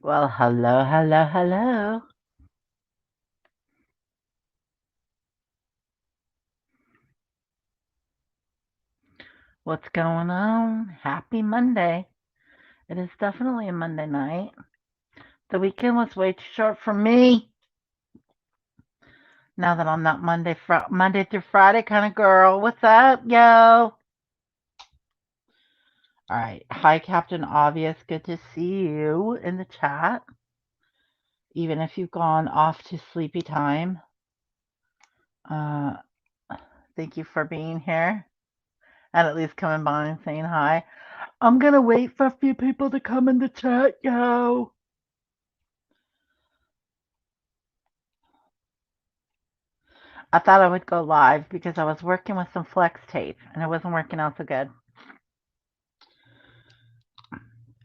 Well, hello, hello, hello. What's going on? Happy Monday. It is definitely a Monday night. The weekend was way too short for me. Now that I'm not Monday through Friday kind of girl. What's up, yo? All right. Hi, Captain Obvious. Good to see you in the chat. Even if you've gone off to sleepy time. Uh, Thank you for being here and at least coming by and saying hi. I'm gonna wait for a few people to come in the chat, yo. I thought I would go live because I was working with some flex tape and it wasn't working out so good.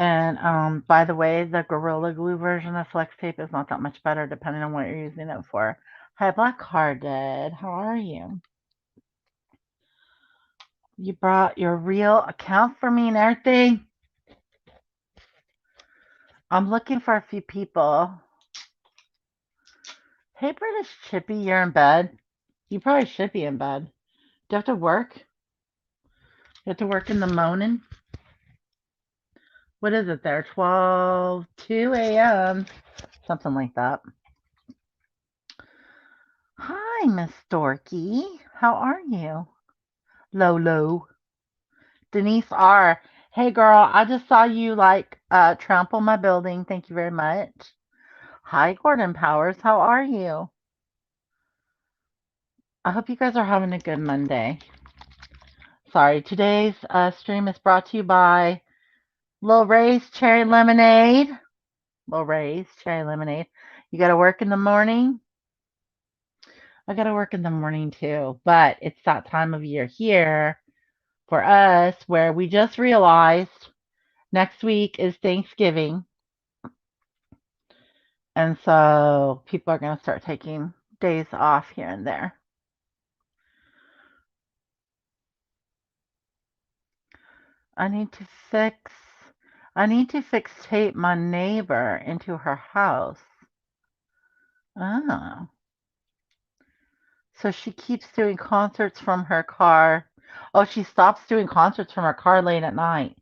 And by the way, the Gorilla Glue version of flex tape is not that much better depending on what you're using it for. Hi, Blackhearted. How are you? You brought your real account for me and everything. I'm looking for a few people. Hey, British Chippy, you're in bed. You probably should be in bed. Do you have to work? You have to work in the morning? What is it there? 2 a.m. Something like that. Hi, Miss Dorky. How are you? Lolo. Denise R. Hey girl, I just saw you trample my building. Thank you very much. Hi, Gordon Powers. How are you? I hope you guys are having a good Monday. Sorry, today's stream is brought to you by Lil Ray's Cherry Lemonade. Lil Ray's Cherry Lemonade. You got to work in the morning? I got to work in the morning too, but it's that time of year here for us where we just realized next week is Thanksgiving. And so people are going to start taking days off here and there. I need to fix I need to fix tape my neighbor into her house. Oh. So she keeps doing concerts from her car. Oh, she stops doing concerts from her car late at night.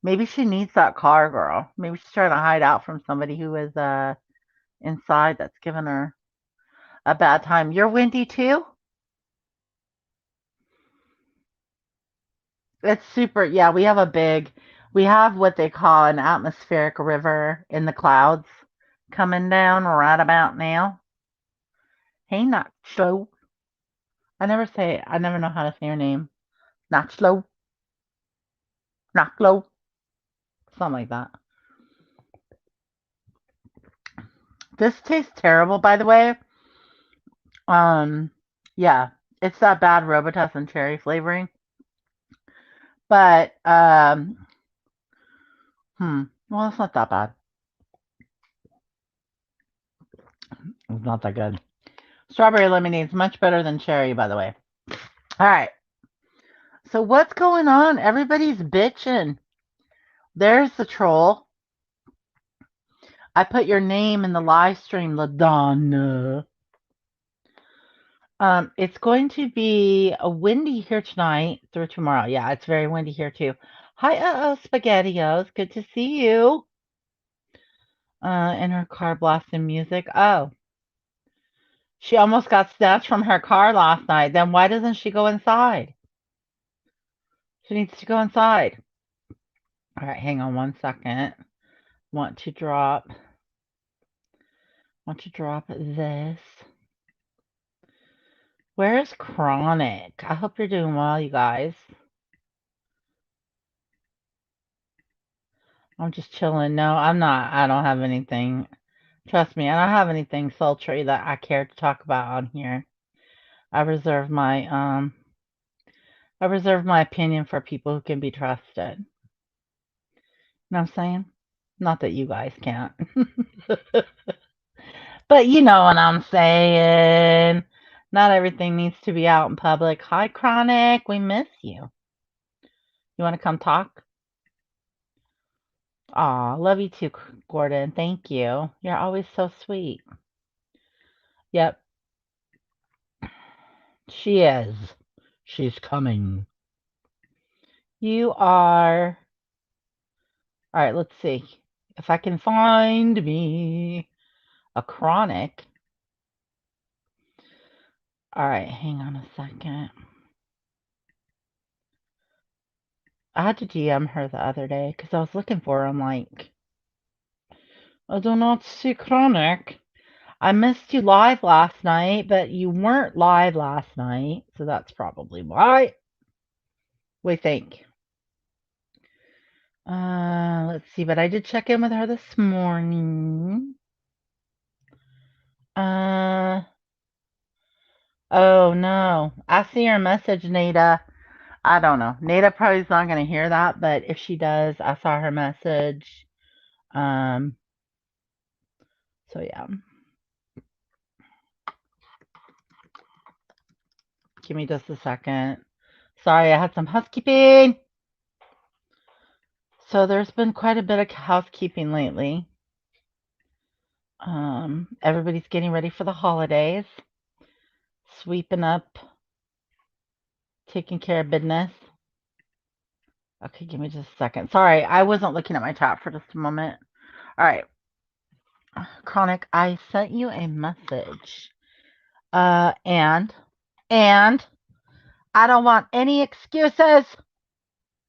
Maybe she needs that car, girl. Maybe she's trying to hide out from somebody who is inside that's giving her a bad time. You're windy too? It's super. Yeah, we have what they call an atmospheric river in the clouds coming down right about now. Hey, Nacho. I never know how to say your name. Nacho, Nachlo, something like that. This tastes terrible, by the way. Um, yeah, it's that bad Robitussin cherry flavoring. But, well, it's not that bad. It's not that good. Strawberry lemonade is much better than cherry, by the way. All right. So what's going on? Everybody's bitching. There's the troll. I put your name in the live stream, LaDonna. It's going to be a windy here tonight through tomorrow. Yeah, it's very windy here too. Hi, SpaghettiOs. Good to see you. In her car blasting music. Oh, she almost got snatched from her car last night. Then why doesn't she go inside? She needs to go inside. All right, hang on one second. Want to drop this. Where's Chronic? I hope you're doing well, you guys. I'm just chilling. No, I'm not. I don't have anything. Trust me, I don't have anything sultry that I care to talk about on here. I reserve my opinion for people who can be trusted. You know what I'm saying? Not that you guys can't. But you know what I'm saying. Not everything needs to be out in public. Hi, Chronic. We miss you. You want to come talk? Aw, love you too, Gordon. Thank you. You're always so sweet. Yep, she is. She's coming. You are. All right, let's see. If I can find me a chronic. All right, hang on a second. I had to DM her the other day because I was looking for her. I'm like, I do not see chronic. I missed you live last night, but you weren't live last night, so that's probably why. We think. Let's see, but I did check in with her this morning. Uh, oh no. I see her message, Nada. I don't know. Nada probably's not gonna hear that, but if she does, I saw her message. Um, so yeah. Give me just a second. Sorry, I had some housekeeping. So there's been quite a bit of housekeeping lately. Everybody's getting ready for the holidays, sweeping up, taking care of business. Okay, give me just a second. Sorry, I wasn't looking at my chat for just a moment. All right, Chronic, I sent you a message. And I don't want any excuses.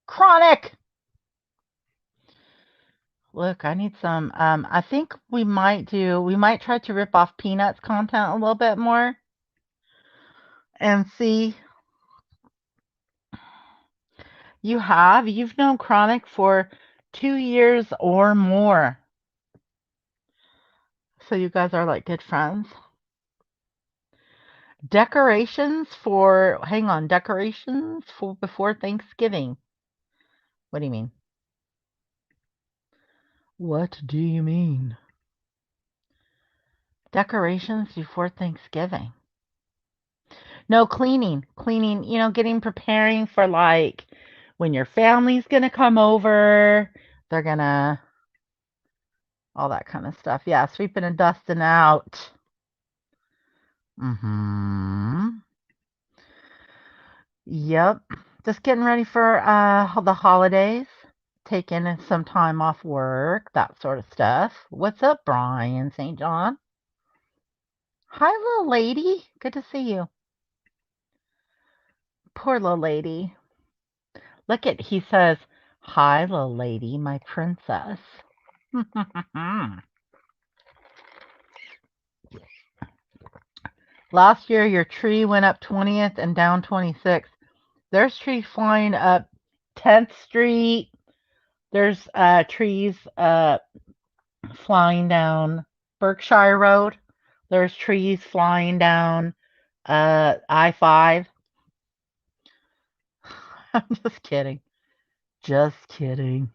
Chronic. Look, I need some. I think we might try to rip off Peanuts content a little bit more and see. You've known Chronic for 2 years or more. So you guys are like good friends. Decorations for before Thanksgiving. What do you mean? What do you mean? Decorations before Thanksgiving. No, cleaning, getting preparing for like when your family's gonna come over, they're gonna all that kind of stuff. Yeah, sweeping and dusting out. Mm-hmm. Yep. Just getting ready for the holidays, taking some time off work, that sort of stuff. What's up, Brian St. John? Hi, little lady. Good to see you. Poor little lady. Look at, he says, hi, little lady, my princess. Last year, your tree went up 20th and down 26th. There's trees flying up 10th Street. There's trees flying down Berkshire Road. There's trees flying down I-5. I'm just kidding. Just kidding.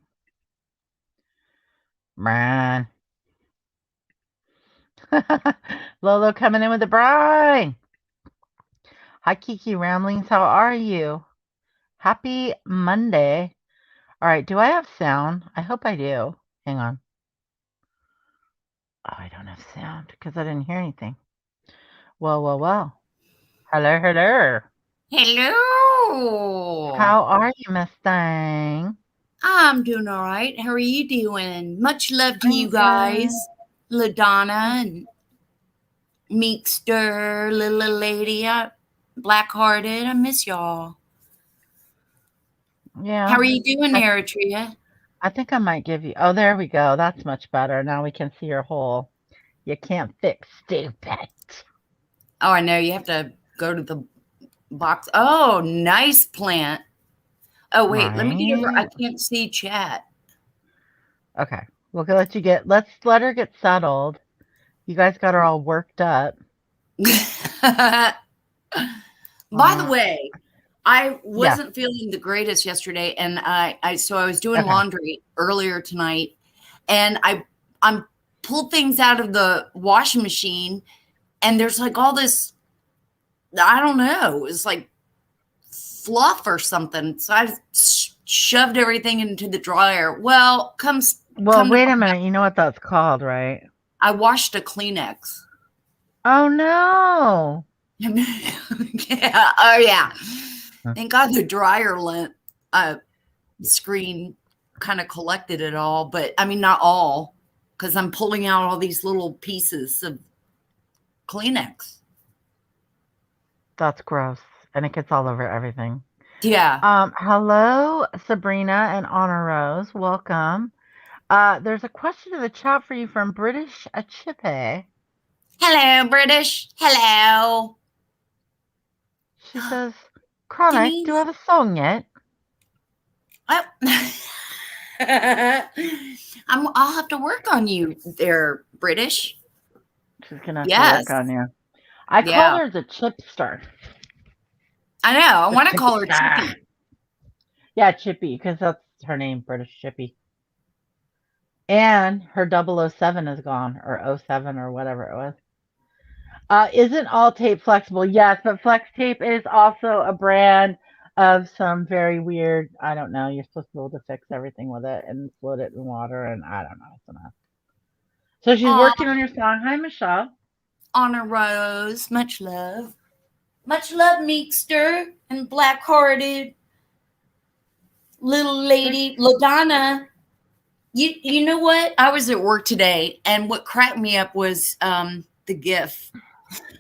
Man. Lolo coming in with the brine. Hi, Kiki Ramblings. How are you? Happy Monday. All right. Do I have sound? I hope I do. Hang on. Oh, I don't have sound because I didn't hear anything. Well. Hello. Hello. How are you, Miss Thing? I'm doing all right. How are you doing? Much love to I'm you good. guys. LaDonna and Meekster, little lady, Blackhearted. I miss y'all. How Yeah. are you doing, I, Eritrea? I think I might give you. Oh, there we go. That's much better. Now we can see your hole. You can't fix stupid. Oh, I know. You have to go to the box. Oh, nice plant. Oh, wait. Let me get over. I Right? can't see chat. Okay. We'll let you get. Let's let her get settled. You guys got her all worked up. By the Uh, way, I yes. wasn't feeling the greatest yesterday, and I was doing Okay. laundry earlier tonight, and I'm pulled things out of the washing machine, and there's like all this, I don't know, it's like fluff or something. So I shoved everything into the dryer. Well, comes Well, Come to wait a find minute. You know what that's called, right? I washed a Kleenex. Oh no. Yeah. Oh yeah. Thank God the dryer lint screen kind of collected it all, but I mean not all, because I'm pulling out all these little pieces of Kleenex. That's gross. And it gets all over everything. Yeah. Hello, Sabrina and Honor Rose. Welcome. There's a question in the chat for you from British Chippe. Hello, British. Hello. She says, Chronic, do you Denise. have a song yet? Oh. I'll have to work on you there, British. She's gonna have to work Yes. on you. I call Yeah. her the chipster. I know. I The want to call her chipster. Chippy. Yeah, Chippy, because that's her name, British Chippy. And her 007 is gone, or '07, or whatever it was. Isn't all tape flexible? Yes, but flex tape is also a brand of some very weird, I don't know, you're supposed to be able to fix everything with it and float it in water, and I don't know. It's a mess. So she's Aw, working on your song. Hi, Michelle. Honor Rose. Much love. Much love, Meekster and Black Hearted little lady. LaDonna. You know what? I was at work today, and what cracked me up was the GIF.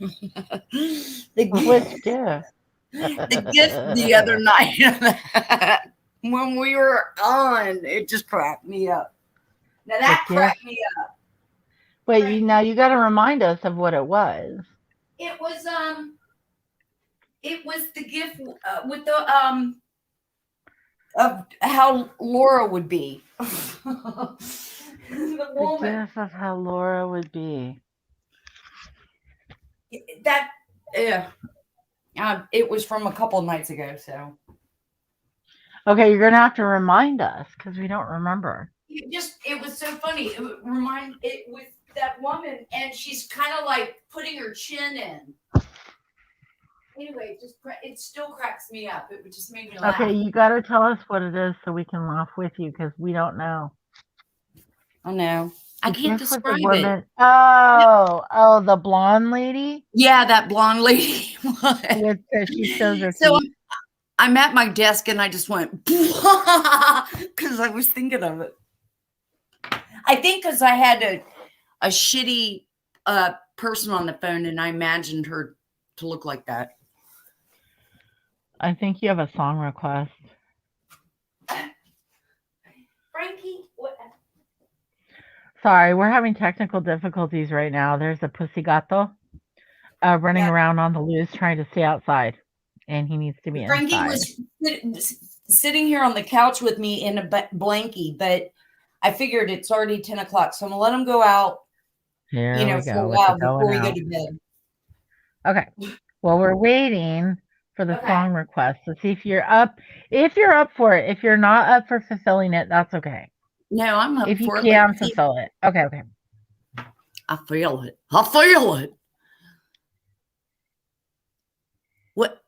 the GIF. Which gift? The GIF the other night when we were on. It just cracked me up. Now The that gift. cracked me up. Wait, Cracked me. now you got to remind us of what it was. It was the GIF with the of how Laura would be. The The woman gift of how Laura would be. that yeah. It was from a couple of nights ago, so Okay, you're gonna have to remind us because we don't remember. it was so funny. It with that woman, and she's kind of like putting her chin in. Anyway, it still cracks me up. It just made me Okay, laugh. you got to tell us what it is so we can laugh with you because we don't know. I know. I The can't gift with the describe it. woman. Oh, the blonde lady Yeah, that blonde lady. with she shows her So teeth. I'm at my desk and I just went because I was thinking of it. I think because I had a shitty person on the phone and I imagined her to look like that. I think you have a song request. Frankie, what? Sorry, we're having technical difficulties right now. There's a pussy gato running Yeah, around on the loose trying to stay outside, and he needs to be Frankie inside. was sitting here on the couch with me in a blankie, but I figured it's already 10 o'clock, so I'm gonna let him go out, Here we for a go with the while going before we go out. to bed. Okay. Well, we're waiting for the Okay. song request to see if you're up. If you're up for it, if you're not up for fulfilling it, that's okay. No, I'm up If you for it, but can see, fulfill it, okay, okay. I feel it. I feel it. What?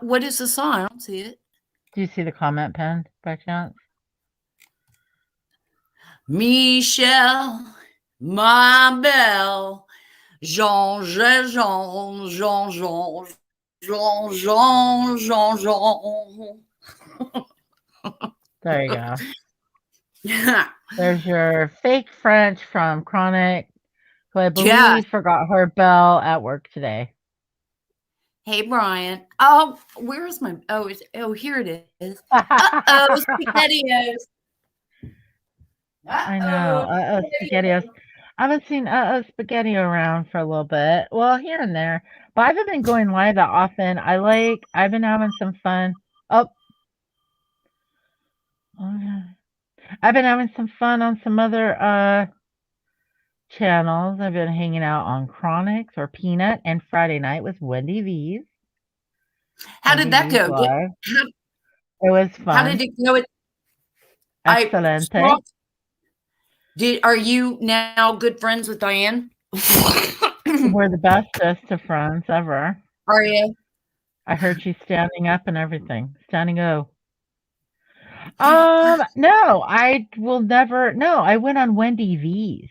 What is the song? I don't see it. Do you see the comment pen by chance? Michelle, my belle, Jean, Jean, Jean, Jean, Jean, Jean, Jean, Jean, Jean. There you go. There's your fake French from Chronic, who I Yeah. believe forgot her bell at work today. Hey, Brian. Oh, where is my? Here it is. Spaghettios. I know. Spaghettios. Spaghettios. I haven't seen spaghetti around for a little bit. Well, here and there, but I haven't been going live that often. I've been having some fun. Oh, okay. I've been having some fun on some other channels. I've been hanging out on Chronics or Peanut and Friday night with Wendy V's. How did Wendy that V's go? live. It was How did fun. it go? I Excelente. Are you now good friends with Diane? We're the bestest of friends ever. Are you? I heard she's standing up and everything. Standing O. No, I will never. No, I went on Wendy V's.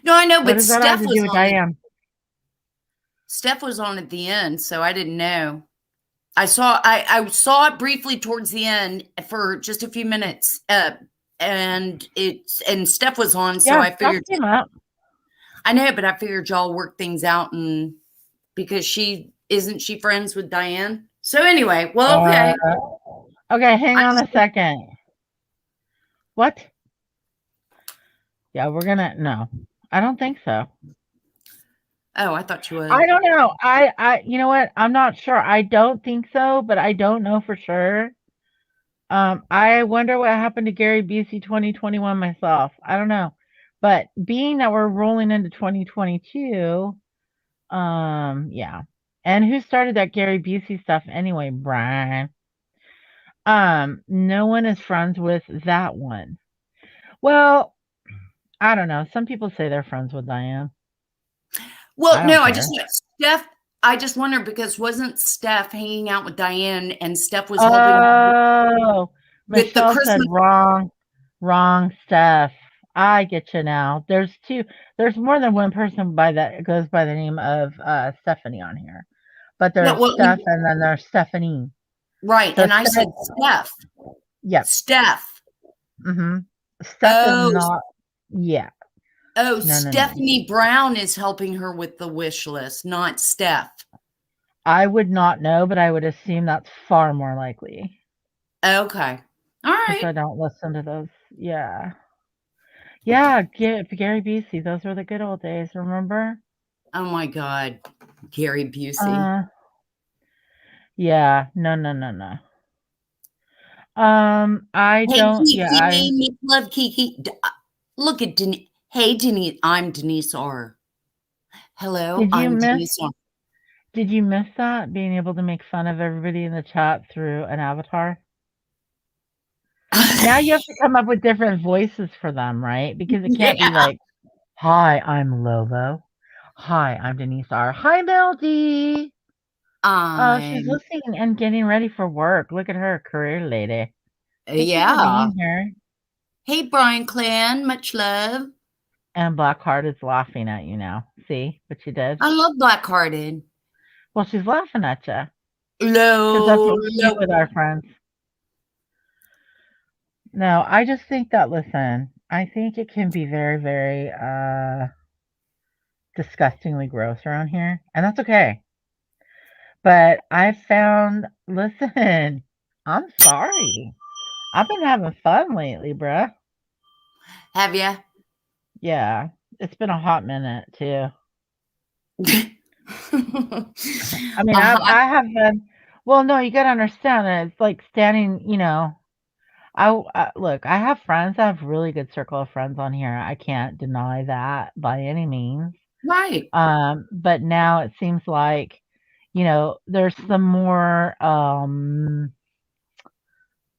No, I know, What but does that have to do with Diane? Steph was on at the end, so I didn't know. I saw it briefly towards the end for just a few minutes. And Steph was on, so Yeah, I stuff figured came up. I know, but I figured y'all work things out, and because she isn't she friends with Diane. So anyway, well, Uh, okay. okay, hang I on just a second. What? Yeah, we're gonna. No, I don't think so. Oh, I thought you I would. don't know. You know what? I'm not sure. I don't think so, but I don't know for sure. I wonder what happened to Gary Busey 2021 myself. I don't know. But being that we're rolling into 2022, yeah. And who started that Gary Busey stuff anyway, Brian? No one is friends with that one. Well, I don't know. Some people say they're friends with Diane. I Well, don't no, care. Steph. I just wonder because wasn't Steph hanging out with Diane, and Steph was helping Oh, with the Michelle said Christmas. wrong, wrong stuff. I get you now. There's more than one person by that goes by the name of Stephanie on here. But Yeah, there's well, Steph and then there's Stephanie. right, So and I Steph, said Steph. yep. Steph. hmm Steph is Oh, not, yeah. oh, No, no, no. Stephanie Brown is helping her with the wish list, not Steph. I would not know, but I would assume that's far more likely Okay. All because right. I don't listen to those. Yeah. Yeah, Gary Busey. Those were the good old days, remember? Oh my God. Gary Busey. Uh, yeah. No, no, no, no. I Hey, don't. Yeah, I Kiki. Make love, Kiki. Look at Denise. Hey, Denise. I'm Denise R. Hello, did you I'm miss Denise R. did you miss that being able to make fun of everybody in the chat through an avatar? Now you have to come up with different voices for them, right? Because it can't be Yeah. like, "Hi, I'm Lovo. Hi, I'm Denise R. Hi, Melody. Oh, she's I'm, listening and getting ready for work. Look at her, career lady. Thank you for yeah. being here." Hey, Brian Clan. Much love. And Blackheart is laughing at you now. See what she did? I love Blackhearted. Well, she's laughing at you because that's Low, what we do low. with our friends. No, I just think that, listen, I think it can be very, very disgustingly gross around here, and that's okay. But I've found, listen, I'm sorry. I've been having fun lately, bruh. Have you? Yeah, it's been a hot minute too. I mean, Uh-huh. I have been. Well, no, you gotta understand that it's like standing. Look. I have friends. I have really good circle of friends on here. I can't deny that by any means. Right. But now it seems like, there's some more,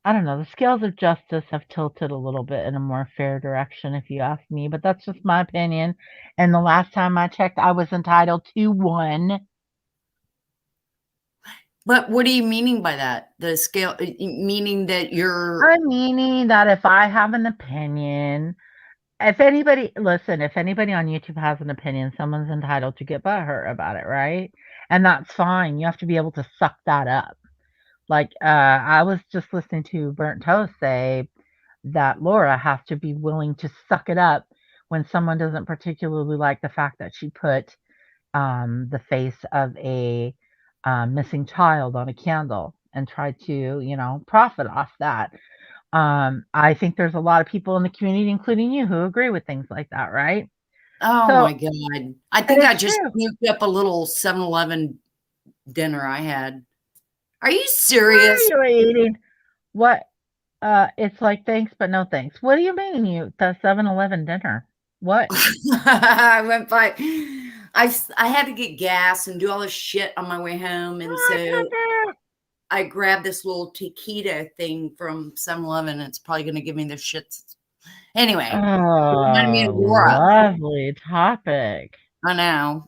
I don't know, the scales of justice have tilted a little bit in a more fair direction, if you ask me, but that's just my opinion. And the last time I checked, I was entitled to one. But what are you meaning by that? The scale, meaning that you're, I'm meaning that if I have an opinion, if anybody on YouTube has an opinion, someone's entitled to get butthurt about it, right? And that's fine. You have to be able to suck that up. Like, I was just listening to Burnt Toast say that Laura has to be willing to suck it up when someone doesn't particularly like the fact that she put the face of a missing child on a candle and tried to, profit off that. I think there's a lot of people in the community, including you, who agree with things like that, right? oh So, my God. I and think I it's just true. scooped up a little 7-Eleven dinner I had. Are you What are serious? you eating? What? It's like thanks, but no thanks. What do you mean the 7-Eleven dinner? What? I went by, I had to get gas and do all this shit on my way home. And so I grabbed this little taquito thing from 7-Eleven. It's probably going to give me the shits. Anyway, it reminded me of Oh, Laura. lovely topic. I know.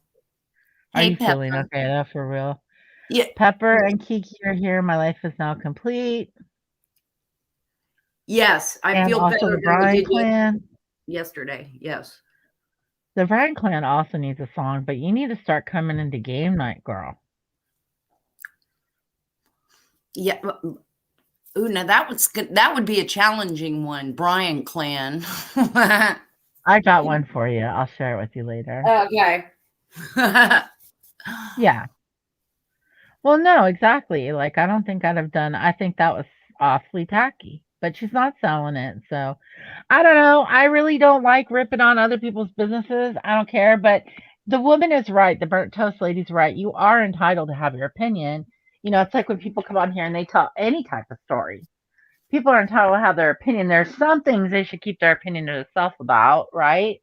Are Hey, you feeling Pepper. okay though, for real? Yeah. Pepper and Kiki are here. My life is now complete. Yes, I and feel also better the than I Bryan did clan. yesterday. Yes. The Bryan clan also needs a song, but you need to start coming into game night, girl. Yeah. Ooh, now that was good. That would be a challenging one. Bryan clan. I got one for you. I'll share it with you later. Okay. Yeah. Well, no, exactly. Like, I don't think I'd have done I think that was awfully tacky, but she's not selling it, so I don't know. I really don't like ripping on other people's businesses. I don't care, but the woman is right. The burnt toast lady's right. You are entitled to have your opinion. It's like when people come on here and they tell any type of story. People are entitled to have their opinion. There's some things they should keep their opinion to themselves about, right?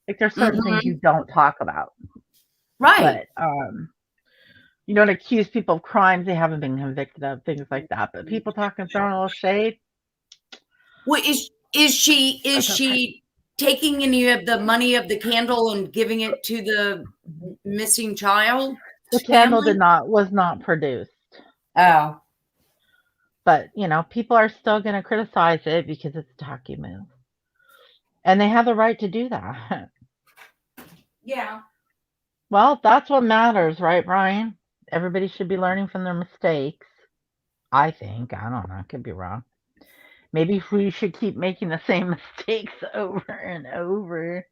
Like there's certain things Hmm. you don't talk about. Right. But you don't accuse people of crimes they haven't been convicted of, things like that. But people talking throwing a little shade, Well, is that's okay. she taking any of the money of the candle and giving it to the missing child's The candle family? was not produced. Oh, But, people are still going to criticize it because it's a tacky move. And they have the right to do that. yeah. Well, that's what matters, right, Brian? Everybody should be learning from their mistakes. I think. I don't know. I could be wrong. Maybe we should keep making the same mistakes over and over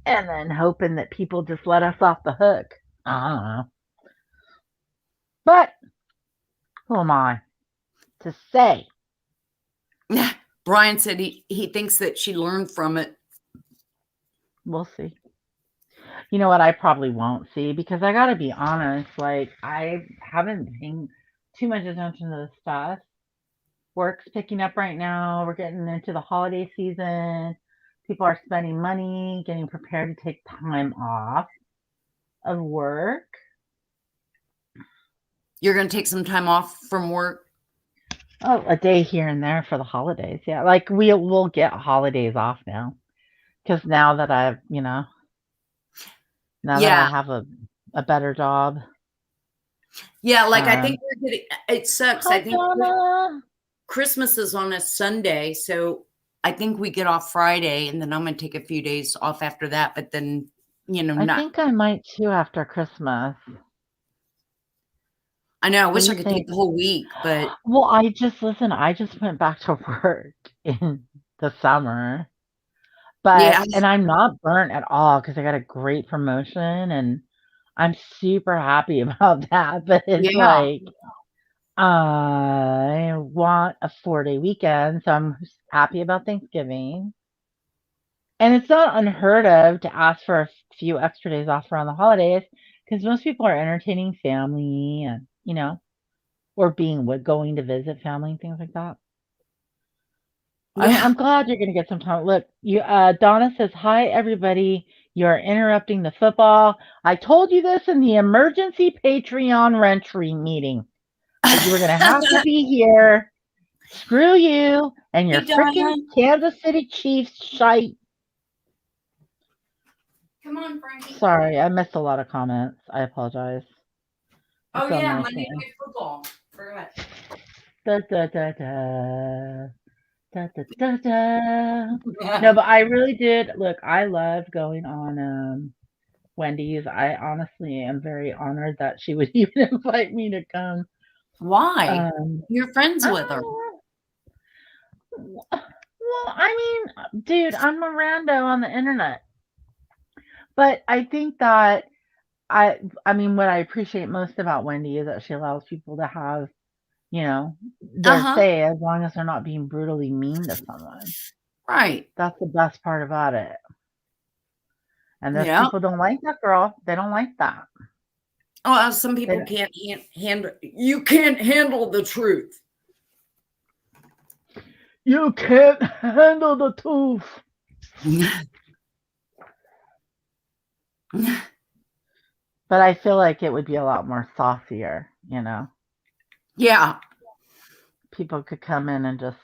and then hoping that people just let us off the hook. I don't know. But who am I to say? Brian said he thinks that she learned from it. We'll see. You know what? I probably won't see because I gotta be honest. Like I haven't been paying too much attention to this stuff. Work's picking up right now. We're getting into the holiday season. People are spending money, getting prepared to take time off of work. You're going to take some time off from work. Oh, a day here and there for the holidays. Yeah, like we'll get holidays off now because now that I Yeah. have a better job. Yeah. Like I Um, think we're getting, it sucks. Hi, I think Donna. Christmas is on a Sunday. So I think we get off Friday and then I'm going to take a few days off after that. But then, I not, think I might too after Christmas. I know, I What do wish you I could take think? the whole week, but Well, I just went back to work in the summer, yeah. and I'm not burnt at all because I got a great promotion and I'm super happy about that. But it's Yeah. like I want a 4-day weekend, so I'm happy about Thanksgiving. And it's not unheard of to ask for a few extra days off around the holidays because most people are entertaining family and, or going to visit family and things like that. I'm Yeah. glad you're gonna get some time. Look, Donna says, "Hi everybody. You're interrupting the football. I told you this in the emergency Patreon rentry meeting that you were gonna have to be here. Screw you and your Hey, Donna. freaking Kansas City Chiefs shite." Come on, Frankie. Sorry, I missed a lot of comments. I apologize. I Oh, feel yeah. nice Monday and Night Football. Forgot. da da da da da da da da. No, but I really did. Look, I loved going on Wendy's. I honestly am very honored that she would even invite me to come. Why? Um, You're friends I with her. don't know. Well, I mean, dude, I'm a rando on the internet, but I think that I mean, what I appreciate most about Wendy is that she allows people to have, their Uh-huh. say as long as they're not being brutally mean to someone. Right. That's the best part about it. And those Yeah. people don't like that girl. They don't like that. Oh, well, some They people don't, can't handle. You can't handle the truth. you can't handle the truth. But I feel like it would be a lot more saucier. Yeah. People could come in and just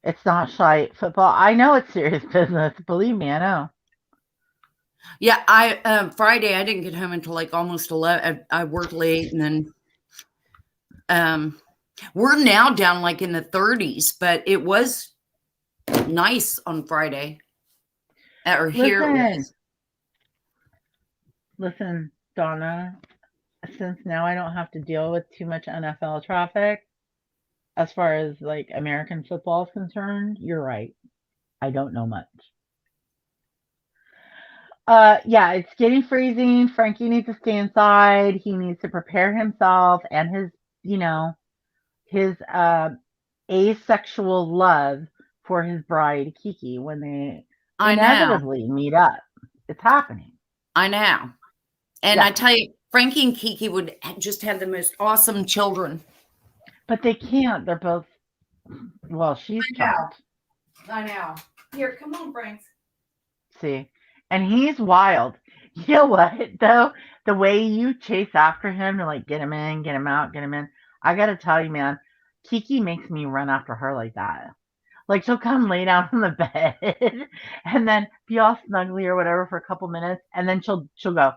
it's not shy football. I know it's serious business. Believe me, I know. Yeah. I Friday I didn't get home until like almost 11. I worked late and then We're now down like in the 30s, but it was nice on Friday. Or here it was. Listen, Donna, since now I don't have to deal with too much NFL traffic as far as like American football is concerned, you're right. I don't know much. Yeah, it's getting freezing. Frankie needs to stay inside. He needs to prepare himself and his, you know, his asexual love for his bride Kiki when they I know. inevitably meet up. It's happening. I know. And I Yeah, tell you, Frankie and Kiki would just have the most awesome children. but they can't. They're both, well, she's I know. charmed. I know. Here, come on, Franks. See, and he's wild. You know what though? The way you chase after him to like get him in, get him out, get him in. I gotta tell you, man, Kiki makes me run after her like that. Like she'll come lay down on the bed and then be all snuggly or whatever for a couple minutes, and then she'll go,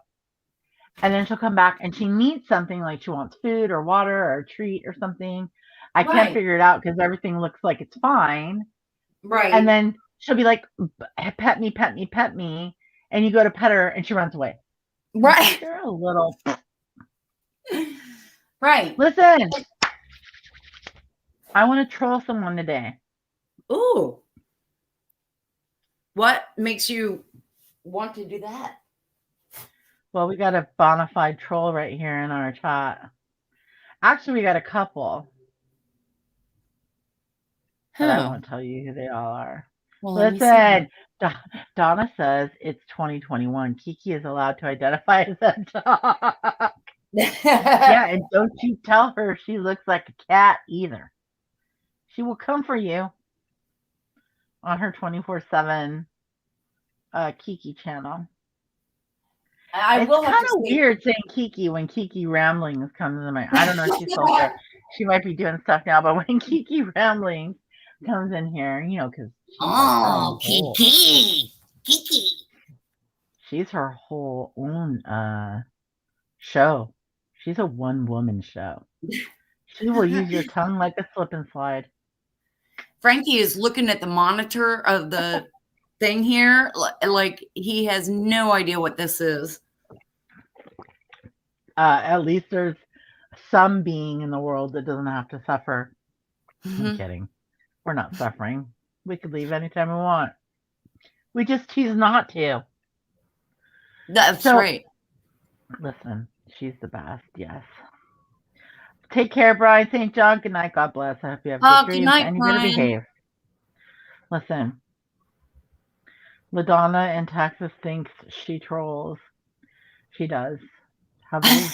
and then she'll come back and she needs something like she wants food or water or a treat or something. I can't Right. figure it out because everything looks like it's fine, and Right. then she'll be like, pet me, pet me, pet me. And you go to pet her and she runs away. I'm like, Right. you're a little. Right. Listen, I want to troll someone today. Ooh. What makes you want to do that? Well, we got a bona fide troll right here in our chat. Actually, we got a couple, but I Huh. won't tell you who they all are. Well, let me see. Listen, Donna says it's 2021. Kiki is allowed to identify as a dog. Yeah, and don't you tell her she looks like a cat either. She will come for you on her 24/7 Kiki channel. I It's will have kind to of say. weird saying Kiki when Kiki Ramblings comes to mind. I don't know if she's still here. She might be doing stuff now, but when Kiki Ramblings comes in here, because she's like her Oh, own whole, Kiki. Kiki. she's her whole own show. She's a one woman show. She will use your tongue like a slip and slide. Frankie is looking at the monitor of the thing here like he has no idea what this is. At least there's some being in the world that doesn't have to suffer. I'm Mhm. kidding. We're not suffering. We could leave anytime we want. We just choose not to. That's So, right. listen, she's the best. Yes. Take care, Brian St. John. Good night. God bless. I hope you have good Oh, good dreams night, and you better Brian. behave. Listen, LaDonna in Texas thinks she trolls. She does, heavily,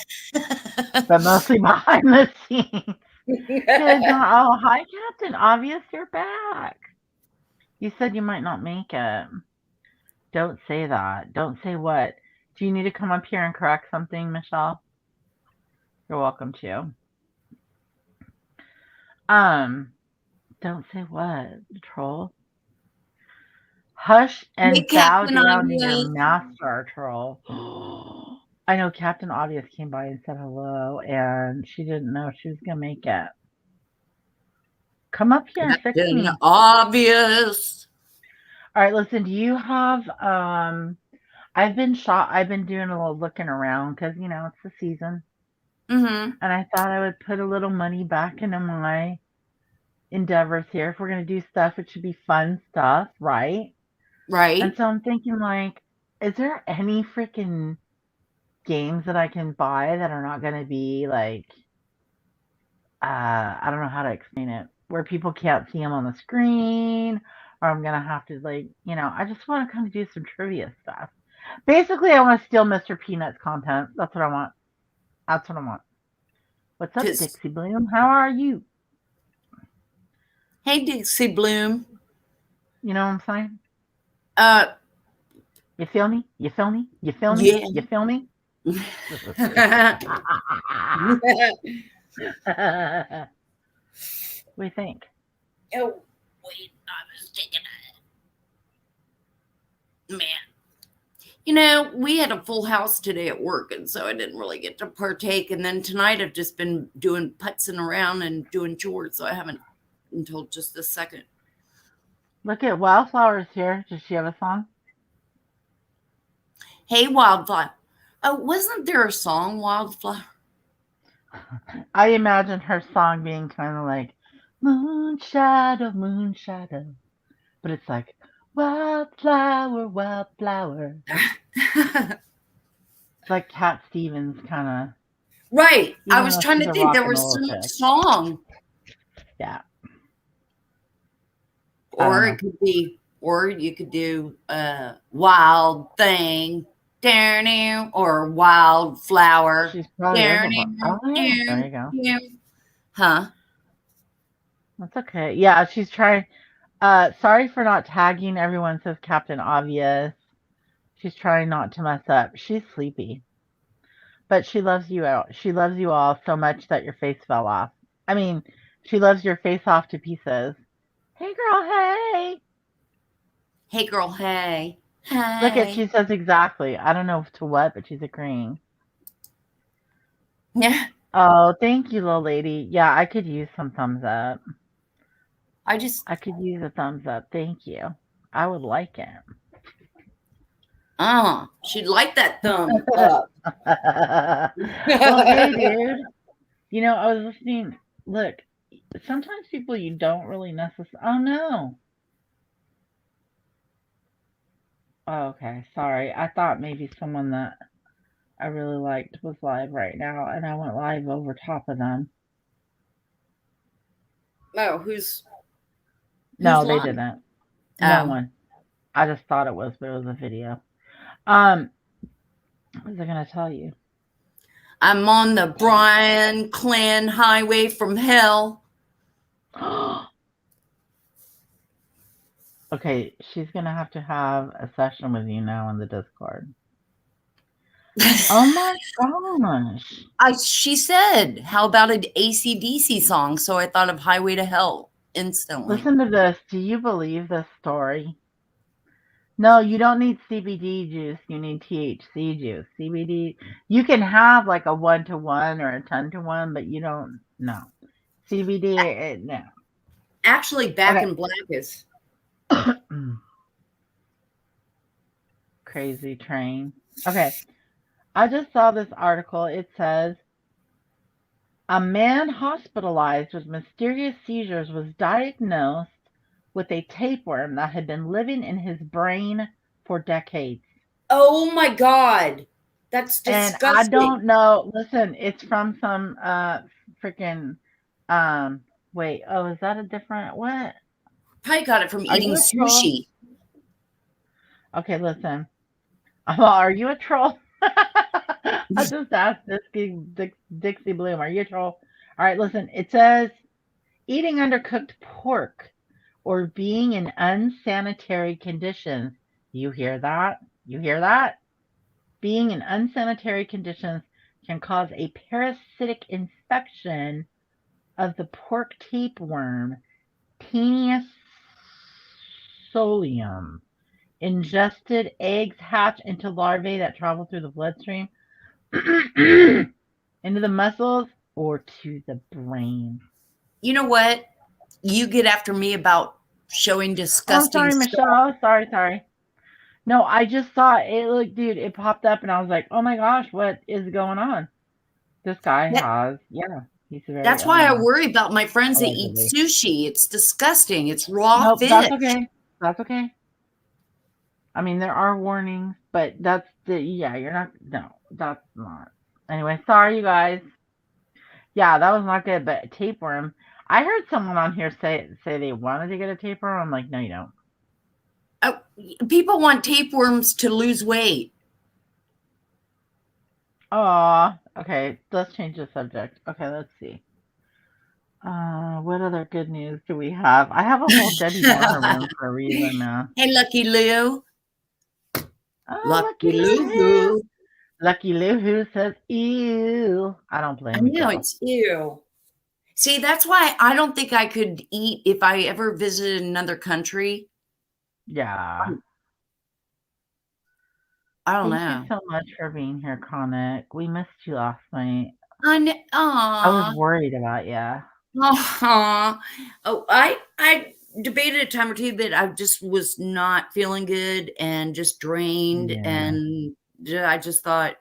but mostly behind the scenes. Because, oh, hi, Captain. Obvious, you're back. You said you might not make it. Don't say that. Don't say what. Do you need to come up here and correct something, Michelle? You're welcome to. Um, don't say what, troll. Hush Hey, and bow Captain down to your Obvious. master, troll. I know Captain Obvious came by and said hello, and she didn't know she was gonna make it. Come up here and fix Captain me. Obvious. All right, listen. Do you have I've been doing a little looking around because it's the season, Mm-hmm. and I thought I would put a little money back into my endeavors here. If we're gonna do stuff, it should be fun stuff, right? And Right. so I'm thinking, like, is there any freaking games that I can buy that are not going to be like, I don't know how to explain it, where people can't see them on the screen, or I'm going to have to, like, I just want to kind of do some trivia stuff. Basically, I want to steal Mr. Peanut's content. That's what I want. That's what I want. What's up, Just, Dixie Bloom? How are you? hey, Dixie Bloom. You know what I'm saying? Uh, You feel me? You feel me? You feel me? yeah. You feel me? What do you think? Oh, wait, I was taking a man. We had a full house today at work, and so I didn't really get to partake. And then tonight I've just been doing putzing around and doing chores, so I haven't until just this second. Look at Wildflower's here. Does she have a song? Hey, Wildflower. Oh, wasn't there a song, Wildflower? I imagine her song being kind of like moon shadow, moon shadow, but it's like wildflower, wildflower. It's like Cat Stevens kind of, Right. I even was though trying she's to a think. rock There and was roll some chick. song. Yeah, I don't Or know. it could be, or you could do Wild Thing, or Wildflower. She's probably everywhere. Oh yeah, there you go. Huh? That's okay. Yeah, she's trying. Sorry for not tagging. Everyone says Captain Obvious. She's trying not to mess up. She's sleepy, but she loves you out. She loves you all so much that your face fell off. I mean, she loves your face off to pieces. Hey, girl. Hey. Hey, girl. Hey. Look at Hey. she says exactly. I don't know to what, but she's agreeing. Yeah. Oh, thank you, little lady. Yeah, I could use some thumbs up. I just, I could use a thumbs up. Thank you. I would like it. she'd like that thumb up. Well, hey, dude. I was listening. Look, sometimes people you don't really necessarily. Oh, no. Oh, okay. Sorry. I thought maybe someone that I really liked was live right now, and I went live over top of them. Oh, who's No, they lying? didn't. No Oh, one. I just thought it was, but it was a video. Um, what was I gonna tell you? I'm on the Brian Clan Highway from hell. Okay, she's gonna have to have a session with you now in the Discord. Oh my gosh. She said, how about an AC/DC song? So I thought of Highway to Hell instantly. Listen to this. Do you believe this story? No, you don't need CBD juice. You need THC juice. CBD, you can have like a 1-to-1 or a 10-to-1, but you don't. No. CBD, no. Actually, Back Okay. in Black is. Crazy train. Okay. I just saw this article. It says a man hospitalized with mysterious seizures was diagnosed with a tapeworm that had been living in his brain for decades. Oh my God. That's And I disgusting. don't know. Listen, it's from some freaking um wait, oh, is that a different what? Probably got it from Are eating you a troll? sushi. Okay, listen. Are you a troll? I just asked Dixie Bloom, are you a troll? All right, listen. It says eating undercooked pork or being in unsanitary conditions. You hear that? You hear that? Being in unsanitary conditions can cause a parasitic infection of the pork tapeworm, Taenium. Ingested eggs hatch into larvae that travel through the bloodstream, into the muscles, or to the brain. You know what? You get after me about showing Oh, I'm disgusting sorry, stuff. Michelle. Sorry. No, I just saw it. Look, dude, it popped up, and I was like, "Oh my gosh, what is going on?" This guy That, has, yeah, he's very that's why I worry about my friends that eat allegedly. sushi. It's disgusting. It's raw Nope, that's fish. okay. That's okay. I mean, there are warnings, but that's the yeah. You're not. No, that's not. Anyway, sorry, you guys. Yeah, that was not good. But tapeworm. I heard someone on here say they wanted to get a tapeworm. I'm like, no, you don't. Oh, people want tapeworms to lose weight. Aw, okay. Let's change the subject. Okay, let's see. What other good news do we have? I have a whole Debbie Downer room for a reason now. Hey, Lucky Lou. Oh, Lucky Lucky Lou Who. Lou. Lucky Lou Who says, ew. I don't I blame you, know girl. it's ew. See, that's why I don't think I could eat if I ever visited another country. Yeah. I don't Thank you know. so much for being here, Chronic. We missed you last night. I was Aw. worried about you. Aw. Oh, I debated a time or two that I just was not feeling good and just drained, Yeah. and I just thought,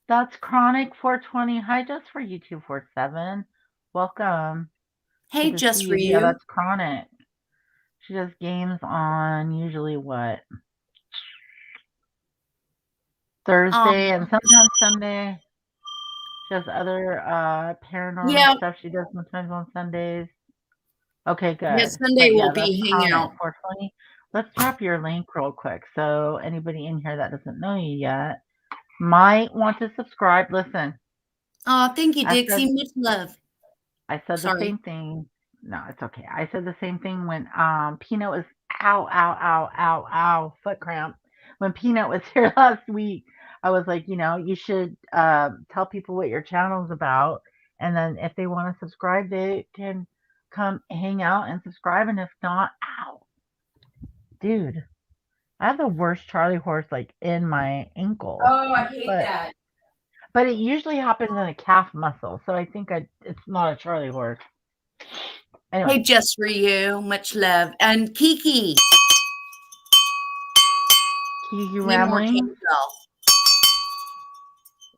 That's Chronic 420. Hi, just for you 247. Welcome. Good hey, to see just for you. Yeah, you. that's Chronic. She does games on usually what? Thursday and sometimes Sunday. She has other paranormal Yeah, stuff she does sometimes on Sundays. Okay, yeah, good. Sunday But will yeah, that's be Chronic hangout. 420. Let's drop your link real quick so anybody in here that doesn't know you yet might want to subscribe. Listen, Oh, thank you, I Dixie. said Much love. I said the Sorry. same thing. No, it's okay. I said the same thing when Peanut was ow ow ow ow ow foot cramp. When Peanut was here last week, I was like, you should tell people what your channel's about, and then if they want to subscribe, they can come hang out and subscribe. And if not, ow, dude, I have the worst Charlie horse like in my ankle, Oh, I hate but that. it usually happens in a calf muscle, so I think it's not a Charlie horse. Hey, Anyway, just for you. Much love. And Kiki, Kiki need more Ramblings. cowbell.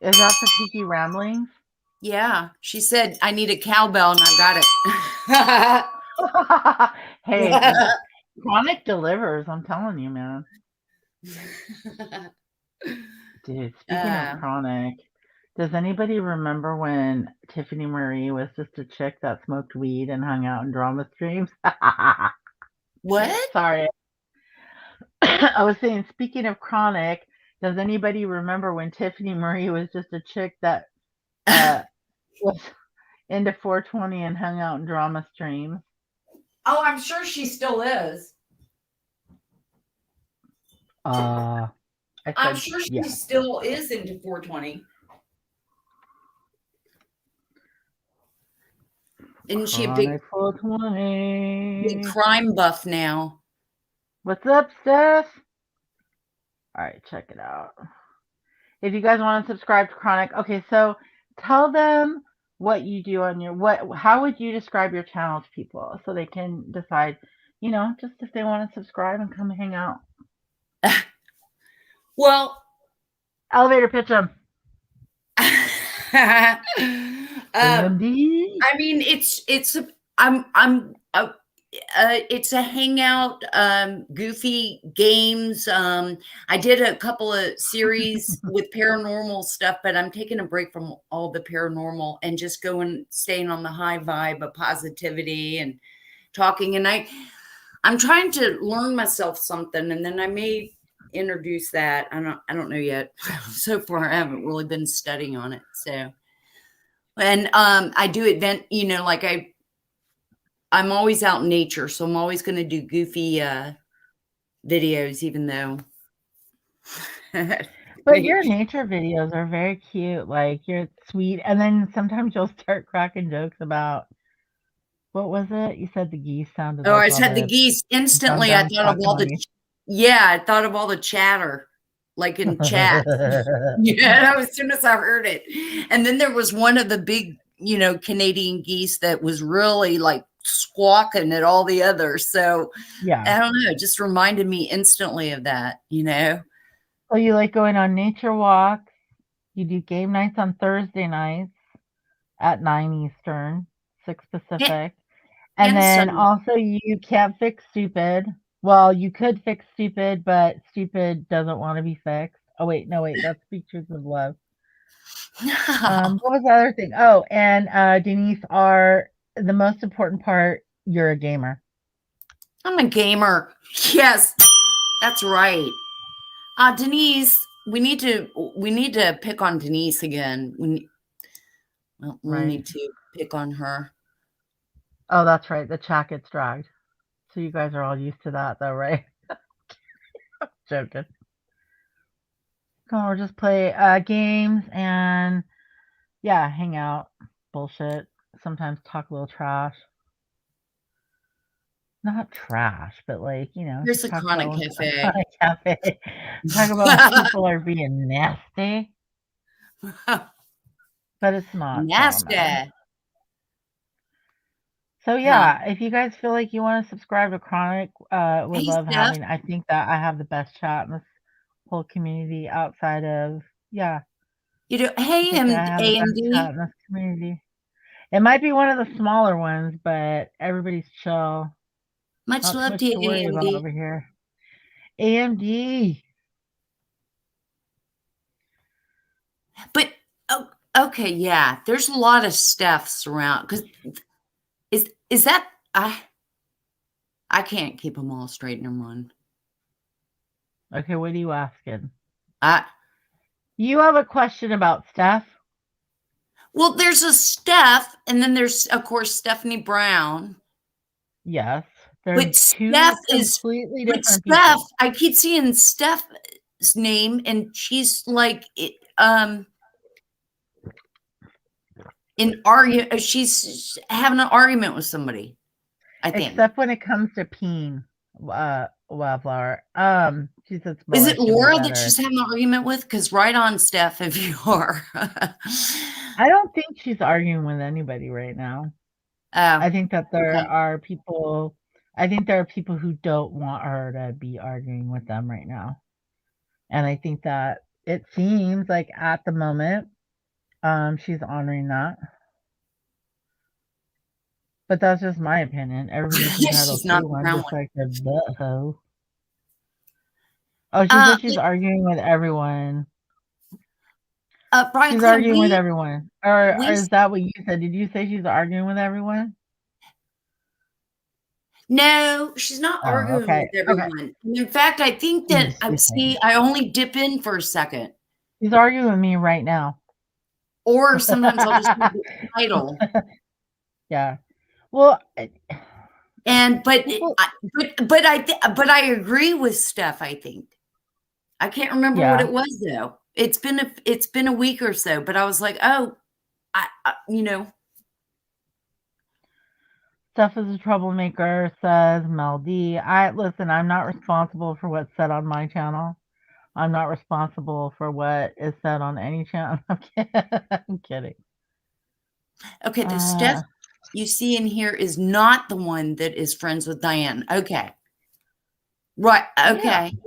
Is that for Kiki Ramblings? Yeah, she said I need a cowbell, and I Hey, got Chronic delivers. I'm telling you, man. it. Dude, speaking of uh, Chronic, does anybody remember when Tiffany Marie was just a chick that smoked weed and hung out in drama streams? what? Sorry. I was saying, speaking of Chronic, does anybody remember when Tiffany Marie was just a chick that uh, was into 420 and hung out in drama streams? Oh, I'm sure she still is. Uh, I I'm said, sure she yeah. still is into 420. Isn't she a Chronic big 420. crime buff now? What's up, Steph? All right, check it out. If you guys want to subscribe to Chronic, okay, so tell them what you do on your how would you describe your channel to people so they can decide, just if they want to subscribe and come hang out. Well, Elevator pitch them. um, Wendy. I mean, it's a hangout, goofy games. I did a couple of series with paranormal stuff, but I'm taking a break from all the paranormal and just staying on the high vibe of positivity and talking. And I'm trying to learn myself something, and then I may introduce that. I don't know yet. So far, I haven't really been studying on it. So, and I do event, like I'm always out in nature, so I'm always going to do goofy videos, even though. But your nature videos are very cute. Like you're sweet, and then sometimes you'll start cracking jokes about what was it? You said the geese sounded Oh, I like all said the the geese. dum Instantly, I dums thought of talking all on the you. yeah, I thought of all the chatter, like in chat. Yeah, as soon as I heard it. And then there was one of the big, Canadian geese that was really like squawking at all the others. So Yeah. I don't know, it just reminded me instantly of that. So you like going on nature walks. You do game nights on Thursday nights at 9 Eastern, 6 And, Pacific. And and then Sunday. also you can't fix stupid. Well, you could fix stupid, but stupid doesn't want to be fixed. Oh wait, no wait, that's Speak Truth with Love. What was the other thing? Oh, and Denise are the most important part, you're a gamer. I'm a gamer. Yes, that's right. Denise, we need to pick on Denise again. We'll Right. need to pick on her. Oh, that's right. The chat gets dragged. So you guys are all used to that though, right? Joking. Come on, we'll just play games and yeah, hang out, bullshit. Sometimes talk a little trash. not trash, but like, Here's just the talk Chronic about when Cafe. Chronic Cafe, talk about when people are being nasty, but it's not common. Nasty. So Huh. yeah, if you guys feel like you want to subscribe to Chronic, would Hey, love Steph. having. I think that I have the best chat in this whole community outside of, yeah, I Hey, think that I have the best chat AMD. in this community. It might be one of the smaller ones, but everybody's chill. Much Not too love much to to you, worry about AMD. over here. AMD. But okay, yeah, there's a lot of Stephs around because is that I can't keep them all straight in one. Okay, what are you asking? I You have a question about Steph? Well, there's a Steph, and then there's of course Stephanie Brown. Yes. They're But Steph two is, completely but different Steph, people. I keep seeing Steph's name, and she's like, she's having an argument with somebody, I think. Except when it comes to peeing, Wildflower. She said Is smaller it is gonna be Laura that better. she's having an argument with? Because right on, Steph, if you are. I don't think she's arguing with anybody right now. Oh, I think that there okay. are people I think there are people who don't want her to be arguing with them right now. And I think that it seems like at the moment, she's honoring that. But that's just my opinion. Everybody's entitled She's not to the one, brown just one. like the butthole. Oh, she said she's But, arguing with everyone. Brian She's Claire, arguing with everyone. Or we is that what you said? Did you say she's arguing with everyone? no, she's not Oh, arguing okay. with Okay. everyone. And in fact, I think that I Excuse me. see. I only dip in for a second, She's arguing with me right now. or sometimes I'll just read the title. Yeah. Well, And people, but I agree with Steph. I think I can't remember what yeah. it was though. It's been a week or so, but I was like, oh, you know, Steph is a troublemaker, says Mel D. Listen, I'm not responsible for what's said on my channel. I'm not responsible for what is said on any channel. I'm kidding. okay. The Steph Uh, you see in here is not the one that is friends with Diane. Okay, right. yeah, Okay,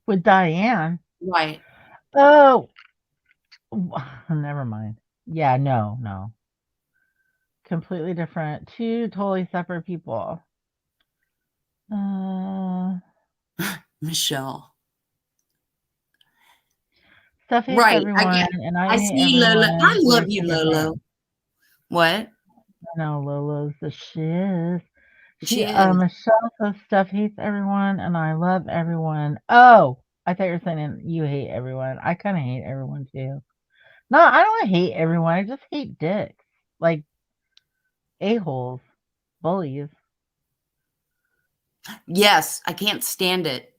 with Diane. right. Oh, never mind. Yeah, no, no. Completely different. Two totally separate people. Uh, Michelle. Steph hates Right. everyone, and I I hate see Lolo. I everyone. love We're you, so Lolo. different. What? I know Lola's the shiz. She is. Michelle says Steph hates everyone, and I love everyone. Oh, I thought you were saying you hate everyone. I kind of hate everyone too. No, I don't hate everyone. I just hate dicks, like a-holes, bullies. Yes, I can't stand it.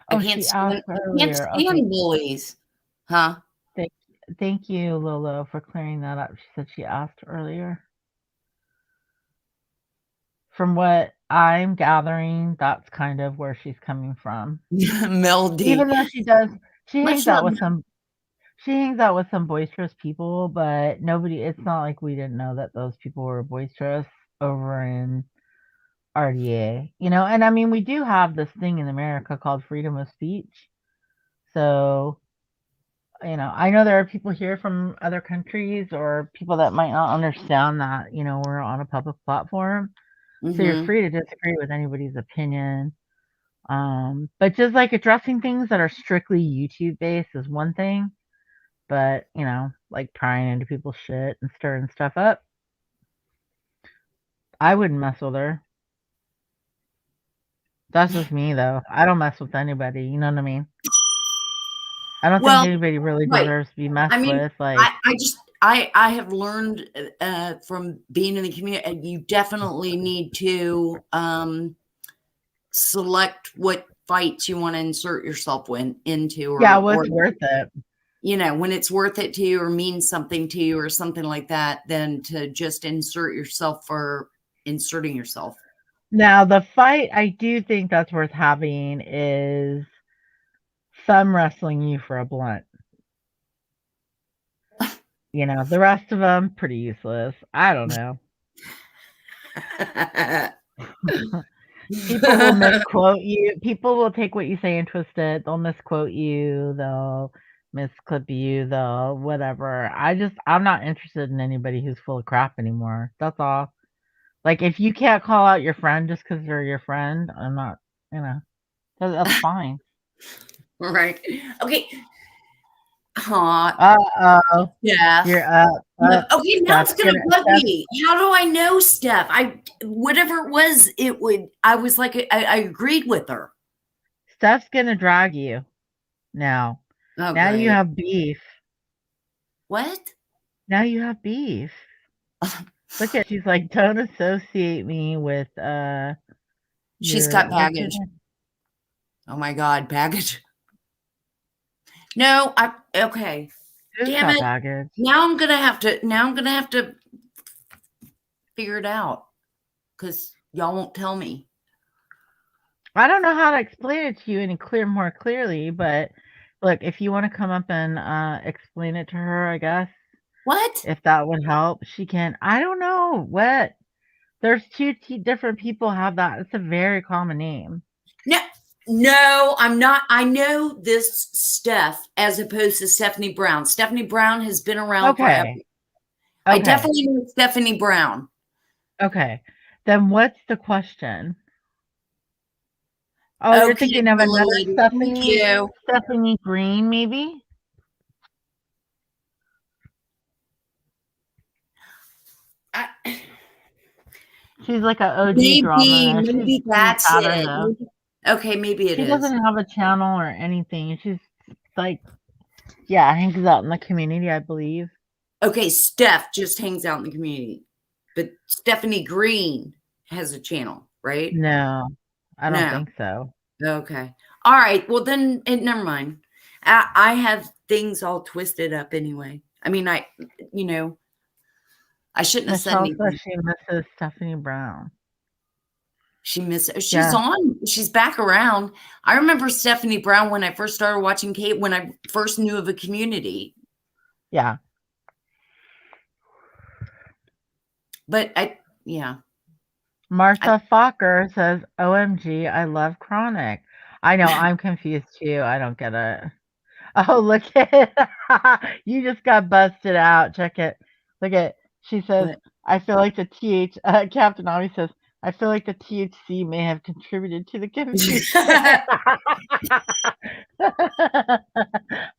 Oh, she asked I can't earlier. Okay, stand bullies. Huh? thank, thank you, Lolo, for clearing that up. She said she asked earlier. From what I'm gathering, that's kind of where she's coming from. Mel D. Even though she Much hangs love. out with some boisterous people, but nobody. It's not like we didn't know that those people were boisterous over in RDA, And I mean, we do have this thing in America called freedom of speech. So, I know there are people here from other countries or people that might not understand that, we're on a public platform. So you're Hmm. free to disagree with anybody's opinion. But just like addressing things that are strictly YouTube based is one thing, but like prying into people's shit and stirring stuff up, I wouldn't mess with her. That's just me though. I don't mess with anybody, you know what I mean? I don't think Well, anybody really right. deserves to be I messed mean, with. Like, I just I have learned from being in the community, you definitely need to select what fights you want to insert yourself into, yeah, or what's worth it? when it's worth it to you or means something to you or something like that, then to just insert yourself for inserting yourself. Now, the fight I do think that's worth having is thumb wrestling you for a blunt. The rest of them pretty useless. I don't know. People will misquote you. People will take what you say and twist it. They'll misquote you. They'll misclip you. They'll whatever. I'm not interested in anybody who's full of crap anymore. That's all. Like if you can't call out your friend just because they're your friend, I'm not. You know, that's fine. Right. Okay. Huh. Uh-oh. You're Steph. up. Okay, now it's Steph's gonna gonna bug Steph me. How do I know, Steph? Whatever it was, it would. I was like, I agreed with her. Steph's gonna drag you now. Oh, Now you great. have beef. What? Now you have beef. Look at she's like, don't associate me with She's your got what's your baggage. name? Oh my God, baggage. No, okay. Who's Damn got it. baggage? Now I'm gonna have to. Now I'm gonna have to figure it out because y'all won't tell me. I don't know how to explain it to you any more clearly, but look, if you want to come up and explain it to her, I guess What? if that would help, she can. I don't know what. There's two different people have that. It's a very common name. No, no, I'm not. I know this Steph as opposed to Stephanie Brown. Stephanie Brown has been around forever. Okay. I Okay. definitely know Stephanie Brown. Okay. Then what's the question? Oh, you're Okay, thinking of little another lady. Thank Stephanie you. Stephanie Green, maybe? I, She's like a OG drama. She's maybe pretty that's pattern it. though. Okay, maybe it She is. doesn't have a channel or anything. She's like, yeah, hangs out in the community, I believe. Okay, Steph just hangs out in the community, but Stephanie Green has a channel, right? No, I don't No. think so. Okay. All right. Well, then, never mind. I have things all twisted up anyway. I mean, you know, I shouldn't have said Michelle says anything. she misses Stephanie Brown. She's Yeah, on, she's back around. I remember Stephanie Brown when I first started watching Kate, when I first knew of a community. yeah. But yeah. I, Martha Fokker says, OMG, I love Chronic. I know, I'm confused too. I don't get it. Oh, look at you just got busted out. Check it. Look at she says, but I feel like the Captain Ami says, I feel like the THC may have contributed to the confusion.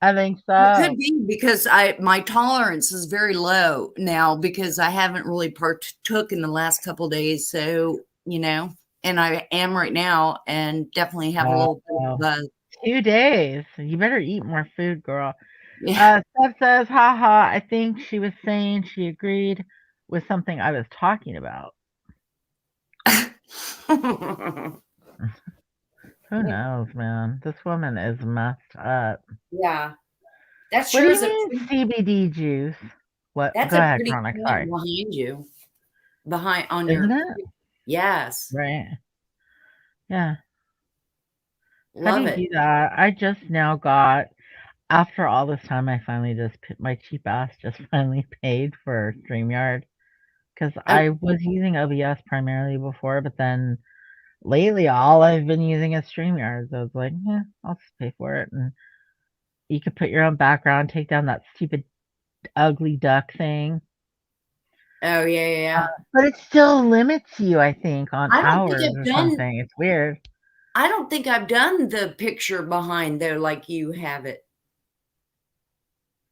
I think it could so. be because my tolerance is very low now because I haven't really partook in the last couple days. So, and I am right now and definitely have a little bit Oh, of a 2 days. You better eat more food, girl. yeah. Steph says, haha, I think she was saying she agreed with something I was talking about. Who knows, man? This woman is messed up. Yeah, that What do sure you is mean CBD juice? What? that's Go a ahead, pretty Chronic. plant Sorry. behind you, behind on Isn't your, it? yes, Right. Yeah. How do love you it. do that? I just now got, after all this time, I finally just, my cheap ass just finally paid for StreamYard. Because Oh, I was using OBS primarily before, but then lately all I've been using is StreamYard. So I was like, yeah, I'll just pay for it. And you could put your own background, take down that stupid ugly duck thing. oh yeah, yeah, yeah. But it still limits you, I think, on I don't think hours I've or done. something. It's weird. I don't think I've done the picture behind there like you have it,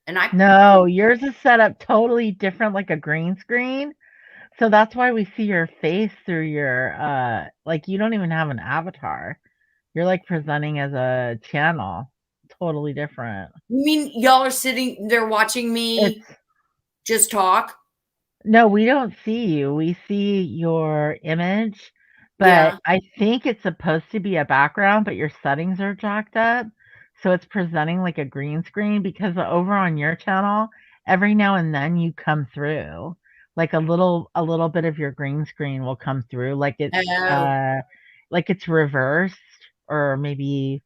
and I. No, yours is set up totally different, like a green screen. So that's why we see your face through your like you don't even have an avatar. You're like presenting as a channel. Totally different. You mean y'all are sitting there watching me It's just talk? no, we don't see you. We see your image, but Yeah. I think it's supposed to be a background, but your settings are jacked up. So it's presenting like a green screen because over on your channel, every now and then you come through. like a little bit of your green screen will come through Oh, like it's reversed, or maybe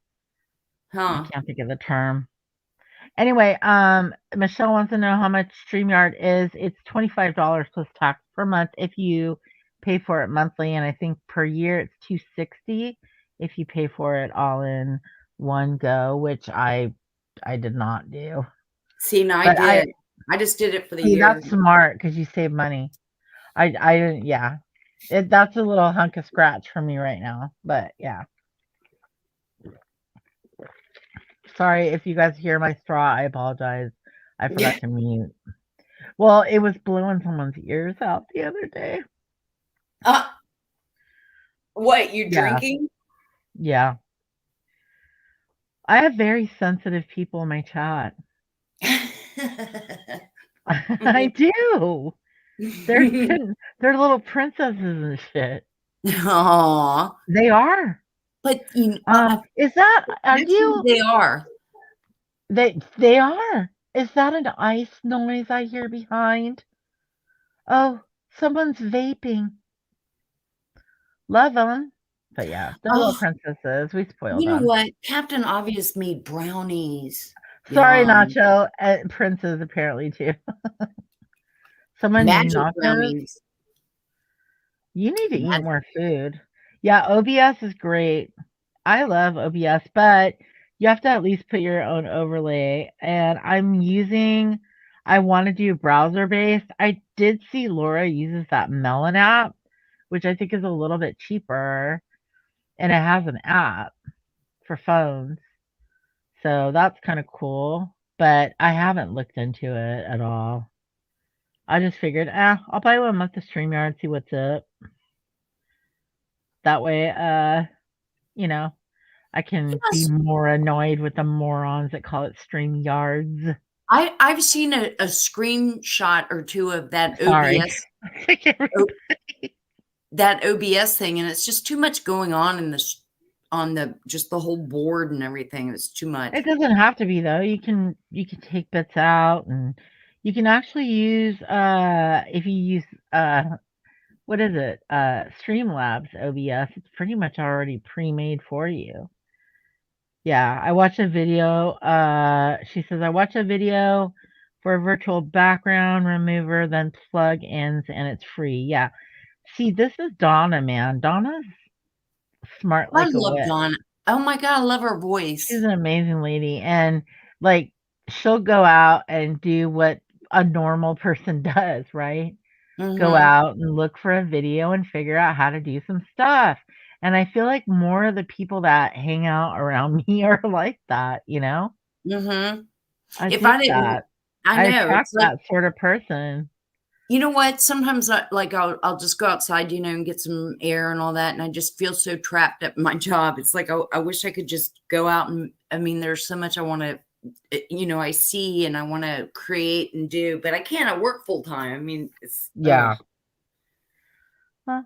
I huh. can't think of the term. Anyway, Michelle wants to know how much StreamYard is. It's $25 plus tax per month if you pay for it monthly, and I think per year it's 260 if you pay for it all in one go, which I did not do. See, and I But I did. I just did it for the see year. that's smart because you save money. I didn't, yeah. That's a little hunk of scratch for me right now, but yeah. Sorry if you guys hear my straw. I apologize. I forgot to mute. Well, it was blowing someone's ears out the other day. uh, what, you Yeah, drinking? yeah. I have very sensitive people in my chat. I do. They're little princesses and shit. Aw. They are. But Is that are actually, you they are. they are. Is that an ice noise I hear behind? Oh, someone's vaping. Love them. But yeah, they're little Oh, princesses. We spoil you know them. what? Captain Obvious made brownies. Sorry, Yum. Nacho. Princes apparently too. Someone named Magic Nachos. brownies. You need to eat Magic. more food. Yeah, OBS is great. I love OBS, but you have to at least put your own overlay. And I want to do browser based. I did see Laura uses that Melon app, which I think is a little bit cheaper, and it has an app for phones. So that's kind of cool, but I haven't looked into it at all. I just figured, I'll buy 1 month of StreamYard, see what's up. That way, you know, I can be Yes. more annoyed with the morons that call it StreamYards. I've seen a screenshot or two of Sorry. that OBS thing, and it's just too much going on in this on the just the whole board and everything. It's too It much. doesn't have to be though. You can take bits out, and you can actually use if you use what is it? Streamlabs OBS. It's pretty much already pre-made for you. Yeah, I watched a video. She says I watched a video for a virtual background remover, then plug-ins, and it's free. Yeah. See, this is Donna, man. Donna's smart I like a love whip. Dawn. Oh my god, I love her She's voice. an amazing lady, and like she'll go out and do what a normal person does, right? Go Mhm. out and look for a video and figure out how to do some stuff. And I feel like more of the people that hang out around me are like that, you know? Mhm. I If dig I didn't that. I I know, attract it's like, that sort of person. you know what? Sometimes I'll just go outside, and get some air and all that, and I just feel so trapped at my job. It's like I wish I could just go out, and I mean, there's so much I wanna I see and I wanna create and do, but I can't. I work full time. I mean, it's ugh, Yeah. Well,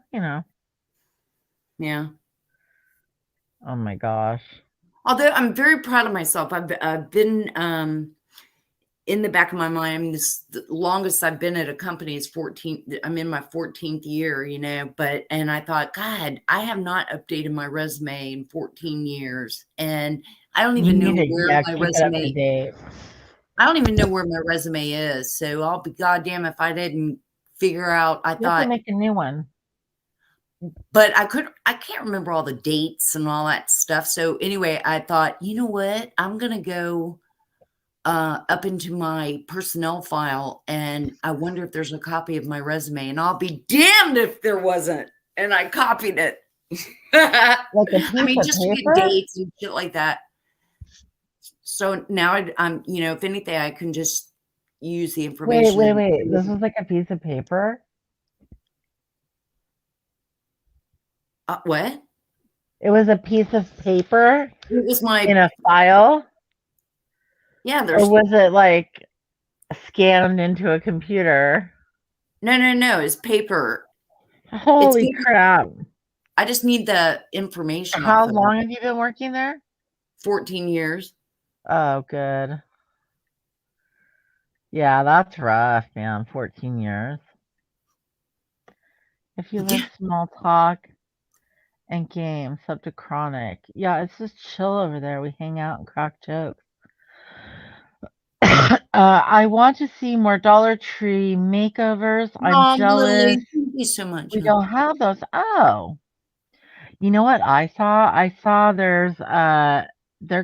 yeah. oh my gosh. Although I'm very proud of myself. I've been, in the back of my mind, I mean, this the longest I've been at a company is 14. I'm in my 14th year, and I thought, God, I have not updated my resume in 14 years. And I don't You even need know to, where yeah, my keep it up to resume, date. I don't even know where my resume is. So I'll be goddamn if I didn't figure out, I You have to thought, make a new one. but I can't remember all the dates and all that stuff. So anyway, I thought, you know what? I'm going to go up into my personnel file, and I wonder if there's a copy of my resume, and I'll be damned if there wasn't. And I copied it. I Like a piece mean, of just to get paper? dates and shit like that. So now I'm, if anything, I can just use the Wait, information wait, and wait. This was like a piece of paper? what? It was a piece of paper It was in my a file? yeah. Or There's was it like scanned into a computer? no. It's paper. It's Holy paper. crap. I just need the information How off of it. long have you been working there? 14 years. Oh, good. Yeah, that's rough, man. 14 years. If you live small talk and game, sub to chronic. Yeah, it's just chill over there. We hang out and crack jokes. I want to see more Dollar Tree makeovers. I'm Oh, jealous. Lily, thank you so much, We hon. don't have those. Oh, you know what I saw? I saw they're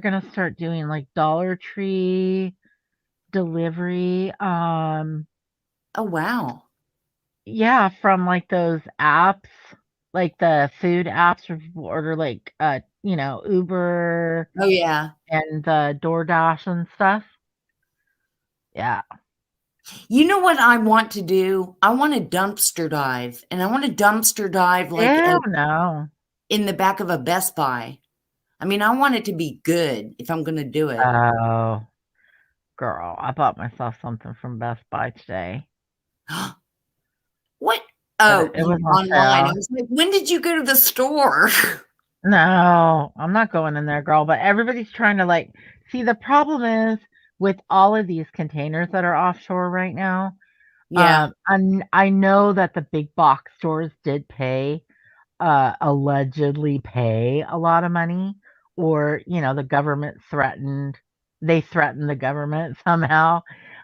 gonna start doing like Dollar Tree delivery. Oh, wow. Yeah, from like those apps, like the food apps or order like Uber Oh, yeah. and the DoorDash and stuff. Yeah. You know what I want to do? I want to dumpster dive, and I want to dumpster dive like Ew, no. in the back of a Best Buy. I mean, I want it to be good if I'm going to do it. Oh, girl, I bought myself something from Best Buy today, What? but Oh, it was on online. I sale. was like, when did you go to the store? No, I'm not going in there, girl, but everybody's trying to like see the problem is with all of these containers that are offshore right now. Yeah. I know that the big box stores did allegedly pay a lot of money, or the government they threatened the government somehow,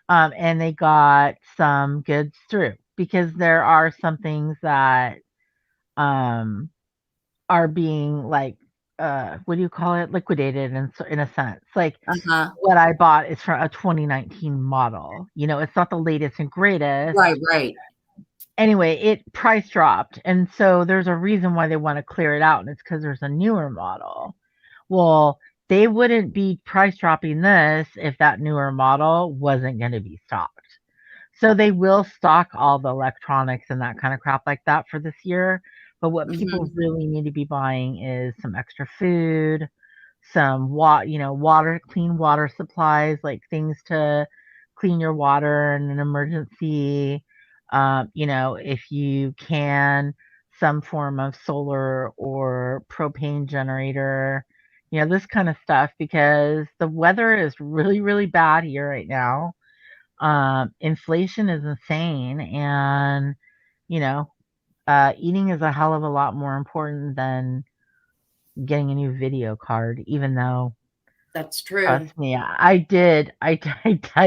and they got some goods through because there are some things that um are being like what do you call it, liquidated in a sense, like Uh-huh. what I bought is from a 2019 model. It's not the latest and greatest. Right, right. Anyway, it price dropped, and so there's a reason why they wanna clear it out, and it's because there's a newer model. Well, they wouldn't be price dropping this if that newer model wasn't gonna be stocked. So they will stock all the electronics and that kind of crap like that for this year, but what people Mhm. really need to be buying is some extra food, some water, clean water supplies, like things to clean your water in an emergency. If you can, some form of solar or propane generator, this kind of stuff, because the weather is really, really bad here right now. Inflation is insane, and eating is a hell of a lot more important than getting a new video card, even though, That's true. trust me, I did. I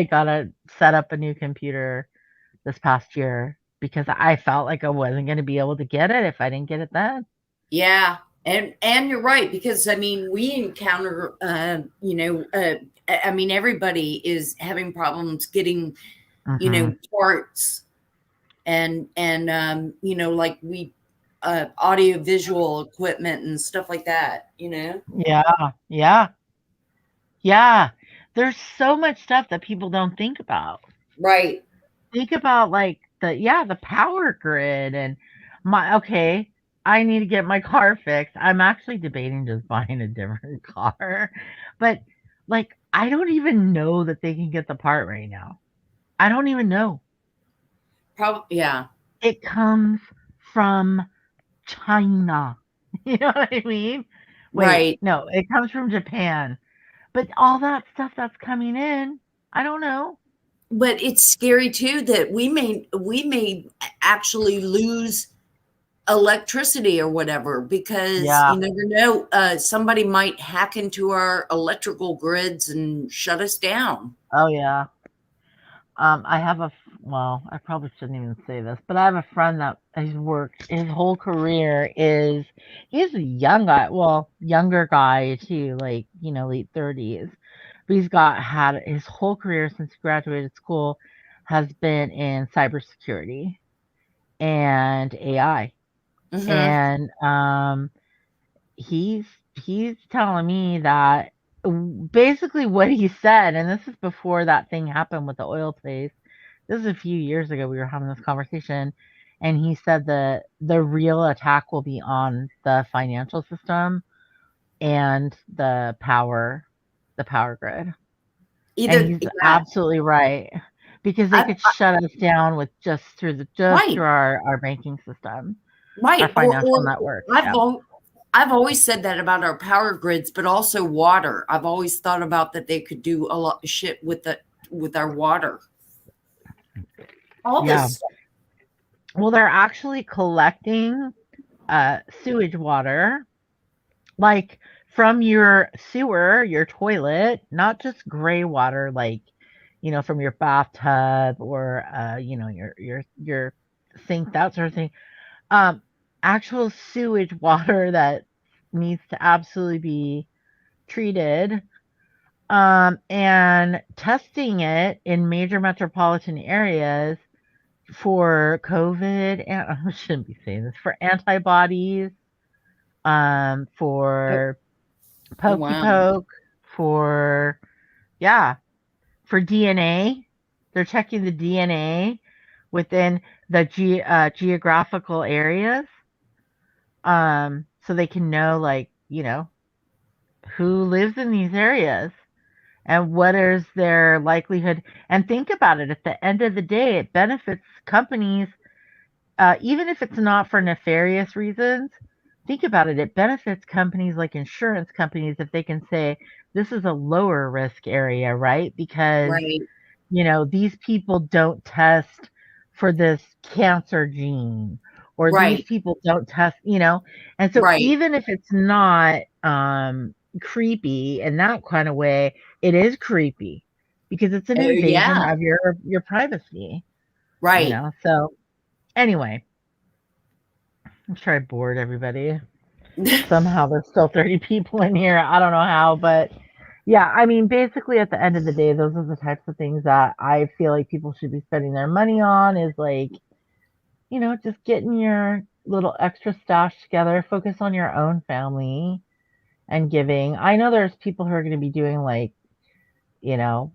gotta set up a new computer this past year because I felt like I wasn't gonna be able to get it if I didn't get it then. Yeah. And you're right, because I mean, we encounter I mean, everybody is having problems getting, Hmm. parts, and like we audio visual equipment and stuff like that. Yeah, yeah, yeah. There's so much stuff that people don't think about. Right. Think about like the power grid and my okay, I need to get my car fixed. I'm actually debating just buying a different car. But like I don't even know that they can get the part right now. I don't even know. Probably, yeah. It comes from China. You know what I mean? Wait, Right. no, it comes from Japan. But all that stuff that's coming in, I don't know. But it's scary too that we may actually lose electricity or whatever, because Yeah. you never know, somebody might hack into our electrical grids and shut us down. Oh yeah. I have well, I probably shouldn't even say this, but I have a friend that has worked his whole career he's a young guy, well, younger guy too, like, late 30s. But he's got had his whole career since he graduated school has been in cybersecurity and AI. Hmm. And he's he's telling me that basically what he said, and this is before that thing happened with the oil place. This is a few years ago. We were having this conversation, and he said that the real attack will be on the financial system and the power grid. And Either, he's yeah. absolutely right, because they I, could shut us down with just right, through our banking system, our right. Or financial networks. I've Yeah. al- I've always said that about our power grids, but also water. I've always thought about that they could do a lot of shit with our water. All Yeah. this stuff. Well, they're actually collecting sewage water, like from your sewer, your toilet, not just gray water, like from your bathtub or your sink, that sort of thing. Um, Actual sewage water that needs to absolutely be treated, and testing it in major metropolitan areas for COVID, and I shouldn't be saying this, for antibodies, Oh, for oh pokey wow. poke, for, yeah, for DNA. They're checking the DNA within the geographical areas, so they can know, like, who lives in these areas and what is their likelihood. And think about it, at the end of the day, it benefits companies, even if it's not for nefarious reasons. Think about it, it benefits companies like insurance companies if they can say this is a lower risk area, right? Because Right. these people don't test for this cancer gene, or these Right. people don't test, and so Right. even if it's not creepy in that kind of way, it is creepy because it's an Oh invasion yeah. of your privacy, Right. so anyway, I'm sure I bored everybody. Somehow there's still 30 people in here. I don't know how, but yeah, I mean, basically at the end of the day, those are the types of things that I feel like people should be spending their money on, is like, just getting your little extra stash together, focus on your own family and giving. I know there's people who are going to be doing, like,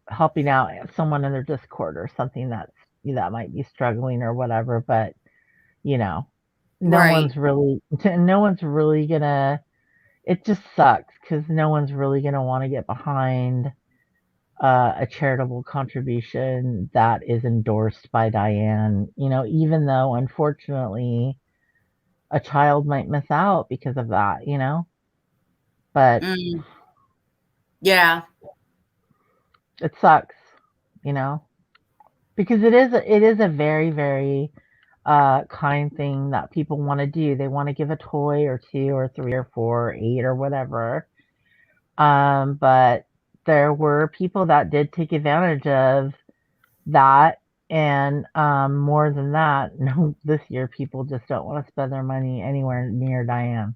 helping out someone in their Discord or something that might be struggling or whatever, but you know, no Right. one's really no one's really gonna, it just sucks because no one's really going to want to get behind a charitable contribution that is endorsed by Diane, even though unfortunately a child might miss out because of that. But Mm, yeah. it sucks, you know, because it is a very, very kind thing that people want to do. They want to give a toy or two or three or four or eight or whatever. But there were people that did take advantage of that, and more than that, no, this year people just don't want to spend their money anywhere near Diane.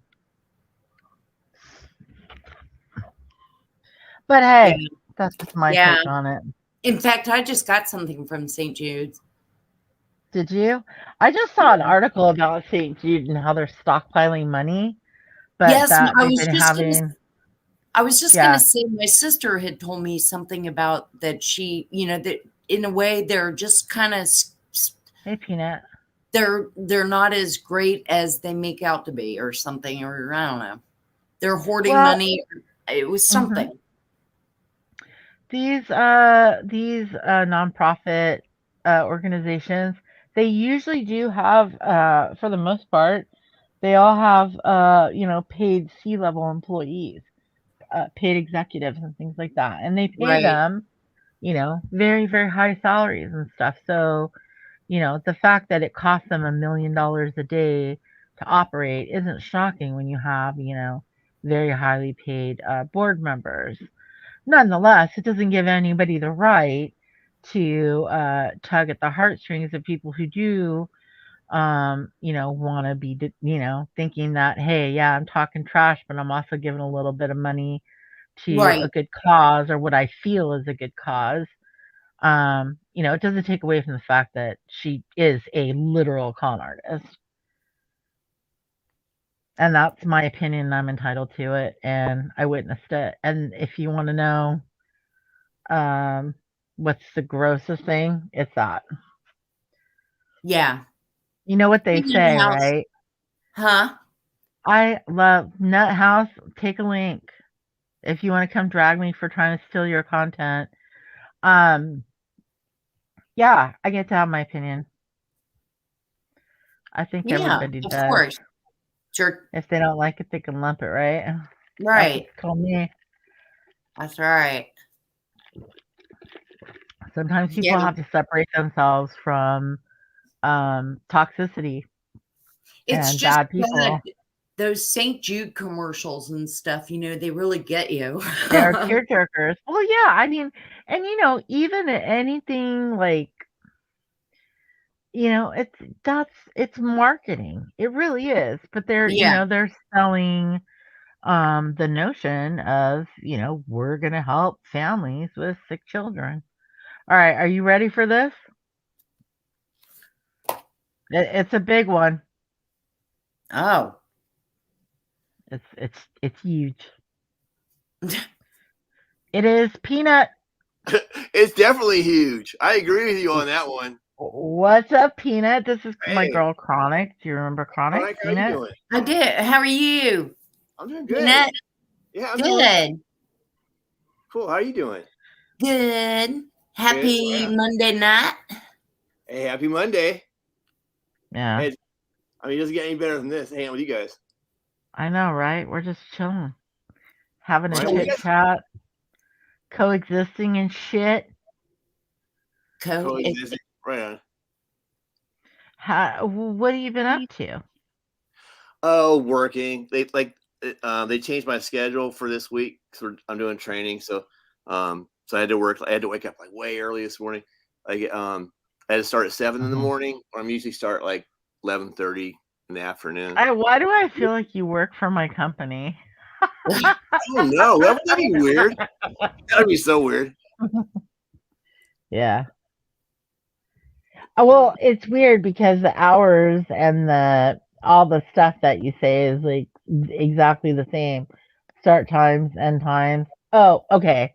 But Yeah. hey, that's just my Yeah. take on it. In fact, I just got something from St. Jude's. Did you? I just saw an Yeah. article about St. Jude and how they're stockpiling money, but Yes, that they've been having, I was just gonna yeah, say my sister had told me something about that she, that in a way they're just kind of hey Peanut. they're not as great as they make out to be or something, or I don't know. They're hoarding Well, money. It was mhm. something. These nonprofit organizations, they usually do have, for the most part, they all have, paid C-level employees, paid executives and things like that, and they pay Right. them, very, very high salaries and stuff. So, the fact that it costs them $1 million a day to operate isn't shocking when you have, very highly paid board members. Nonetheless, it doesn't give anybody the right to tug at the heartstrings of people who do, want to be, thinking that, hey, yeah, I'm talking trash, but I'm also giving a little bit of money to a Right. good cause, or what I feel is a good cause. It doesn't take away from the fact that she is a literal con artist. And that's my opinion. I'm entitled to it, and I witnessed it. And if you want to know, um, what's the grossest thing, it's that. Yeah. You know what they Cleaning the say, house. right? Huh? I love Nut House. Take a link if you want to come drag me for trying to steal your content. Um, yeah, I get to have my opinion. I think Yeah, everybody of does. course. Sure. If they don't like it, they can lump it, right? That's what Right. they call me. That's right. Sometimes people Yeah. have to separate themselves from toxicity It's and just bad bad. people. Those St. Jude commercials and stuff, they really get you. They're tearjerkers. Well, yeah, I mean, and even anything like, it's marketing. It really is. But they're, Yeah. they're selling the notion of, we're gonna help families with sick children. All right, are you ready for this? It's a big one. Oh. It's huge. It is peanut. It's definitely huge. I agree with you on that one. What's up, Peanut? This is my Hey, girl Chronic. Do you remember Chronic? Mike, how you Peanut? doing? I did. How are you? I'm doing good. Peanut? Yeah, I'm doing Good. cool. How are you doing? Good. Good. Happy Yeah. Monday night. Hey, happy Monday. Yeah. Hey, I mean, it doesn't get any better than this. Hanging out with you guys. I know, right? We're just chilling. Having a Right? chit chat, coexisting and shit. Coexisting. Right on. What have you been up to? Oh, working. They changed my schedule for this week because I'm doing training. So I had to work. I had to wake up like way early this morning. I had to start at 7 in the Mhm. morning. I'm usually start like 11:30 in the afternoon. Why do I feel like you work for my company? I don't know. That would be weird. That'd be so weird. Yeah. Well, it's weird because the hours and all the stuff that you say is like exactly the same. Start times, end times. Oh, okay.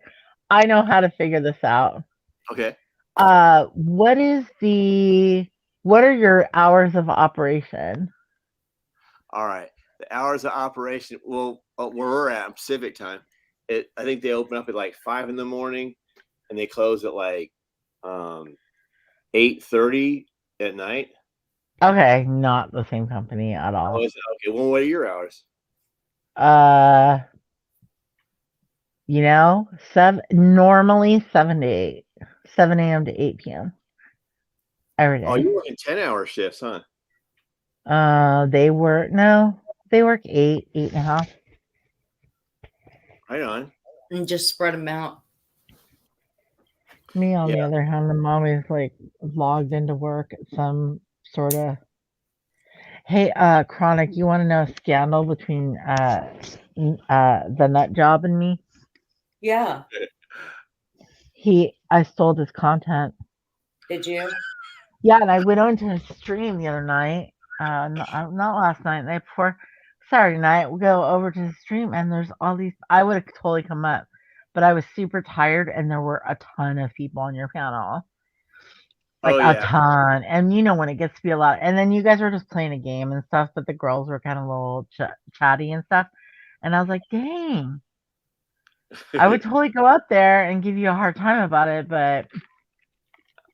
I know how to figure this out. Okay. What is what are your hours of operation? All right. The hours of operation. Well, where we're at Pacific time, I think they open up at like 5 in the morning, and they close at like 8:30 at night. Okay, not the same company at Oh, all. is it? Okay. Well, what are your hours? Uh, 7 to 8, 7 a.m. to 8 p.m. every Oh, day. you're working 10-hour shifts, huh? They work 8.5. Right on. And just spread them out. Me, on Yeah. the other hand, I'm always like logged into work at some sort of. Hey, Chronic, you want to know a scandal between the nut job and me? Yeah. I stole his content. Did you? Yeah, and I went on to his stream the other night. Not last night, the night before, Saturday night. We go over to his stream, and there's all these. I would have totally come up, but I was super tired, and there were a ton of people on your panel, like Oh a yeah. ton. And when it gets to be a lot, and then you guys were just playing a game and stuff, but the girls were kind of a little chatty and stuff. And I was like, dang, I would totally go up there and give you a hard time about it, but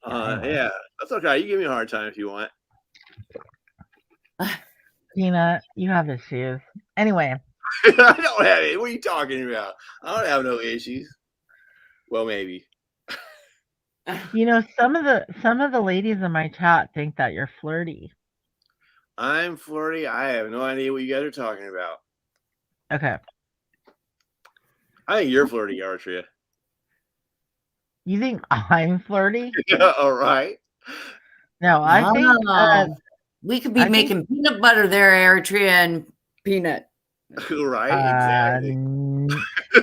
anyway. Yeah, that's okay. You give me a hard time if you want. Peanut, you have issues. Anyway, I don't have it. What are you talking about? I don't have no issues. Well, maybe. some of the ladies in my chat think that you're flirty. I'm flirty. I have no idea what you guys are talking about. Okay. I think you're flirty, Artria. You think I'm flirty? All right. No, I think we could be making peanut butter there, Eritrea, and peanut. Right, exactly.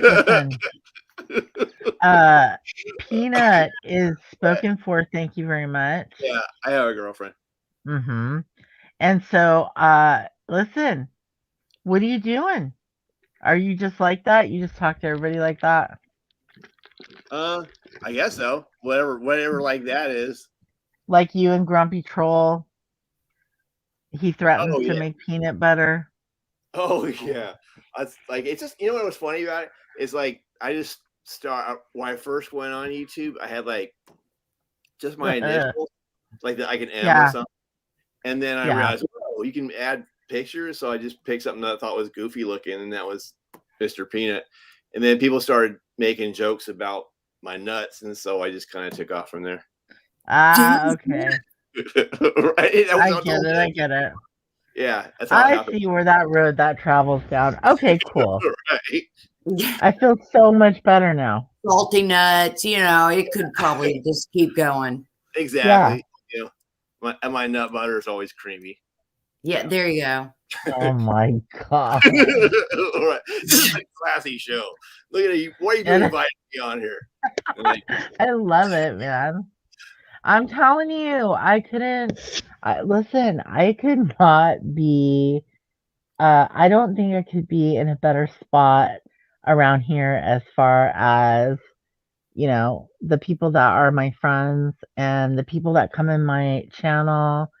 Listen, Peanut is spoken for. Thank you very much. Yeah, I have a girlfriend. Mm-hmm. And so, listen, what are you doing? Are you just like that? You just talk to everybody like that? I guess so. Whatever like that is. Like you and Grumpy Troll. He threatens Oh to yeah. make peanut butter. Oh yeah. It's just what was funny about it? It's like I just when I first went on YouTube, I had like just my initials, like like an M or something. And then I realized, oh, you can add pictures. So I just picked something that I thought was goofy looking, and that was Mr. Peanut. And then people started making jokes about my nuts, and so I just kind of took off from there. Ah, okay. Right? That was I the get whole it. I thing. get it. Yeah, that's how it I happened. see where that road that travels down. Okay, cool. Right? I feel so much better now. Salty nuts, it could probably just keep going. Yeah. Exactly. You know, my nut butter is always creamy. Yeah, there you go. Oh my god. Right. This is a classy show. Look at you. What are you doing And inviting me on here? Like, I love it, man. I'm telling you, I couldn't. Listen, I could not be. I don't think I could be in a better spot around here as far as the people that are my friends and the people that come in my channel,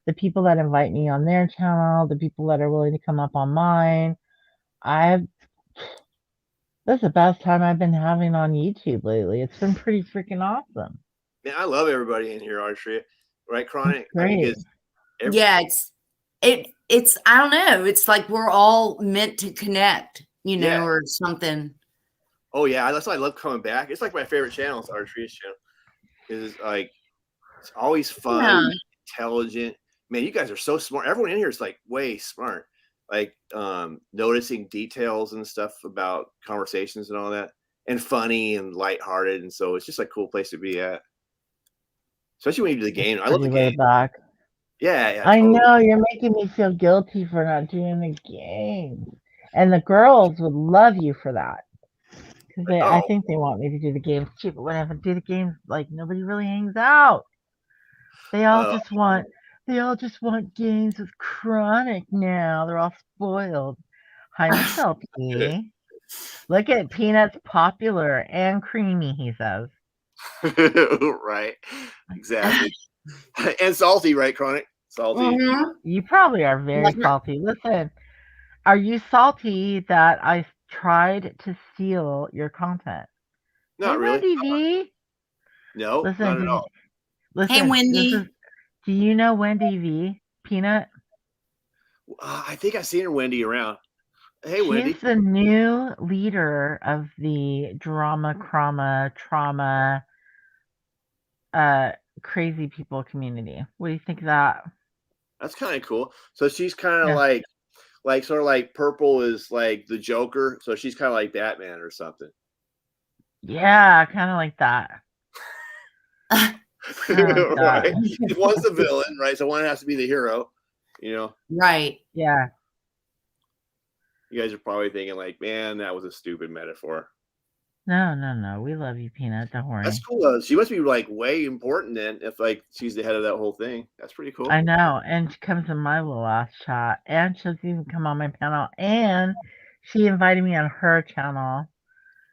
the people that invite me on their channel, the people that are willing to come up on mine. I've This is the best time I've been having on YouTube lately. It's been pretty freaking awesome. man, I love everybody in here, Archery. Right, It's Chronic? I mean, great. because Yeah, it's I don't know. It's like we're all meant to connect, yeah. or something. Oh yeah, that's why I love coming back. It's like my favorite channel, is Archery's channel. It's like it's always fun, Yeah. intelligent. Man, you guys are so smart. Everyone in here is like way smart. Like noticing details and stuff about conversations and all that, and funny and lighthearted, and so it's just a cool place to be at. Especially when you do the game. I love the Pretty game. laid back. Yeah, I totally. know you're making me feel guilty for not doing the games, and the girls would love you for that because I Oh, think they want me to do the games too. But when I do the games, like nobody really hangs out. They all uh, just want they all just want games with Chronic now. They're all spoiled. Hi, Michelle P. Look at Peanut's popular and creamy, he says. right. Exactly. And salty, right, Chronic? Salty. Mm-hmm. You probably are very Like, salty. Listen, are you salty that I tried to steal your content? Hey, Not really. Wendy V. No, Listen, not at all. hey, this is. Wendy. Do you know Wendy V? Peanut. I think I've seen her Wendy around. Hey, She's Wendy. the new leader of the trauma, uh, crazy people community. What do you think of that? That's kind of cool. So she's kind of Yeah, like sort of like purple is like the Joker. So she's kind of like Batman or something. yeah, kind of like that. Kind of like that. Right. One's the villain, right? So one has to be the hero. Right. Yeah. You guys are probably thinking like, man, that was a stupid metaphor. No. We love you, Peanut. Don't That's worry. cool though. She must be like way important then if like she's the head of that whole thing. That's pretty cool. I know. And she comes in my little ass chat. And she'll even come on my panel. And she invited me on her channel, I'm not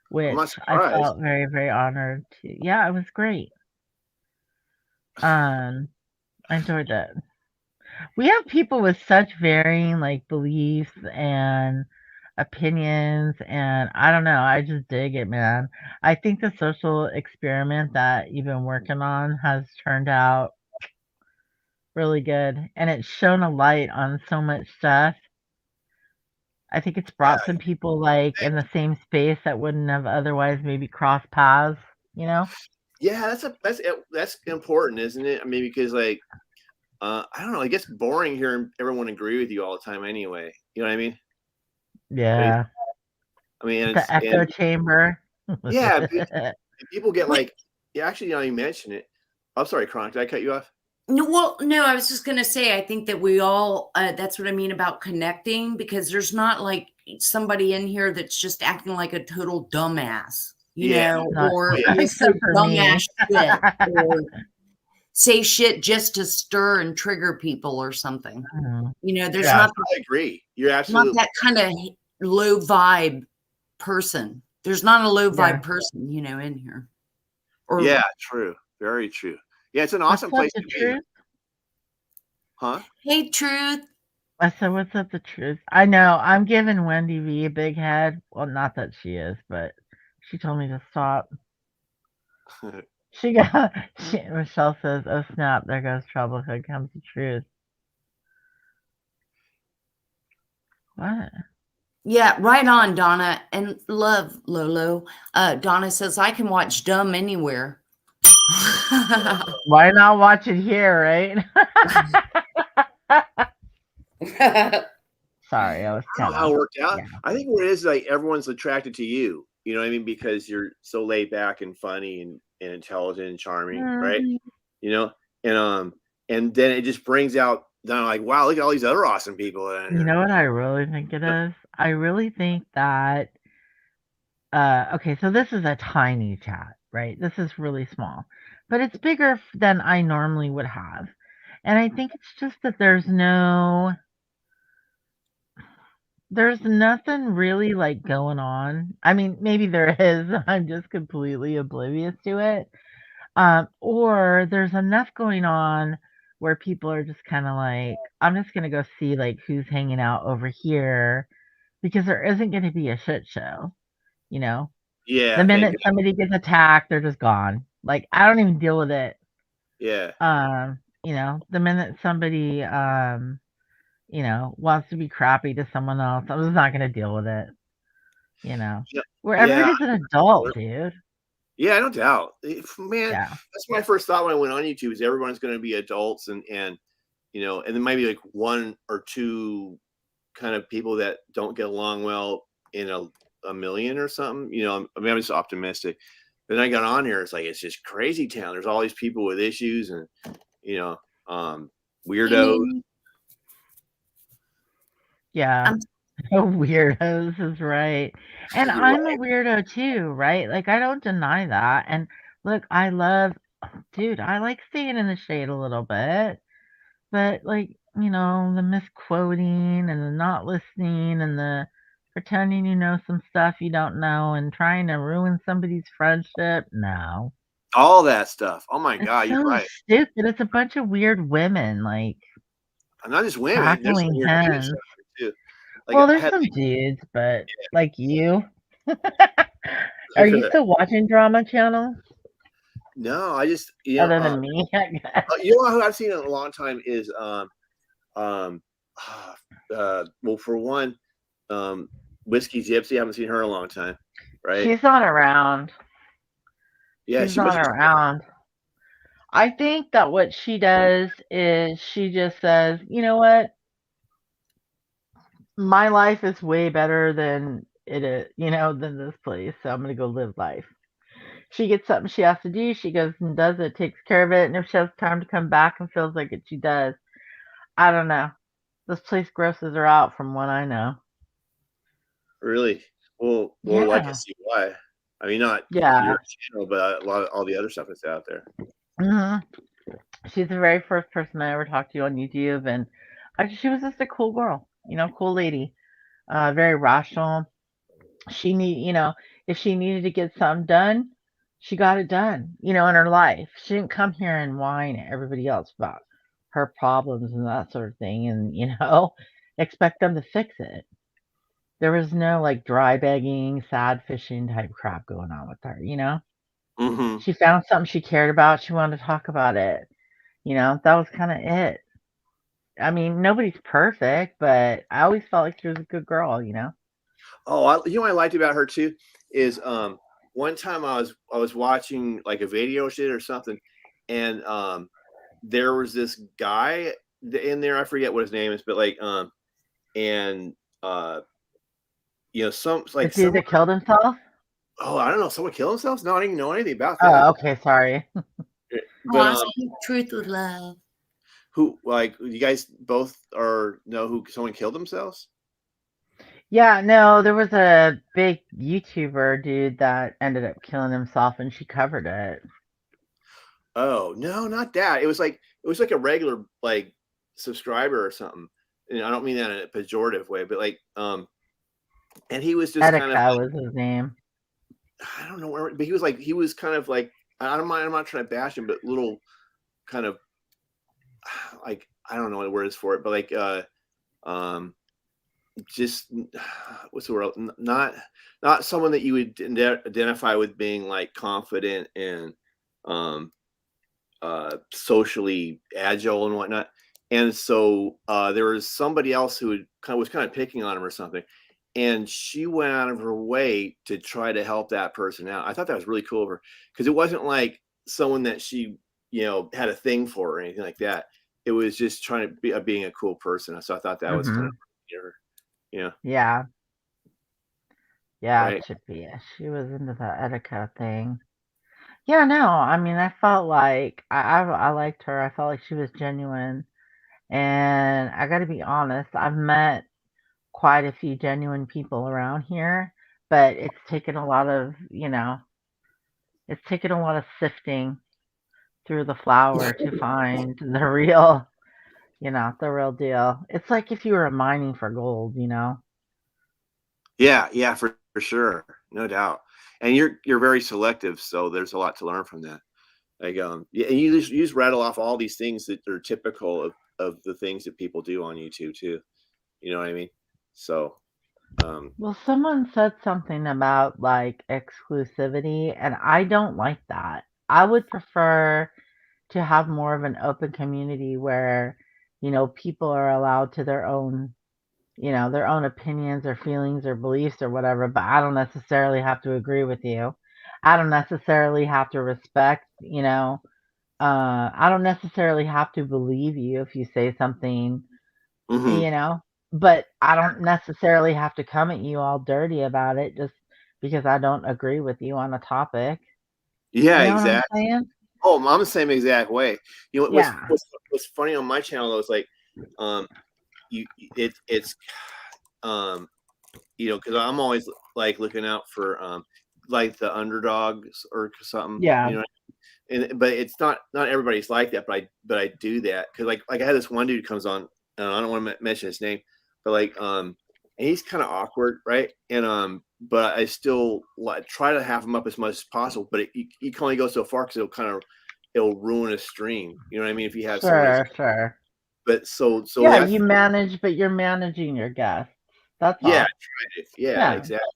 which I surprised. felt very, very honored to. Yeah, it was great. I enjoyed it. We have people with such varying like beliefs and opinions, and I don't know, I just dig it, man. I think the social experiment that you've been working on has turned out really good, and it's shown a light on so much stuff. I think it's brought some people like in the same space that wouldn't have otherwise maybe crossed paths, you know? Yeah, that's important, isn't it? I mean, because like I don't know, it gets boring hearing everyone agree with you all the time anyway. You know what I mean? Right? Yeah. I mean, The echo chamber. yeah, people get like, yeah, actually, you mention it. I'm sorry, Chronic, did I cut you off? No, well, no, I was just going to say, I think that we all, that's what I mean about connecting, because there's not like somebody in here that's just acting like a total dumbass, Yeah. Not, or yeah. say except for dumbass me. shit, or say shit just to stir and trigger people or something. Mhm. There's Yeah, not I agree. You're not absolutely that kind of low vibe person. There's not a low Yeah. vibe person, in here. Or yeah, true. Very true. Yeah, it's an What's awesome up, place the to be. truth? Huh? hey, truth. I said, what's up, the truth? I know, I'm giving Wendy V a big head. Well, not that she is, but she told me to stop. Michelle says, oh snap, there goes trouble, here comes the truth. What? Yeah, right on, Donna. And love, Lolo. Donna says, I can watch Dumb anywhere. Why not watch it here, right? Sorry, I was I don't kind know how of, it worked out. yeah. I think what it is like everyone's attracted to you. You know what I mean? Because you're so laid back and funny and intelligent and charming, right? Mhm. You know, and and then it just brings out. Then I'm like, wow, look at all these other awesome people in You here. know what I really think it is? I really think that okay, so this is a tiny chat, right? This is really small, but it's bigger than I normally would have. And I think it's just that there's nothing really like going on. I mean, maybe there is. I'm just completely oblivious to it. Or there's enough going on where people are just kind of like, I'm just gonna go see like who's hanging out over here because there isn't going to be a shit show, you know. The Yeah, thank minute God. somebody gets attacked, they're just gone. Like I don't even deal with it. Yeah, The minute somebody wants to be crappy to someone else, I'm just not gonna deal with it, you know. yeah, Where yeah. everybody's an adult, dude. Yeah, no doubt. Man, Yeah. that's my first thought when I went on YouTube is everyone's going to be adults and and then maybe like one or two kind of people that don't get along well in a million or something. I mean, I'm just optimistic. But then I got on here, it's like it's just crazy town. There's all these people with issues and you know, um, weirdos. Yeah. I'm Weirdos is right. And You're I'm a right. weirdo too, right? Like I don't deny that. And look, dude, I like staying in the shade a little bit. But, like, the misquoting and the not listening and the pretending you know some stuff you don't know and trying to ruin somebody's friendship, no. All that stuff. Oh my It's God, you're so right. stupid. It's a bunch of weird women, like, And not just women. There's some tackling weird dudes hens. out there too. Like Well, I there's had some dudes, but like you. Are you still watching Drama Channel no, I just other than me, I guess? who I've seen in a long time is um well for one Whiskey Gypsy. I haven't seen her in a long time, right? She's not around. Yeah, She's she must not be. around. I think that what she does is she just says, you know what? My life is way better than it is, than this place. So I'm going to go live life. She gets something she has to do. She goes and does it, takes care of it. And if she has time to come back and feels like it, she does. I don't know. This place grosses her out from what I know. Really? Well, I can Yeah. see why. I mean, not your Yeah. channel, but a lot of all the other stuff that's out there. hmm She's the very first person I ever talked to on YouTube. And she was just a cool girl, cool lady. Very rational. If she needed to get something done, she got it done, in her life. She didn't come here and whine at everybody else about her problems and that sort of thing and, expect them to fix it. There was no like dry begging, sad fishing type crap going on with her. Hmm. She found something she cared about, she wanted to talk about it. That was kind of it. I mean, nobody's perfect, but I always felt like she was a good girl. Oh, what I liked about her too is one time I was watching like a video shit or something, and there was this guy in there. I forget what his name is, but like and uh some The like dude someone. that killed himself? Oh, I don't know. Someone killed themselves? No, I didn't even know anything about that. Oh, okay, sorry. But oh, speak truth with love. who like you guys both are know who someone killed themselves? Yeah, no, there was a big YouTuber dude that ended up killing himself and she covered it. Oh no, not that. It was like a regular like subscriber or something. And I don't mean that in a pejorative way, but like and he was just kind of Etika like was his name. I don't know where, but he was kind of like I don't mind. I'm not trying to bash him, but little kind of like I don't know what word is for it, but like um just what's the word? Not someone that you would identify with being like confident and um socially agile and whatnot. And so there was somebody else who was kind of picking on him or something, and she went out of her way to try to help that person out. I thought that was really cool of her because it wasn't like someone that she, had a thing for or anything like that. It was just trying to be being a cool person. So I thought that was kind of, Mhm. you know, Yeah. Yeah, it right? should be. She was into the Etika thing. Yeah, no, I mean, I felt like I liked her. I felt like she was genuine. And I got to be honest, I've met quite a few genuine people around here, but it's taken a lot of sifting through the flour to find the real deal. It's like if you were mining for gold. Yeah, for sure, no doubt. And you're very selective, so there's a lot to learn from that. Like, yeah, and you just rattle off all these things that are typical of the things that people do on YouTube too. You know what I mean? So, um, Well, someone said something about like exclusivity, and I don't like that. I would prefer to have more of an open community where, people are allowed to their own opinions or feelings or beliefs or whatever, but I don't necessarily have to agree with you. I don't necessarily have to I don't necessarily have to believe you if you say something, mhm. you know, but I don't necessarily have to come at you all dirty about it just because I don't agree with you on a topic. Yeah, You know what I'm exactly. saying? Oh, I'm the same exact way. You know what's Yeah. what's what's funny on my channel though is like, um, it's um, because I'm always like looking out for like the underdogs or something, Yeah. but it's not everybody's like that, but I do that because like I had this one dude comes on, and I don't want to mention his name, but like and he's kind of awkward, right? And but I still like try to have him up as much as possible, but you can only go so far because it'll ruin a stream. You know what I mean? If you have someone that's, Sure, sure. but so Yeah, that's, you manage, but you're managing your guests. That's yeah, I all. tried it. Yeah, Yeah. exactly.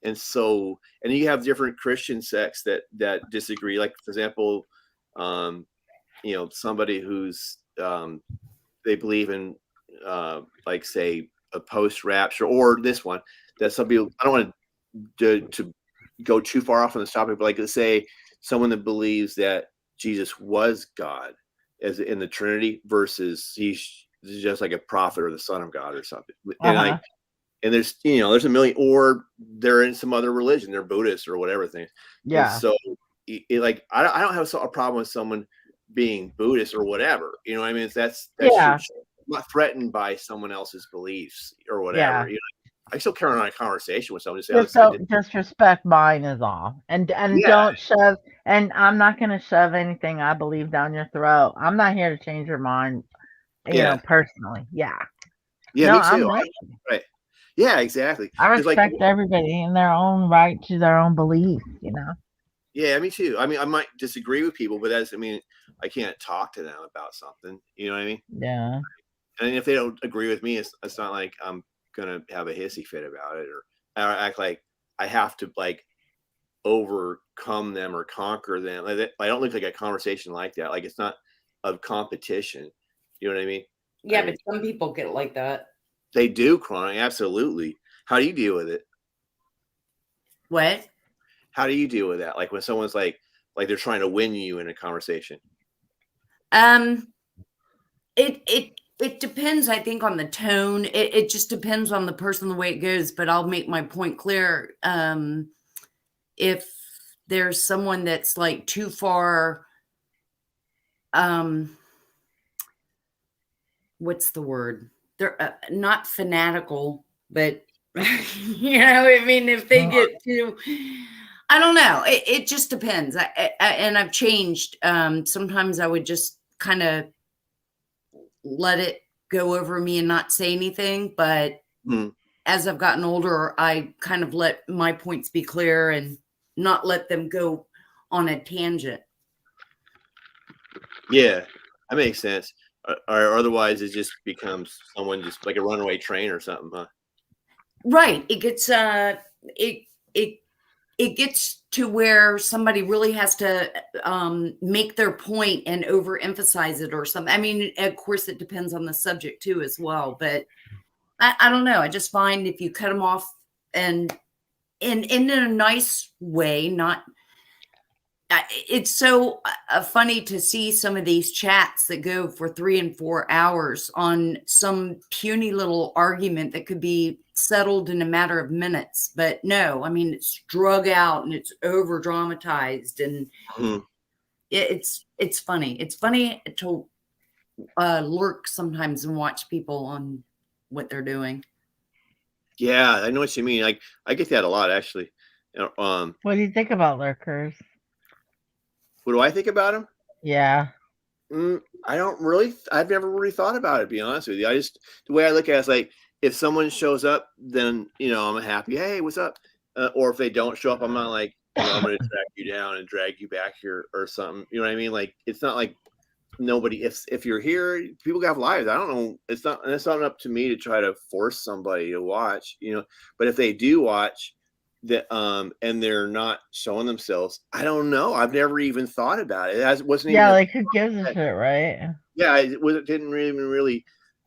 And you have different Christian sects that disagree. Like for example, um, somebody who's they believe in like say a post rapture, or this one that some people, I don't want to go too far off on this topic, but like let's say someone that believes that Jesus was God as in the Trinity versus he's just like a prophet or the Son of God or something. And Uh-huh. there's a million, or they're in some other religion, they're Buddhist or whatever thing. And Yeah. so like I don't have a problem with someone being Buddhist or whatever. You know what I mean? That's your, Yeah. I'm not threatened by someone else's beliefs or Yeah. whatever. I still carry on a conversation with someone to say, oh, Just this I did. don't disrespect mine is all. And Yeah, don't shove and I'm not gonna shove anything I believe down your throat. I'm not here to change your mind, yeah, personally. Yeah. yeah. No, Me I'm too. with you. Right. Yeah, exactly. I Because like, respect everybody in their own right to their own beliefs. yeah, me too. I mean, I might disagree with people, but I mean, I can't talk to them about something. You know what I mean? Yeah. And if they don't agree with me, it's not like I'm gonna have a hissy fit about it, or act like I have to like overcome them or conquer them. I don't look like a conversation like that. Like it's not a competition. You know what I mean? Yeah, but some people get like that. They do, crying, absolutely. How do you deal with it? What? How do you deal with that? Like when someone's like they're trying to win you in a conversation. Um, it depends, I think, on the tone. It just depends on the person, the way it goes, but I'll make my point clear. If there's someone that's like too far, what's the word? They're not fanatical, but I mean, if they get too, I don't know. It just depends. And I've changed. Sometimes I would just kind of let it go over me and not say anything. But as I've gotten older, I kind of let my points be clear and not let them go on a tangent. Yeah, that makes sense. Or otherwise, it just becomes someone just like a runaway train or something, huh? Right. It gets it gets to where somebody really has to make their point and overemphasize it or something. I mean, of course, it depends on the subject too, as well. But I don't know. I just find if you cut them off and in a nice way, not It's so funny to see some of these chats that go for 3 and 4 hours on some puny little argument that could be settled in a matter of minutes. But no, I mean, it's drug out and it's over dramatized, and it's funny. It's funny to lurk sometimes and watch people on what they're doing. Yeah, I know what you mean. Like I get that a lot actually. What do you think about lurkers? What do I think about them? Yeah. I don't really. I've never really thought about it. To be honest with you, I just the way I look at it is like if someone shows up, then I'm happy. Hey, what's up? Or if they don't show up, I'm not like I'm going to track you down and drag you back here or something. You know what I mean? Like it's not like nobody. If you're here, people have lives. I don't know. It's not up to me to try to force somebody to watch. But if they do watch, that and they're not showing themselves, I don't know. I've never even thought about it. It wasn't even Yeah, a like who gives a shit, right? yeah, I didn't really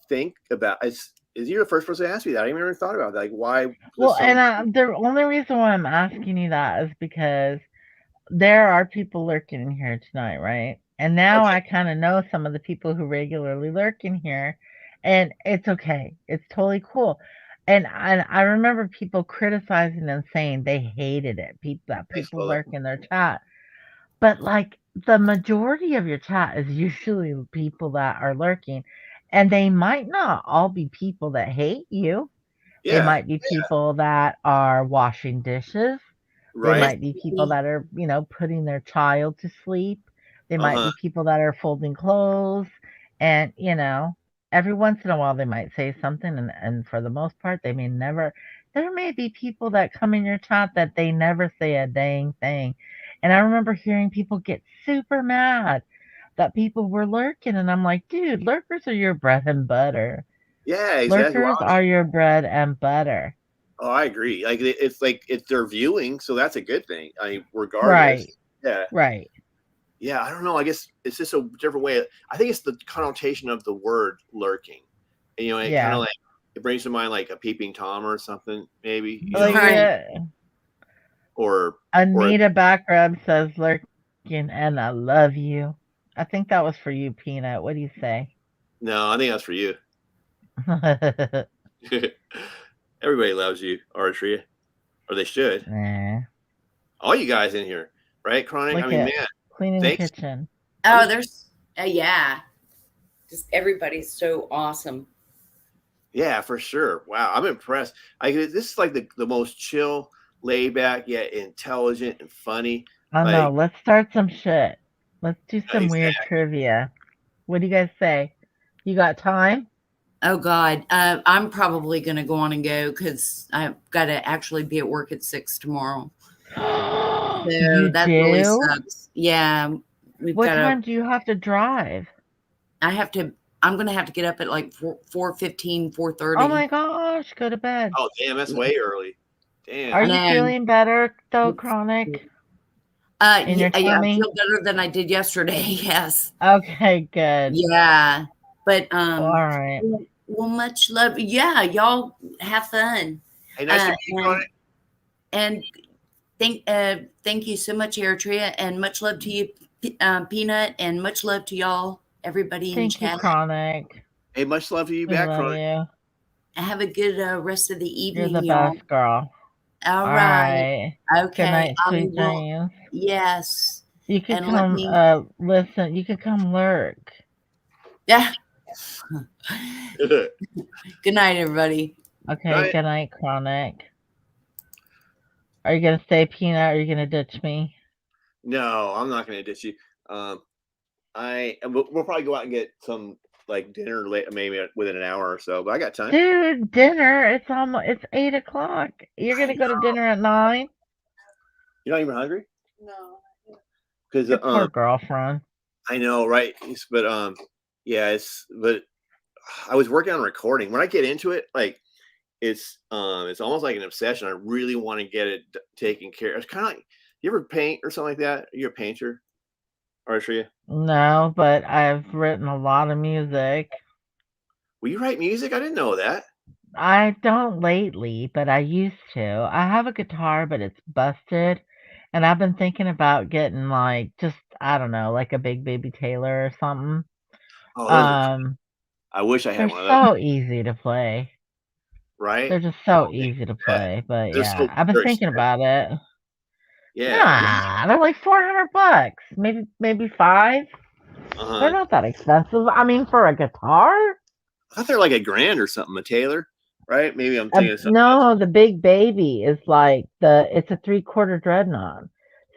think about it. You're the first person to ask me that. I never thought about that. Like, why Well, does some? and the only reason why I'm asking you that is because there are people lurking in here tonight, right? And now Okay, I kind of know some of the people who regularly lurk in here, and it's okay. It's totally cool. And I remember people criticizing and saying they hated it. thanks, People Lola. lurk in their chat, but like the majority of your chat is usually people that are lurking, and they might not all be people that hate you. They Yeah, might be people that are washing dishes. They right. might be people that are, putting their child to sleep. They Uh might huh. be people that are folding clothes. And, every once in a while they might say something, and for the most part, they may never. There may be people that come in your chat that they never say a dang thing. And I remember hearing people get super mad that people were lurking. And I'm like, dude, lurkers are your bread and butter. Yeah, exactly. Lurkers Wow. are your bread and butter. Oh, I agree. It's like it's their viewing, so that's a good thing. I mean, Right. regardless. Yeah, Right. yeah. I don't know. I guess it's just a different way. I think it's the connotation of the word lurking. And, it kind of Yeah. like it brings to mind like a peeping tom or something, maybe. Like Right. Or or Anita Backrub says lurking and I love you. I think that was for you, Peanut. What do you say? no, I think that's for you. Everybody loves you, Artria, or they should. Nah. All you guys in here, right? Chronic. I Look mean, at man, cleaning the thanks. kitchen. Oh, I'm there's yeah. Just everybody's so awesome. yeah, for sure. Wow, I'm impressed. This is like the most chill, laid back yet intelligent and funny. I know. Like Let's start some shit. Let's do some weird exact. trivia. What do you guys say? You got time? Oh God, I'm probably going to go on and go because I've got to actually be at work at 6 tomorrow. So You that really do? sucks. Yeah, we've What got to. time do you have to drive? I have to. I'm going to have to get up at like 4:15, Oh 4:30. my gosh, go to bed. Oh damn, that's way early. Are Damn. I you know. feeling better though, Chronic? In your Yeah, I tummy? feel better than I did yesterday. Yes. Okay, good. Yeah. But All right. well, much love. Yeah, y'all have fun. Hey, nice to meet you, And Chronic. and thank you so much, Eritrea, and much love to you, Peanut, and much love to y'all, everybody in Thank you, chat. Chronic. Hey, much love to you We back, love Chronic. you. Have a good rest of the You're the evening, y'all. best girl. All All right. right. Good Okay. night, I sweet will. dreams. Yes. You could And let come me. listen, you could come lurk. Yeah. Good Good night, everybody. Okay, night. good night, Chronic. Are you gonna stay, Peanut, or are you gonna ditch me? No, I'm not going to ditch you. We'll probably go out and get some like dinner late, maybe within an hour or so. But I got time. Dude, dinner, it's 8 o'clock. You're gonna go to dinner at 9? You're not even hungry? Because Your poor girlfriend. I know, right? But yeah, but I was working on recording. When I get into it, like it's almost like an obsession. I really want to get it taken care of. It's kind of like you ever paint or something like that? You're a painter, Artria? No, but I've written a lot of music. Will you write music? I didn't know that. I don't lately, but I used to. I have a guitar, but it's busted. And I've been thinking about getting like just I don't know, like a big baby Taylor or something. Oh, those are cool. Um, I wish I had they're one of those. so easy to play. Right? They're just so Oh, easy to yeah. play. But They're yeah, so I've been they're thinking expensive. about it. Yeah. Nah, they're like $400, maybe five. They're Uh-huh. not that expensive. I mean, for a guitar. I thought they're like a grand or something, a Taylor, right? Maybe I'm thinking of something else. No, the big baby is like it's a 3/4 dreadnought,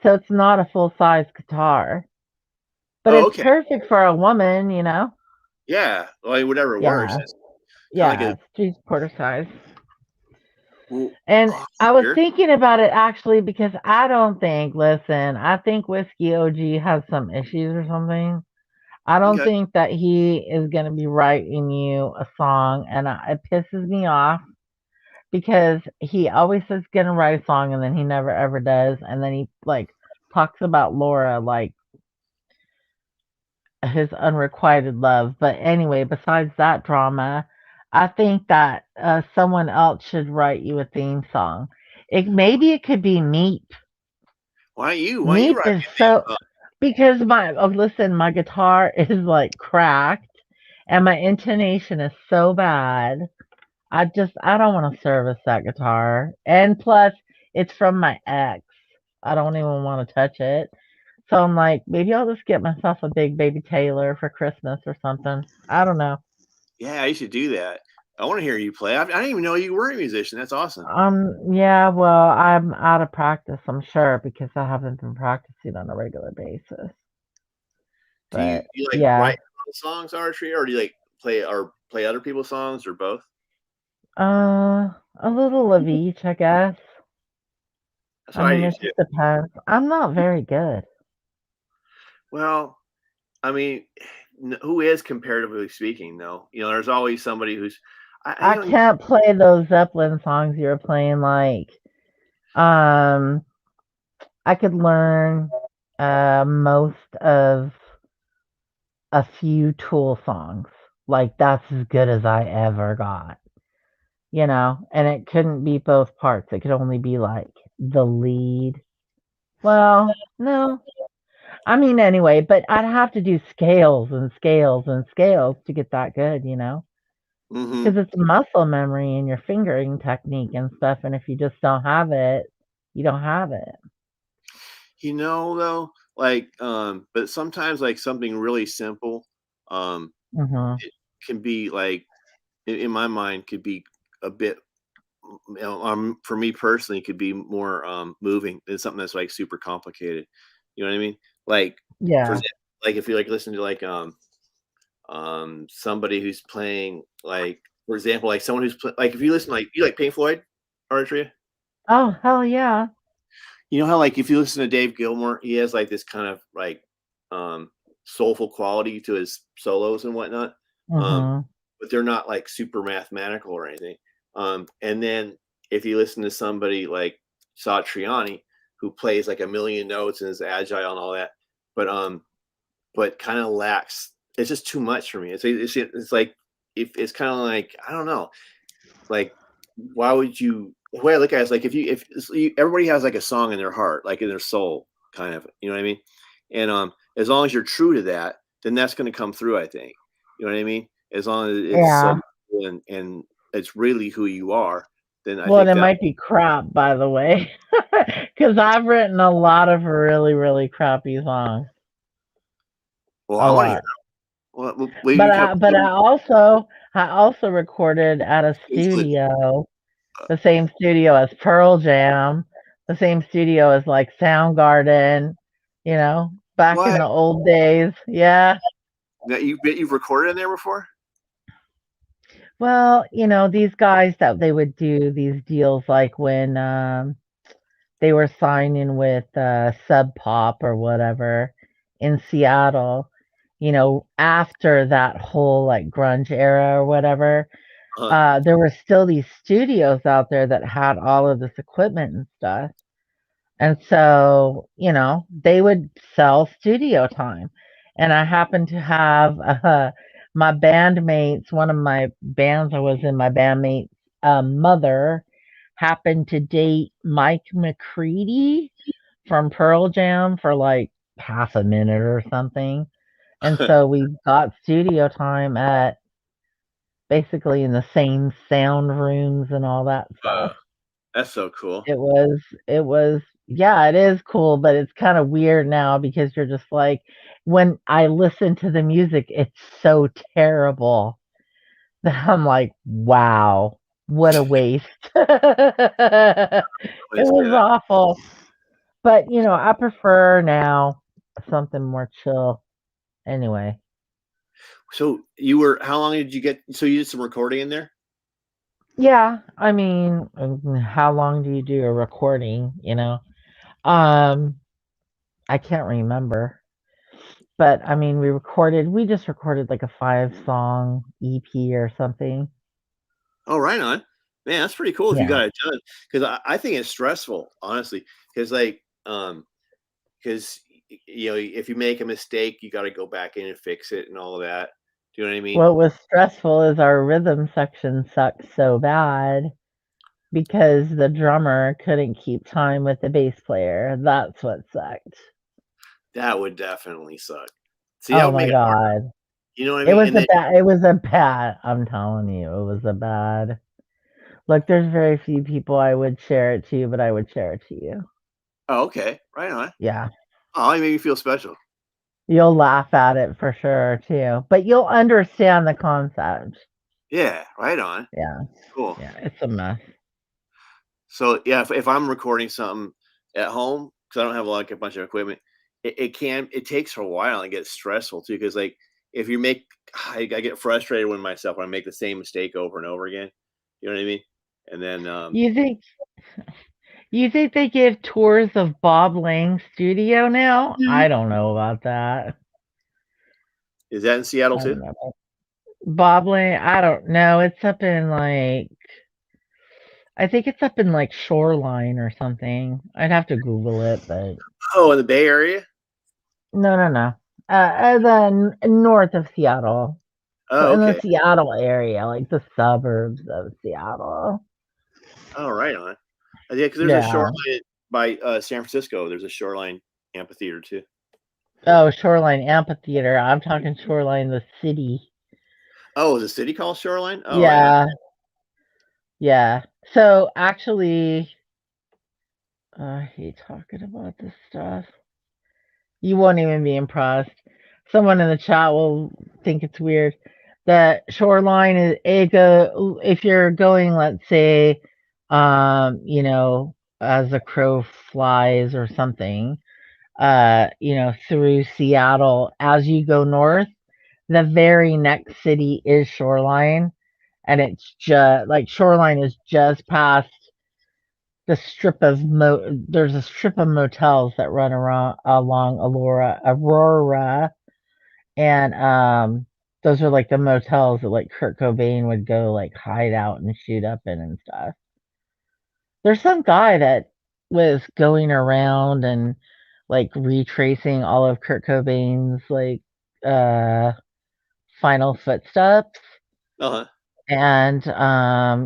so it's not a full size guitar, but Oh, it's okay. perfect for a woman, you know. Yeah. Well, whatever works. Yeah, It's kind of like yeah, a it's 3/4 size. well, And oh, I was weird. thinking about it actually because I don't think. Listen, I think Whiskey OG has some issues or something. I don't Okay. think that he is going to be writing you a song, and it pisses me off because he always says he's gonna write a song and then he never ever does, and then he like talks about Laura like his unrequited love. But anyway, besides that drama, I think that someone else should write you a theme song. Maybe it could be Meat. Why you Meat write is me a theme so song? because listen, my guitar is like cracked and my intonation is so bad. I don't want to service that guitar. And plus it's from my ex. I don't even want to touch it. So I'm like, maybe I'll just get myself a big baby Taylor for Christmas or something. I don't know. Yeah, you should do that. I want to hear you play. I didn't even know you were a musician. That's awesome. Yeah, well, I'm out of practice, I'm sure, because I haven't been practicing on a regular basis. Do But you like yeah, write your own songs, archery, or do you like play other people's songs, or both? a little of each, I guess. That's I what I mean, do it too. just depends. I'm not very good. Well, I mean, who is comparatively speaking, though? There's always somebody who's, I can't play those Zeppelin songs you were playing. Like, um, I could learn most of a few Tool songs. Like, that's as good as I ever got, you know? And it couldn't be both parts. It could only be like the lead. Well, no. I mean, anyway, but I'd have to do scales and scales and scales to get that good, you know? hmm Because it's muscle memory and your fingering technique and stuff. And if you just don't have it, you don't have it. though, like, but sometimes like something really simple, um, Hmm. it can be like, in my mind, could be a bit, for me personally, could be more moving than something that's like super complicated. You know what I mean? Like, for Yeah. example, like if you like listen to like somebody who's playing, like, for example, like someone like, if you listen, like, you like Pink Floyd, Archery. Oh, hell yeah. You know how, like, if you listen to Dave Gilmour, he has like this kind of like soulful quality to his solos and whatnot. Um, Hmm. but they're not like super mathematical or anything. And then if you listen to somebody like Satriani, who plays like a million notes and is agile and all that, but kind of lacks. It's just too much for me. It's like, if it's kind of like, I don't know, like, why would you? The way I look at it is like, if everybody has like a song in their heart, like in their soul, kind of, you know what I mean? And as long as you're true to that, then that's going to come through. I think, you know what I mean. As long as it's Yeah. so, and it's really who you are, then I Well, think it that. might be crap, by the way, because I've written a lot of really, really crappy songs. Well, A I want to hear. lot. Well, will But you I, come? but I also recorded at a Usually, studio, the same studio as Pearl Jam, the same studio as like Soundgarden, back in what the old days. Yeah. that you've recorded in there before? Well, these guys that they would do these deals like when they were signing with Sub Pop or whatever in Seattle, after that whole like grunge era or whatever. Uh, There were still these studios out there that had all of this equipment and stuff. And so, they would sell studio time. And I happened to have my bandmates, one of my bands I was in, my bandmate's mother happened to date Mike McCready, from Pearl Jam for like half a minute or something. And so we got studio time at basically in the same sound rooms and all that Uh, stuff. that's so cool. It was yeah, it is cool, but it's kind of weird now because you're just like when I listen to the music, it's so terrible that I'm like, wow, what a waste. It Let's say was that. awful. But I prefer now something more chill. Anyway. So how long did you get? So you did some recording in there? Yeah, I mean, how long do you do a recording? Um, I can't remember. But I mean, we just recorded like a 5-song EP or something. Oh, right on. Man, that's pretty cool if you Yeah. got it done. Because I think it's stressful, honestly. Because because if you make a mistake, you got to go back in and fix it and all of that. Do you know what I mean? What was stressful is our rhythm section sucked so bad because the drummer couldn't keep time with the bass player. That's what sucked. That would definitely suck. See, that Oh would make my it hard. god. You know what I mean? And then It was a bad, I'm telling you, it was a bad. Look, there's very few people I would share it to, but I would share it to you. oh, okay, right on. Yeah. Oh, you made me feel special. You'll laugh at it for sure too, but you'll understand the concept. Yeah, right on. Yeah. Cool. Yeah, it's a mess. So yeah, if I'm recording something at home because I don't have like a bunch of equipment, it takes for a while and gets stressful too. Because like if you make, I get frustrated when I make the same mistake over and over again. You know what I mean? And then You think you think they give tours of Bob Lang's studio now? I don't know about that. is that in Seattle I too? don't know. Bob Lang, I don't know. It's up in like I think it's up in like Shoreline or something. I'd have to Google it, but Oh, in the Bay Area. no, no, no. North of Seattle. So Oh, in the okay. Seattle area, like the suburbs of Seattle. Oh, right on. Yeah, because there's a Yeah. shoreline by San Francisco. There's a shoreline amphitheater too. Oh, Shoreline Amphitheater. I'm talking Shoreline, the city. Oh, is the city called Shoreline? Oh, right on. Yeah, yeah. So actually, I hate talking about this stuff. You won't even be impressed. Someone in the chat will think it's weird. That Shoreline is if you're going, let's say, as the crow flies or something, through Seattle as you go north, the very next city is Shoreline, and it's just like Shoreline is just past the strip of there's a strip of motels that run around along Aurora, and those are like the motels that like Kurt Cobain would go like hide out and shoot up in and stuff. There's some guy that was going around and like retracing all of Kurt Cobain's like uh final footsteps. Uh-huh. And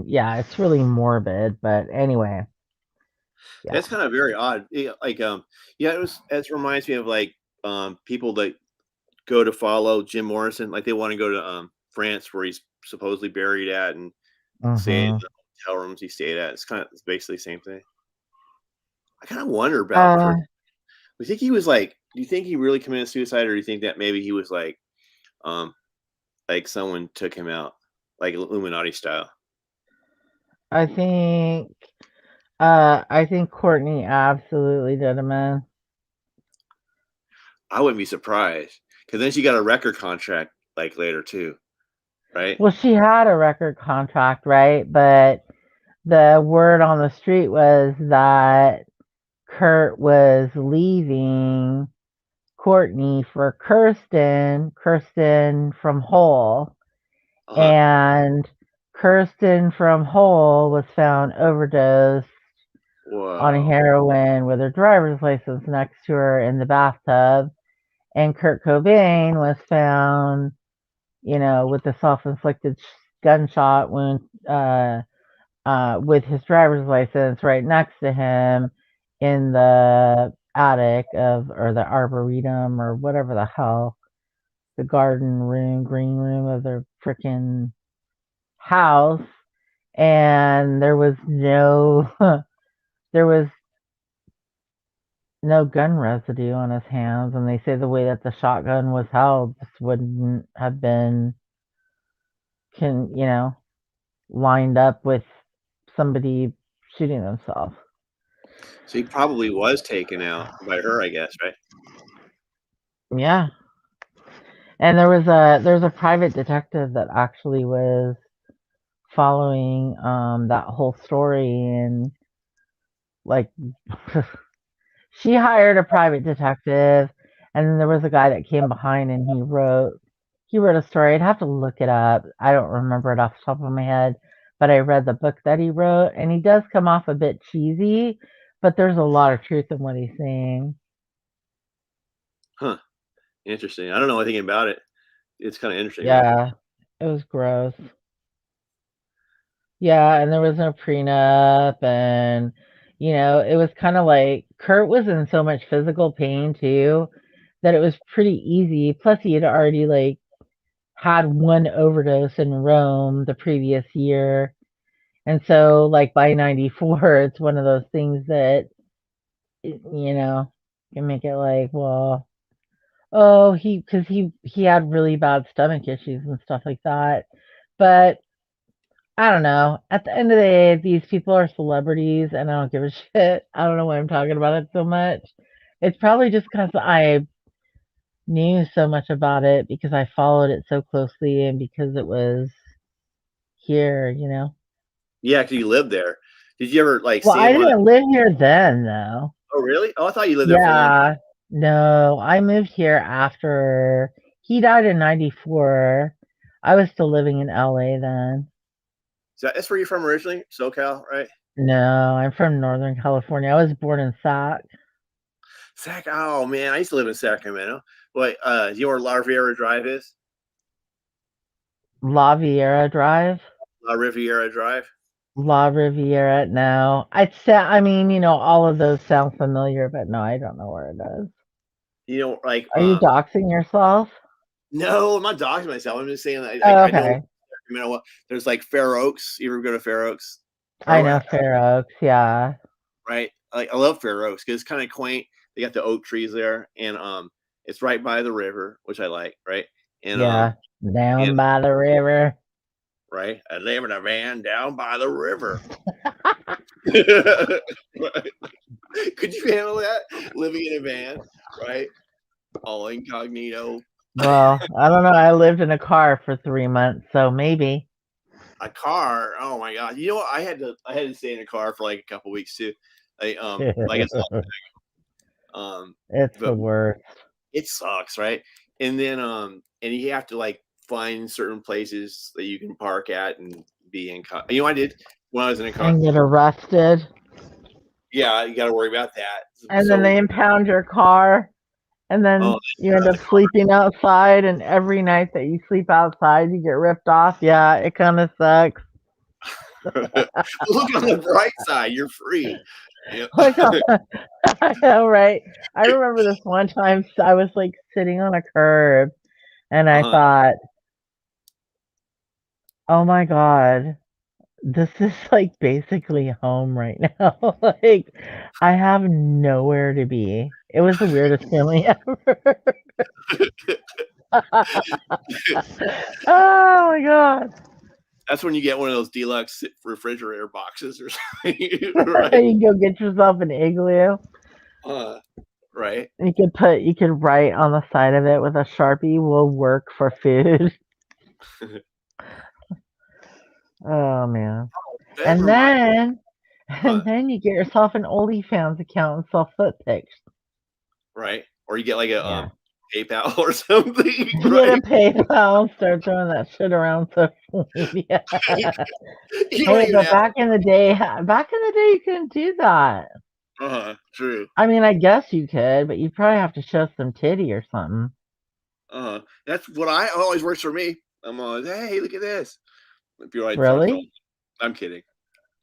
yeah, it's really morbid, but anyway, yeah. That's kind of very odd. Yeah, like yeah, it reminds me of like people that go to follow Jim Morrison, like they want to go to France where he's supposedly buried at and stay in Mhm. the hotel rooms he stayed at. It's basically the same thing. I kind of wonder about Uh Kurt. Do you think he really committed suicide, or do you think that maybe he was um like someone took him out, like Illuminati style? I think Courtney absolutely did him in. I wouldn't be surprised because then she got a record contract like later too, right? Well, she had a record contract, right? But the word on the street was that Kurt was leaving Courtney for Kirsten from Hole. Uh-huh. And Kirsten from Hole was found overdosed on Wow. heroin with her driver's license next to her in the bathtub. And Kurt Cobain was found, with the self-inflicted gunshot wound with his driver's license right next to him in the attic or the arboretum or whatever the hell, the garden room, green room of their freaking house, and there was no there was no gun residue on his hands, and they say the way that the shotgun was held just wouldn't have been can lined up with somebody shooting themselves. So he probably was taken out by her, I guess, right? Yeah. And there's a private detective that actually was following that whole story, and like she hired a private detective, and then there was a guy that came behind and he wrote a story. I'd have to look it up. I don't remember it off the top of my head, but I read the book that he wrote, and he does come off a bit cheesy, but there's a lot of truth in what he's saying. Huh. Interesting. I don't know anything about it. It's kind of interesting, right? Yeah, it was gross. Yeah, and there was no prenup, and it was kind of like Kurt was in so much physical pain too that it was pretty easy. Plus, he had already like had one overdose in Rome the previous year, and so like by '94, it's one of those things that can make it like, well, oh, because he had really bad stomach issues and stuff like that, but I don't know. At the end of the day, these people are celebrities, and I don't give a shit. I don't know why I'm talking about it so much. It's probably just because I knew so much about it because I followed it so closely and because it was here. Yeah, because you lived there. Did you ever like Well, see I him on? didn't live here then, though. Oh, really? Oh, I thought you lived there for a long time. Yeah, no, I moved here after he died in '94. I was still living in LA then. That's where you're from originally, SoCal, right? No, I'm from Northern California. I was born in Sac. Oh man, I used to live in Sacramento. Wait, do you know where La Riviera Drive is? La Viera Drive. La Riviera Drive. La Riviera, no. I mean, all of those sound familiar, but no, I don't know where it is. You know, like Are you doxing yourself? no, I'm not doxing myself. I'm just saying that Oh, I know okay. Sacramento. There's like Fair Oaks. You ever go to Fair Oaks? I Or know Fair Oaks, yeah. right? Like I love Fair Oaks because it's kind of quaint. They got the oak trees there, and it's right by the river, which I like, right? And Yeah. Down and by the river. right, I live in a van down by the river. Could you handle that? Living in a van, right? All incognito. Well, I don't know. I lived in a car for 3 months, so maybe. A car. Oh my god. You know what? I had to stay in a car for like a couple weeks too. Like it's It's the but worst. it sucks, right? And then and you have to like find certain places that you can park at and be in. I did when I was in a car. And get arrested. Yeah, you got to worry about that. And then So, they impound your car. And then you end up sleeping outside, and every night that you sleep outside, you get ripped off. Yeah, it kind of sucks. look on the bright side, you're free. Yeah. I know, right? I remember this one time I was like sitting on a curb, and I thought, oh my God, this is like basically home right now. Like, I have nowhere to be. It was the weirdest feeling ever. Oh my God. That's when you get one of those deluxe refrigerator boxes or something, right? You go get yourself an igloo. Right. You could write on the side of it with a Sharpie, "Will work for food." Oh man. And then you get yourself an OnlyFans account and sell foot pics. Right. Or you get like a PayPal or something. You get a PayPal and start throwing that shit around social media. Hey, but back in the day, you couldn't do that. True. I mean, I guess you could, but you'd probably have to show some titty or something. That's what always works for me. I'm always, hey, look at this. If you're like, really? I'm kidding.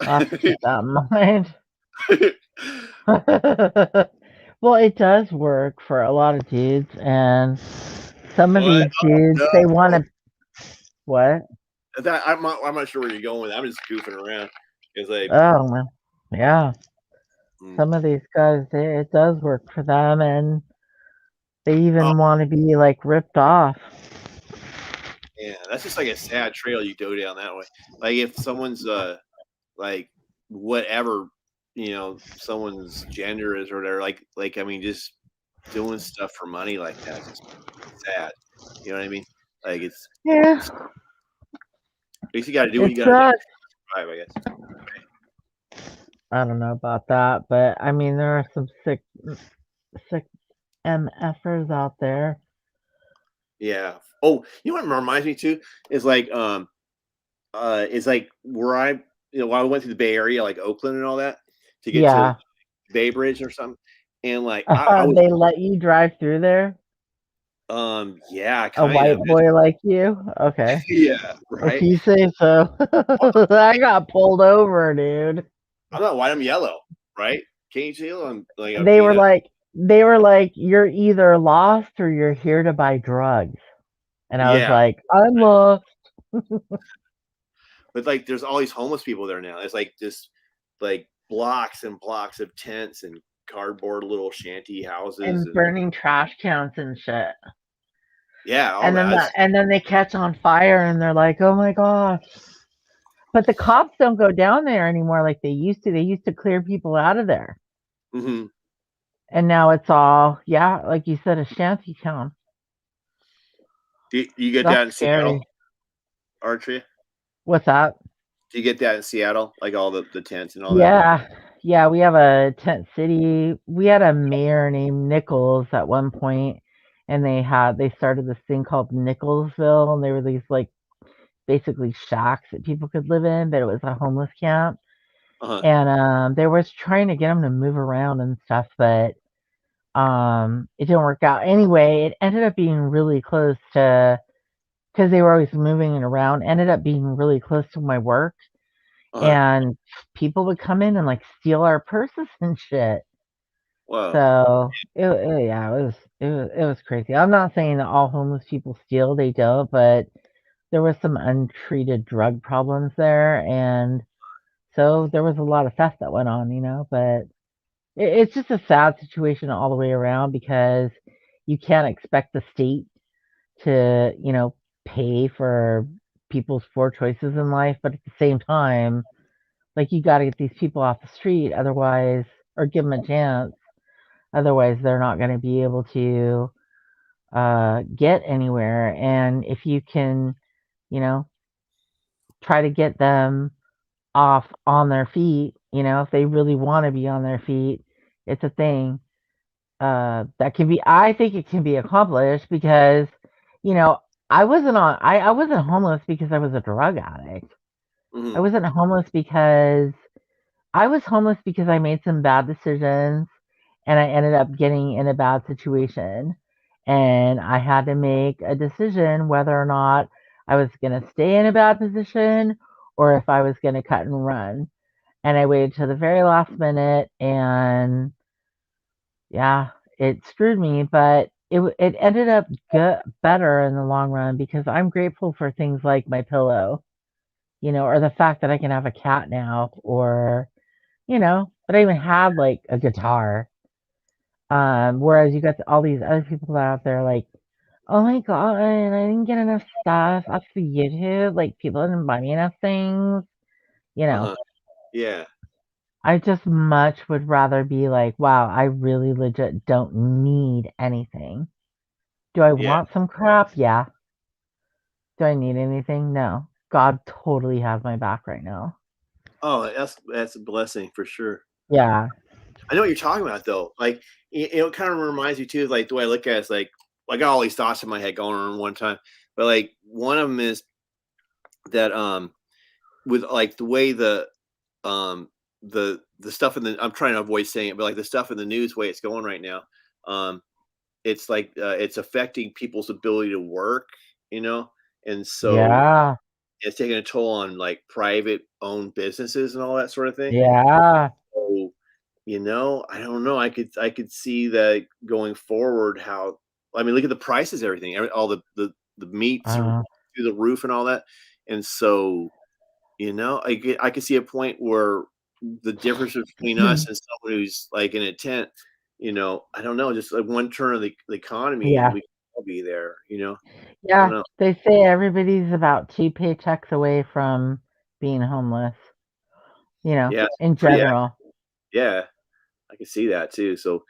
I'll have to keep that in mind. Well, it does work for a lot of dudes, and some of What? these dudes, No, they want to. What? I'm not sure where you're going with that. I'm just goofing around. It's like, Oh, man. Yeah. mm, Some of these guys, it does work for them, and they oh even want to be like ripped off. yeah, that's just like a sad trail you go down that way. Like if someone's like whatever someone's gender is or whatever, like I mean, just doing stuff for money like that is just sad. You know what I mean? Like Yeah, it's at least you got to do what it you got to do sucks. to survive, I guess. I don't know about that, but I mean, there are some sick MFers out there. Yeah. Oh, you know what reminds me too is like where while I went through the Bay Area, like Oakland and all that, to get to Yeah. Bay Bridge or something, and like I was They let you drive through there? yeah, A kind white of. boy like you? Okay. Yeah, If right. you say so. I got pulled over, dude. I'm not white, I'm yellow, right? Can't you tell? I'm like They were like, you're either lost or you're here to buy drugs. And I was yeah, like, I'm lost. but like there's all these homeless people there now. It's like this like blocks and blocks of tents and cardboard little shanty houses And and burning trash cans and shit. yeah, all And then that. they catch on fire and they're like, "Oh my gosh." But the cops don't go down there anymore like they used to. They used to clear people out of there. Mm-hmm. And now it's all, yeah, like you said, a shanty town. Do you get that That's in Seattle, scary. Archie? What's that? Do you get that in Seattle, like all the tents and all that? Yeah. Yeah, we have a tent city. We had a mayor named Nichols at one point, and they started this thing called Nicholsville, and they were these like basically shacks that people could live in, but it was a homeless camp. Uh-huh. And they were trying to get them to move around and stuff, but it didn't work out. Anyway, it ended up being really close to, because they were always moving it around, ended up being really close to my work, Uh-huh. and people would come in and like steal our purses and shit. Wow. So yeah, it was crazy. I'm not saying that all homeless people steal, they don't, but there was some untreated drug problems there, and so there was a lot of theft that went on, but it's just a sad situation all the way around because you can't expect the state to, pay for people's poor choices in life, but at the same time, like you got to get these people off the street, otherwise, or give them a chance. Otherwise, they're not going to be able to get anywhere. And if you can, you know, try to get them off on their feet, if they really want to be on their feet, it's a thing that can be. I think it can be accomplished because, you know, I wasn't homeless because I was a drug addict. I Mm-hmm. wasn't homeless because I was homeless because I made some bad decisions and I ended up getting in a bad situation. And I had to make a decision whether or not I was going to stay in a bad position or if I was going to cut and run. And I waited to the very last minute and yeah, it screwed me, but it ended up better in the long run because I'm grateful for things like my pillow, or the fact that I can have a cat now, or but I even had like a guitar. Whereas you got all these other people out there like, oh my god, I didn't get enough stuff off of YouTube. Like people didn't buy me enough things. You know, Uh-huh. Yeah. I just much would rather be like, wow, I really legit don't need anything. Do I Yeah. want some crap? Yeah. Do I need anything? No. God totally has my back right now. Oh, that's a blessing for sure. Yeah. I know what you're talking about though. Like it kind of reminds me too, like the way I look at it is like I got all these thoughts in my head going on one time. But like one of them is that with like the way um the stuff in the I'm trying to avoid saying it, but like the stuff in the news way it's going right now, um, it's like it's affecting people's ability to work, you know, and so Yeah. it's taking a toll on like private owned businesses and all that sort of thing. Yeah. So I don't know. I could see that going forward. How I mean, look at the prices, everything, all the meats are Uh, through the roof and all that, and so I could see a point where the difference between us and someone who's like in a tent, I don't know, just like one turn of the economy, and yeah, we can all be there. I don't yeah. know. They say everybody's about 2 paychecks away from being homeless. Yeah, it's In pretty accurate. general. Yeah, I can see that too. So,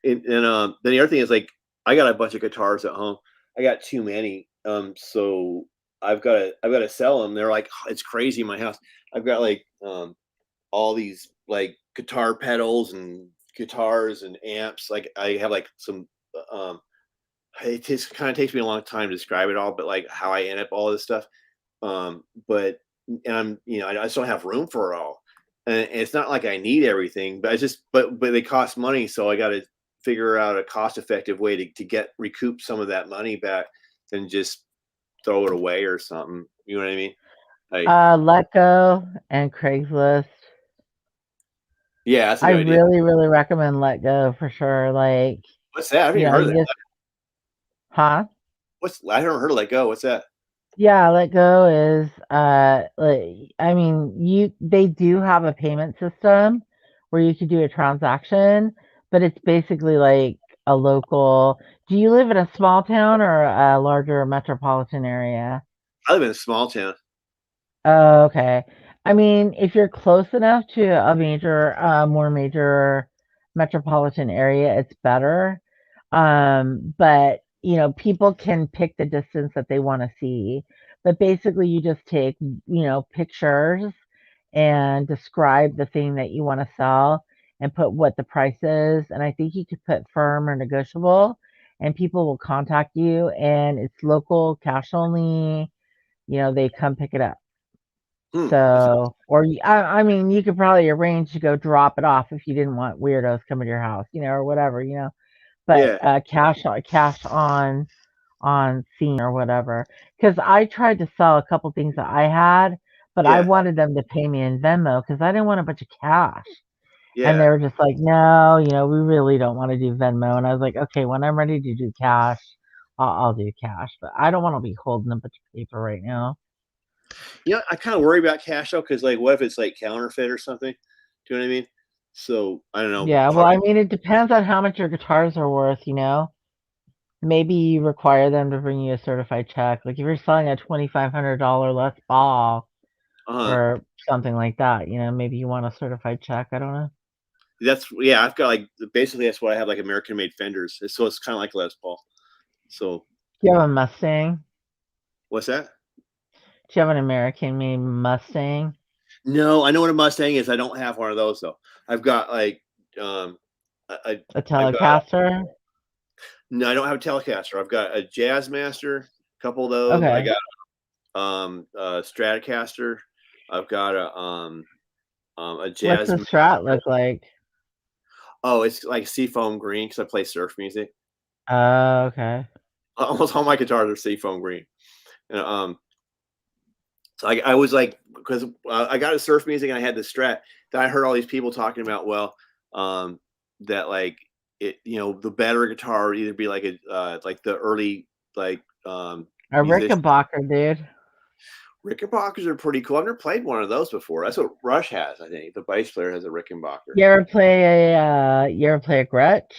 and then the other thing is like I got a bunch of guitars at home. I got too many. So I've got to sell them. They're like it's crazy in my house. I've got like all these like guitar pedals and guitars and amps. Like I have like some it just kind of takes me a long time to describe it all, but like how I end up all this stuff. But and I just don't have room for it all. And it's not like I need everything, but I just but they cost money, so I got to figure out a cost effective way to get recoup some of that money back and just throw it away or something. You know what I mean? Like, Let Go and Craigslist. yeah, that's a I good idea. really, really recommend Let Go for sure. Like, What's that? I haven't even heard of you that. just, huh? I haven't heard of Let Go. What's that? Yeah, Let Go is like I mean, they do have a payment system where you could do a transaction, but it's basically like a local. Do you live in a small town or a larger metropolitan area? I live in a small town. Oh, okay. I mean, if you're close enough to a more major metropolitan area, it's better. But people can pick the distance that they want to see. But basically, you just take, pictures and describe the thing that you want to sell and put what the price is. And I think you could put firm or negotiable, and people will contact you. And it's local, cash only. They come pick it up. That's So, or I mean, you could probably arrange to go drop it off if you didn't want weirdos coming to your house, or whatever. But yeah, cash on scene or whatever. Because I tried to sell a couple things that I had, but I yeah, wanted them to pay me in Venmo because I didn't want a bunch of cash. And yeah. they were just like, no, we really don't want to do Venmo. And I was like, okay, when I'm ready to do cash, I'll do cash. But I don't want to be holding a bunch of paper right now. I kind of worry about cash though, because like, what if it's like counterfeit or something? Do you know what I mean? So I don't know. Yeah, well, Part I mean, it depends on how much your guitars are worth. Maybe you require them to bring you a certified check. Like if you're selling a $2,500 Les Paul uh or something like that, maybe you want a certified check. I don't know. that's yeah. I've got like basically that's what I have like American made fenders. So it's kind of like Les Paul. So Do you have a Mustang? what's that? Do you have an American made Mustang? No, I know what a Mustang is. I don't have one of those though. I've got like A I've got Telecaster? no, I don't have a Telecaster. I've got a Jazzmaster, a couple of those. I Okay. got a Stratocaster. I've got a What's Jazz. the Strat look like? Oh, it's like seafoam green because I play surf music. Oh, okay. Almost all my guitars are seafoam green. And, so I was like, because I got a surf music and I had the Strat. Then I heard all these people talking about, well, that like the better guitar would either be like like the early like A musician. Rickenbacker, dude. Rickenbackers are pretty cool. I've never played one of those before. That's what Rush has, I think. The bass player has a Rickenbacker. You ever play a Gretsch?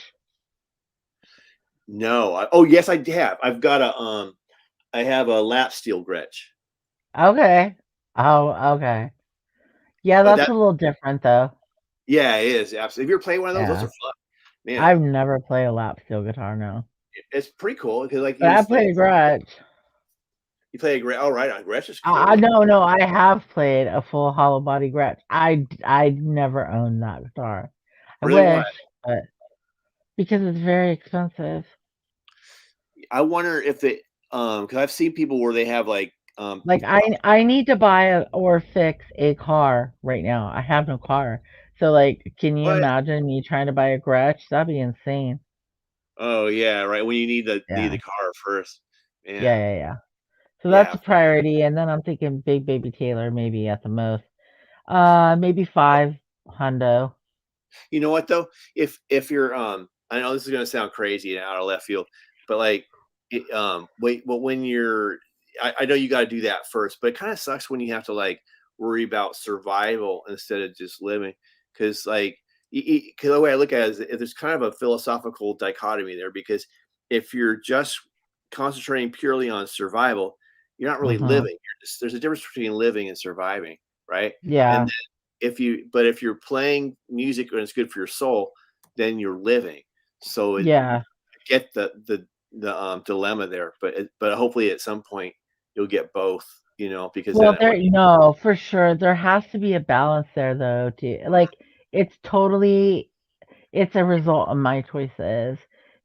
No, oh yes, I have. I have a lap steel Gretsch. Okay. Oh, okay. Yeah, that's That a little different though. Yeah, it is absolutely. If you ever played one of those Yeah. are fun, man. I've never played a lap steel guitar, no. It's pretty cool because like But you I just like played a Gretsch. you play a great. Oh right, on Gretsch is I cool. no, I have played a full hollow body Gretsch. I never owned that guitar. I Really why? wish, but because it's very expensive. I wonder if it because I've seen people where they have like Like I need to or fix a car right now. I have no car. So like, can you what? imagine me trying to buy a Gretsch? That'd be insane. Oh yeah, right. When you need the Yeah. car first. Yeah, Man, yeah, yeah. So that's yeah. a priority, and then I'm thinking big baby Taylor maybe at the most. Maybe five hundo. You know what though? If you're I know this is gonna sound crazy and out of left field, but like wait, but when you're I know you gotta do that first, but it kind of sucks when you have to like worry about survival instead of just living. Cause like cause the way I look at it is there's kind of a philosophical dichotomy there because if you're just concentrating purely on survival, you're not really Hmm. living. There's a difference between living and surviving, right? And Yeah, if you're playing music and it's good for your soul, then you're living. So yeah. get the dilemma there, but hopefully at some point you'll get both, because Well, then there, no, for sure. There has to be a balance there, though, too. Like, it's totally, it's a result of my choices.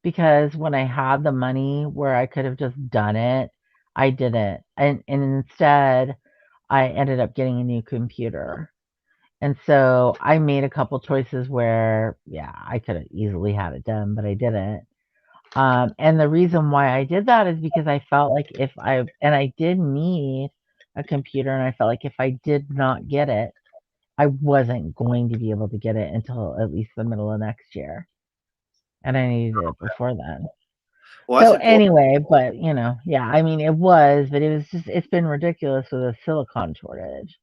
Because when I had the money where I could have just done it, I didn't. And instead, I ended up getting a new computer. And so I made a couple choices where, yeah, I could have easily had it done, but I didn't. And the reason why I did that is because I felt like and I did need a computer, and I felt like if I did not get it, I wasn't going to be able to get it until at least the middle of next year. And I needed it before then. well that's So a well, anyway, but yeah, I mean, it was, but it's been ridiculous with a silicon shortage,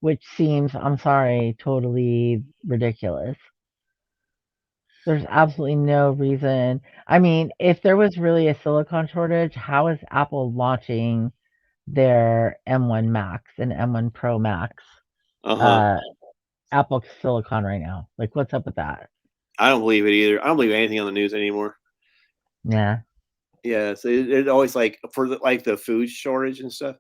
which seems, I'm sorry, totally ridiculous. There's absolutely no reason. I mean, if there was really a silicon shortage, how is Apple launching their M1 Max and M1 Pro Max uh-huh. uh Apple Silicon right now? Like, what's up with that? I don't believe it either. I don't believe anything on the news anymore. Yeah. Yeah, so it always like for like the food shortage and stuff.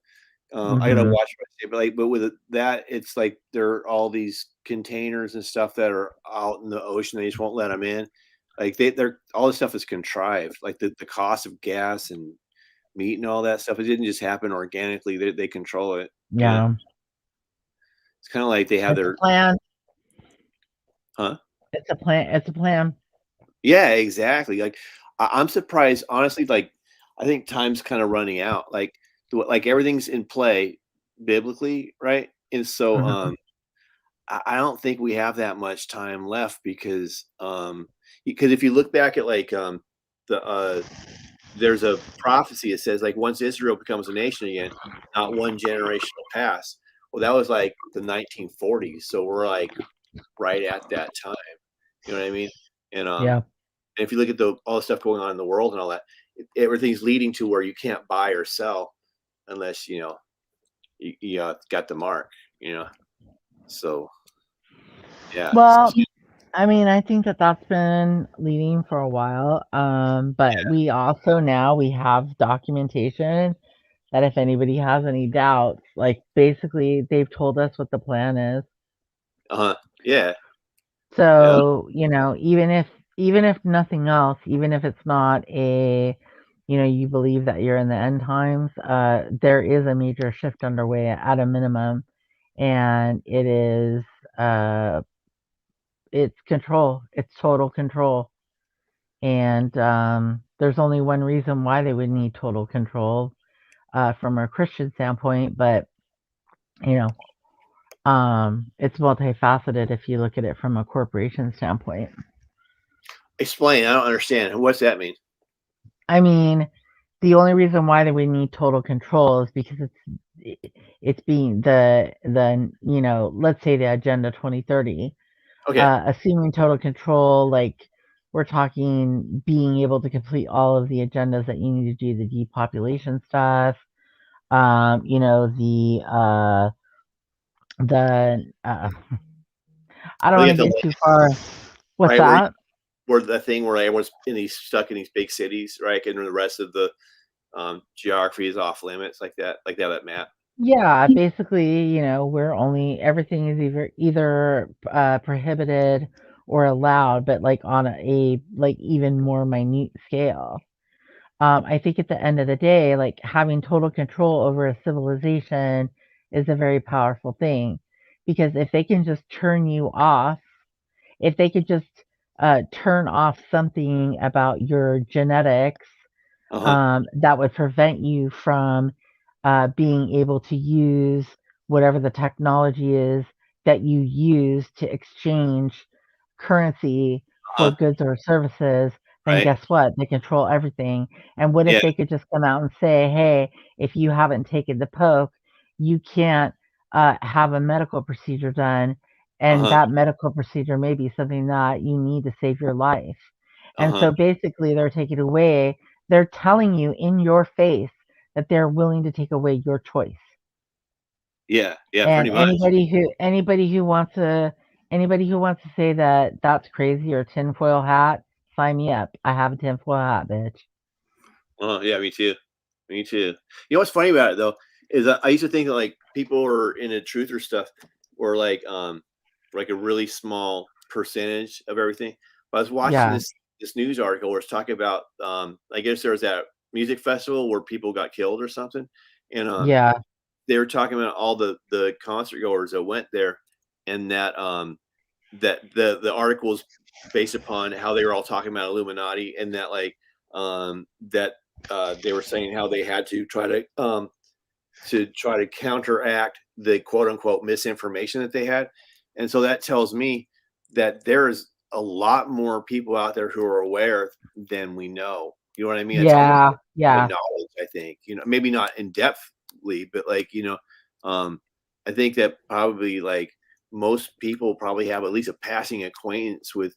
I gotta Mhm. watch what I say, but with that, it's like there are all these containers and stuff that are out in the ocean. They just won't let them in. Like they're all this stuff is contrived. Like the cost of gas and meat and all that stuff. It didn't just happen organically. They control it. Yeah. It's kind of like they have It's a their plan. huh. It's a plan. It's a plan. Yeah, exactly. Like I'm surprised, honestly. Like I think time's kind of running out. Like everything's in play biblically, right? And so Mhm. I don't think we have that much time left because if you look back at like the there's a prophecy that says like once Israel becomes a nation again, not one generation will pass. Well, that was like the 1940s, so we're like right at that time. You know what I mean? And Yeah. if you look at the all the stuff going on in the world and all that, everything's leading to where you can't buy or sell unless you got the mark. You know, so yeah. Well, I mean, I think that that's been leading for a while. But we have documentation that if anybody has any doubts, like basically they've told us what the plan is. Uh-huh. Yeah. Yeah. So, even if nothing else, even if it's not you believe that you're in the end times, there is a major shift underway at a minimum, and uh it's control. It's total control. And there's only one reason why they would need total control from a Christian standpoint, but you know, it's multifaceted if you look at it from a corporation standpoint. Explain. I don't understand. What's that mean? I mean, the only reason why that we need total control is because it's being let's say the Agenda 2030, Okay. assuming total control, like we're talking being able to complete all of the agendas that you need to do the depopulation stuff, the I don't Well, want you to have to get too far. What's right that? where the thing where everyone's stuck in these big cities, right? And the rest of the geography is off limits, like that map. Yeah, basically, we're only everything is either prohibited or allowed, but like on a like even more minute scale. I think at the end of the day, like having total control over a civilization is a very powerful thing, because if they can just turn you off, if they could just turn off something about your genetics, Uh huh. that would prevent you from being able to use whatever the technology is that you use to exchange currency for Uh-huh. goods or services, then Right. guess what? They control everything. And what if Yeah. they could just come out and say, hey, if you haven't taken the poke, you can't have a medical procedure done. And Uh-huh. that medical procedure may be something that you need to save your life. And Uh-huh. so basically, they're taking away, they're telling you in your face that they're willing to take away your choice. Yeah. Yeah. And Pretty much. anybody who wants to say that that's crazy or tinfoil hat, sign me up. I have a tinfoil hat, bitch. Yeah. Me too. Me too. You know what's funny about it though is that I used to think that like people were into truth or stuff were like a really small percentage of everything. But I was watching Yeah, this news article where it's talking about I guess there was that music festival where people got killed or something, and yeah, they were talking about all the concert goers that went there, and that that the article was based upon how they were all talking about Illuminati, and that that they were saying how they had to try to counteract the quote unquote misinformation that they had. And so that tells me that there's a lot more people out there who are aware than we know. You know what I mean? It's almost yeah, like common yeah, knowledge, I think. Maybe not in depthly, but I think that probably like most people probably have at least a passing acquaintance with,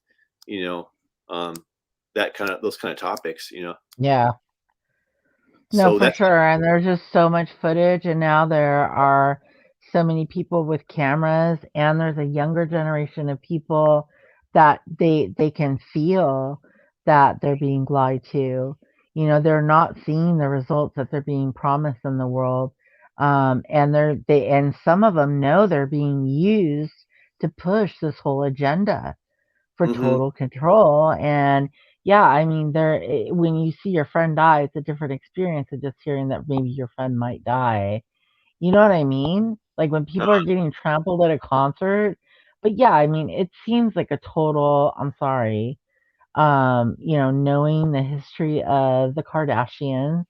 you know, um, those kind of topics. yeah. No, So for that's sure. And there's just so much footage, and now there are so many people with cameras, and there's a younger generation of people that they can feel that they're being lied to. They're not seeing the results that they're being promised in the world. And some of them know they're being used to push this whole agenda for hmm total control. And yeah, I mean, when you see your friend die, it's a different experience than just hearing that maybe your friend might die. You know what I mean? Like when people are getting trampled at a concert. But yeah, I mean, it seems like a total, I'm sorry, knowing the history of the Kardashians,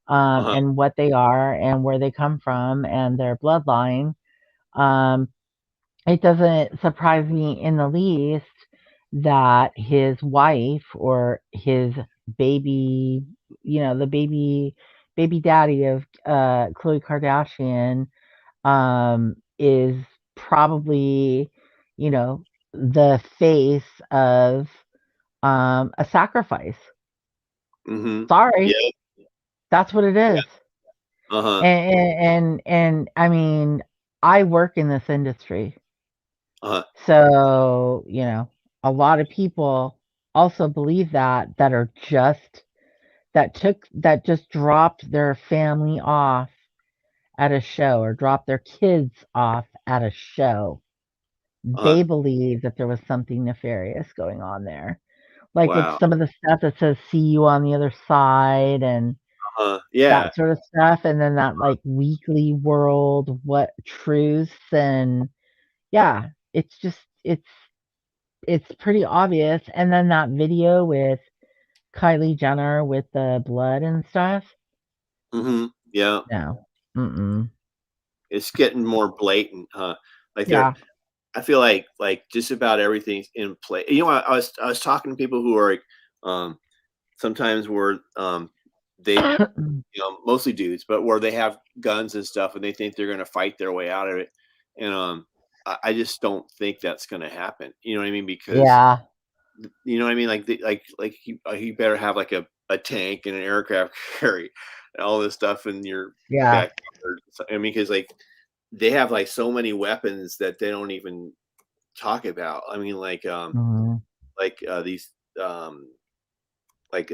uh-huh, and what they are and where they come from and their bloodline. Um, it doesn't surprise me in the least that his wife or his baby, the baby daddy of Khloe Kardashian, is probably, you know, the face of a sacrifice. hmm Sorry, yeah, that's what it yeah, is. uh-huh, And I mean, I work in this industry. uh-huh, So, a lot of people also believe that are that just dropped their family off at a show or dropped their kids off at a show. uh-huh. They believe that there was something nefarious going on there. Like with Wow. some of the stuff that says see you on the other side and Yeah. that sort of stuff. And then that like weekly world, what truths and yeah, it's just it's pretty obvious. And then that video with Kylie Jenner with the blood and stuff. Yeah. No. Mm-mm. It's getting more blatant, huh? Like Yeah. I feel like just about everything's in play. I was talking to people who are like, sometimes where they mostly dudes, but where they have guns and stuff and they think they're gonna fight their way out of it. And I just don't think that's gonna happen. You know what I mean? Because Yeah. you know what I mean? Like you better have like a tank and an aircraft carry and all this stuff in your Yeah. backyard. I mean, because like they have like so many weapons that they don't even talk about. I mean, Mhm. these um like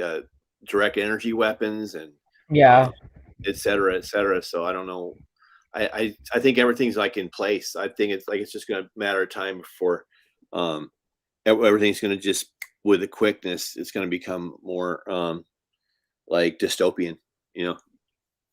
direct energy weapons and Yeah. um et cetera, et cetera. So I don't know. I think everything's like in place. I think it's just gonna matter of time before um everything's gonna just with the quickness, it's gonna become more like dystopian, you know?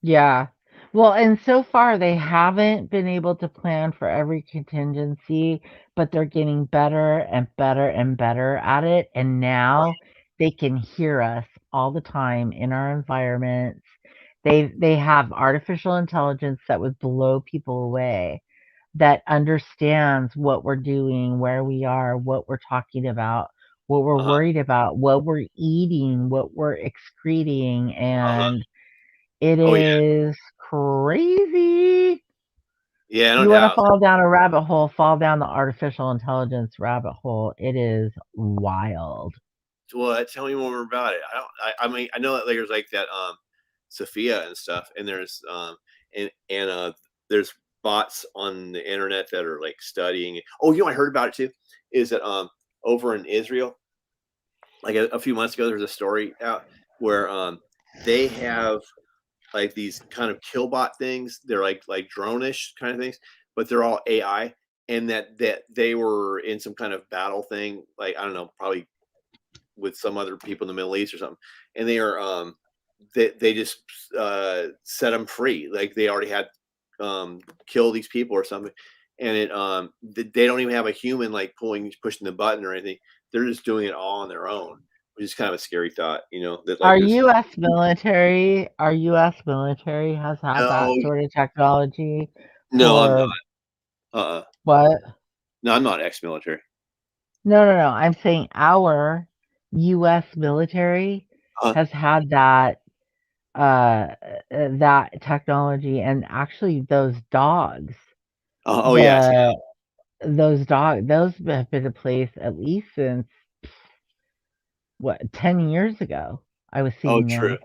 Yeah. Well, and so far they haven't been able to plan for every contingency, but they're getting better and better and better at it. And now they can hear us all the time in our environments. They have artificial intelligence that would blow people away. that understands what we're doing, where we are, what we're talking about, what we're Uh-huh. worried about, what we're eating, what we're excreting, Uh-huh. and it Oh yeah. is crazy. Yeah, no You want to doubt. fall down a rabbit hole, fall down the artificial intelligence rabbit hole. It is wild. Well, tell me more about it. I mean, I know that there's like that Sophia and stuff, and and there's bots on the internet that are like studying it. Oh, I heard about it too. Is that over in Israel, like a few months ago, there's a story out where they have like these kind of killbot things. They're like drone-ish kind of things, but they're all AI, and that they were in some kind of battle thing, like I don't know, probably with some other people in the Middle East or something, and they are they just set them free, like they already had kill these people or something, and they don't even have a human like pushing the button or anything. They're just doing it all on their own, which is kind of a scary thought, that like Our there's U.S. military has had no that sort of technology no I'm for not what? no I'm not ex-military. No, no, no. I'm saying our U.S. military uh, has had uh, that technology, and actually oh yeah, see, the those have been in place at least since what 10 years ago. I was oh seeing true. those.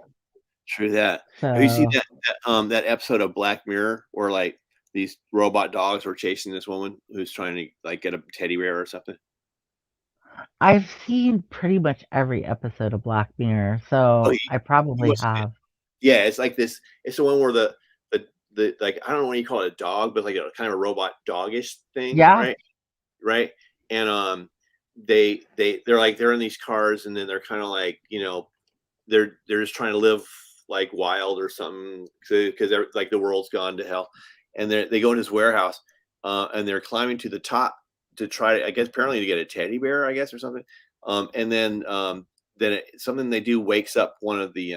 True that. Have you seen So that episode of Black Mirror where like these robot dogs were chasing this woman who's trying to like get a teddy bear or something? I've seen pretty much every episode of Black Mirror, Oh, so I you probably must. have. Yeah, it's like this. It's the one where the like I don't know what you call it, a dog, but like a kind of a robot dogish thing, Yeah. right? Right. And they're in these cars, and then they're kind of like they're just trying to live like wild or something because they're like the world's gone to hell, and they go in this warehouse, and they're climbing to the top to try to, I guess, apparently to get a teddy bear, I guess, or something, and then something they do wakes up one of the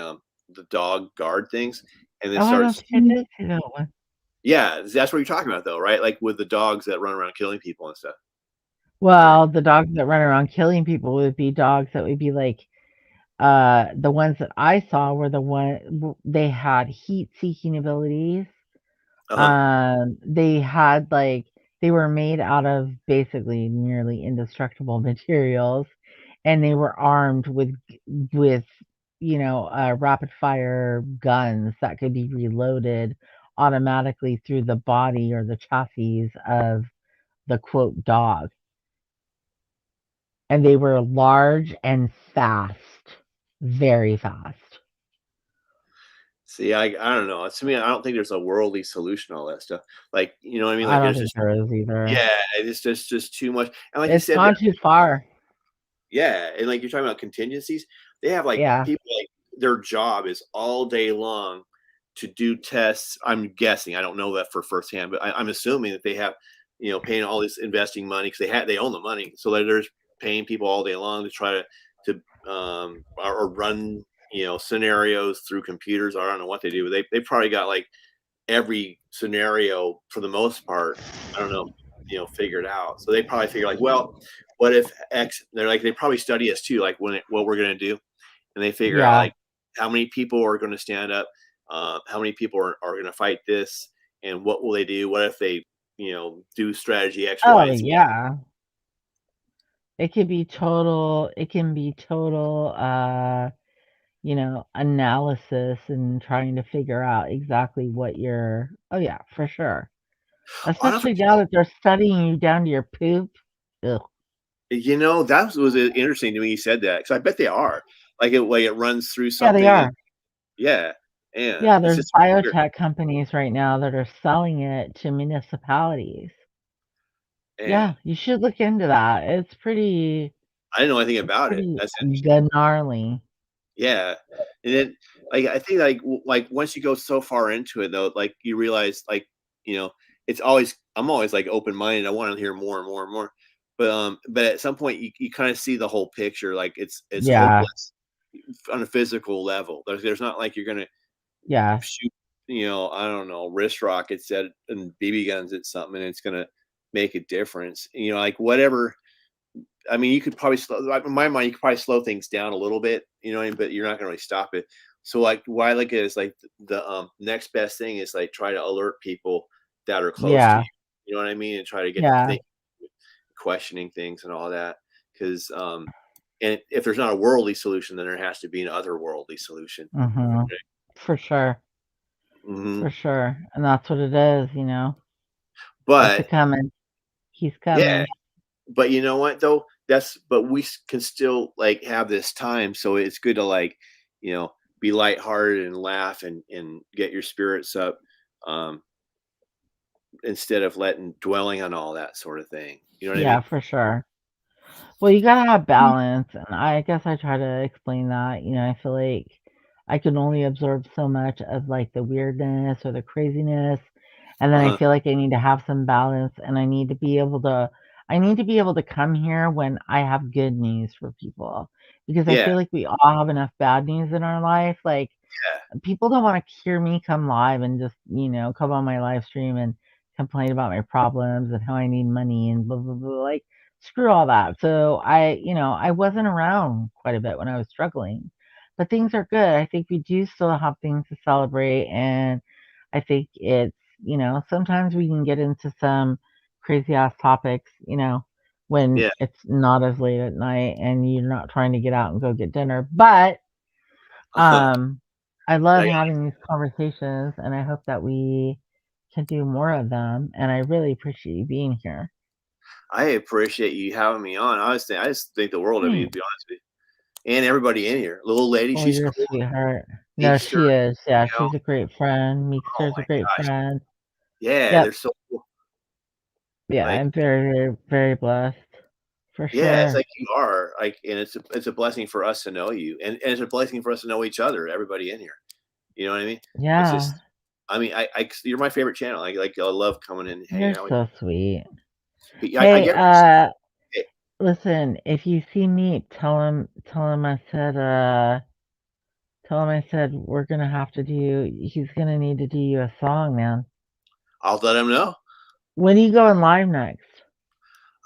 dog guard things, and then Oh, I don't starts. think I did see that one. Yeah, that's what you're talking about though, right? Like with the dogs that run around killing people and stuff, right? Well, the dogs that run around killing people would be dogs that would be like the ones that I saw were they had heat-seeking abilities. Uh-huh. They had like they were made out of basically nearly indestructible materials, and they were armed with rapid fire guns that could be reloaded automatically through the body or the chassis of the quote dog. And they were large and fast, very fast. See, I don't know. To me, I don't think there's a worldly solution to all that stuff. Like, you know what I mean? I Like, don't there's think just there is either. yeah, it's just too much. And like you It's said, gone too far. yeah, and like you're talking about contingencies, they have like Yeah. people like their job is all day long to do tests. I'm guessing, I don't know that for firsthand, but I'm assuming that they have, paying all this investing money because they own the money, so they're just paying people all day long to try or run scenarios through computers. I don't know what they do, but they probably got like every scenario for the most part. I don't know, figured out. So they probably figure like, well, what if X? They're like they probably study us too, like what we're gonna do, and they figure out Yeah. like how many people are going to stand up, how many people are going to fight this, and what will they do? What if they do strategy X, Y, Oh, and Z? yeah. It can be total, analysis and trying to figure out exactly what you're oh yeah, for sure. I don't know Especially now that they're studying you down to your poop. Ugh. that was interesting to me. You said that because I bet they are like it runs through Yeah, they something, and are. yeah, and Yeah, it's there's just weird. biotech companies right now that are selling it to municipalities. And Yeah, you should look into that. I didn't know anything It's about it. pretty That's interesting. gnarly. Yeah, and then like I think like once you go so far into it though, like you realize like you know I'm always like open minded. I want to hear more and more and more. But at some point you kind of see the whole picture. Like it's Yeah, hopeless on a physical level. There's not like you're gonna yeah. shoot. I don't know, wrist rockets at and BB guns at something, and it's gonna make a difference. Like whatever. I mean, you could probably like, in my mind, you could probably slow things down a little bit, but you're not gonna really stop it. So like, why I look at it is like the next best thing is like try to alert people that are close to Yeah. you. You know what I mean? And try to get them Yeah. thinking, questioning things and all that. Because and if there's not a worldly solution, then there has to be an otherworldly solution. Mhm. For sure. Hmm. For sure. And that's what it is. It's a But coming. He's yeah, coming. but you know what though? But we can still like have this time, so it's good to like, you know, be lighthearted and laugh and get your spirits up, um, instead of letting dwelling on all that sort of thing. You know what I Yeah, mean? for sure. Well, you gotta have balance, and I guess I try to explain that. I feel like I can only absorb so much of like the weirdness or the craziness, and then I Uh-huh. feel like I need to have some balance, and I need to be able to come here when I have good news for people because I Yeah, feel like we all have enough bad news in our life. Like people don't want to hear me come live and just, come on my live stream and complain about my problems and how I need money and blah blah blah. Like screw all that. So I wasn't around quite a bit when I was struggling. But things are good. I think we do still have things to celebrate and I think sometimes we can get into some crazy ass topics, when yeah. it's not as late at night and you're not trying to get out and go get dinner. But um, I love I, having these conversations, and I hope that we can do more of them. And I really appreciate you being here. I appreciate you having me on. I just think the world of you, to Thanks. be honest with you, and everybody in here. Little lady, Oh, she's you're a cool. sweetheart. No, Meekster, she is. Yeah, you know. she's a great friend. Oh Meekster is a my great gosh, friend. yeah, they're Yep. so cool. Yeah, Like, I'm very, very, very blessed. For yeah, it's sure. like you are like, and it's a blessing for us to know you, and it's a blessing for us to know each other, everybody in here. You know what I mean? It's Yeah, just, I mean, you're my favorite channel. I love coming in and hanging you're out with so sweet. you. But I Hey, get hey, listen, if you see me, tell him I said he's gonna need to do you a song, man. I'll let them know. When are you going live next?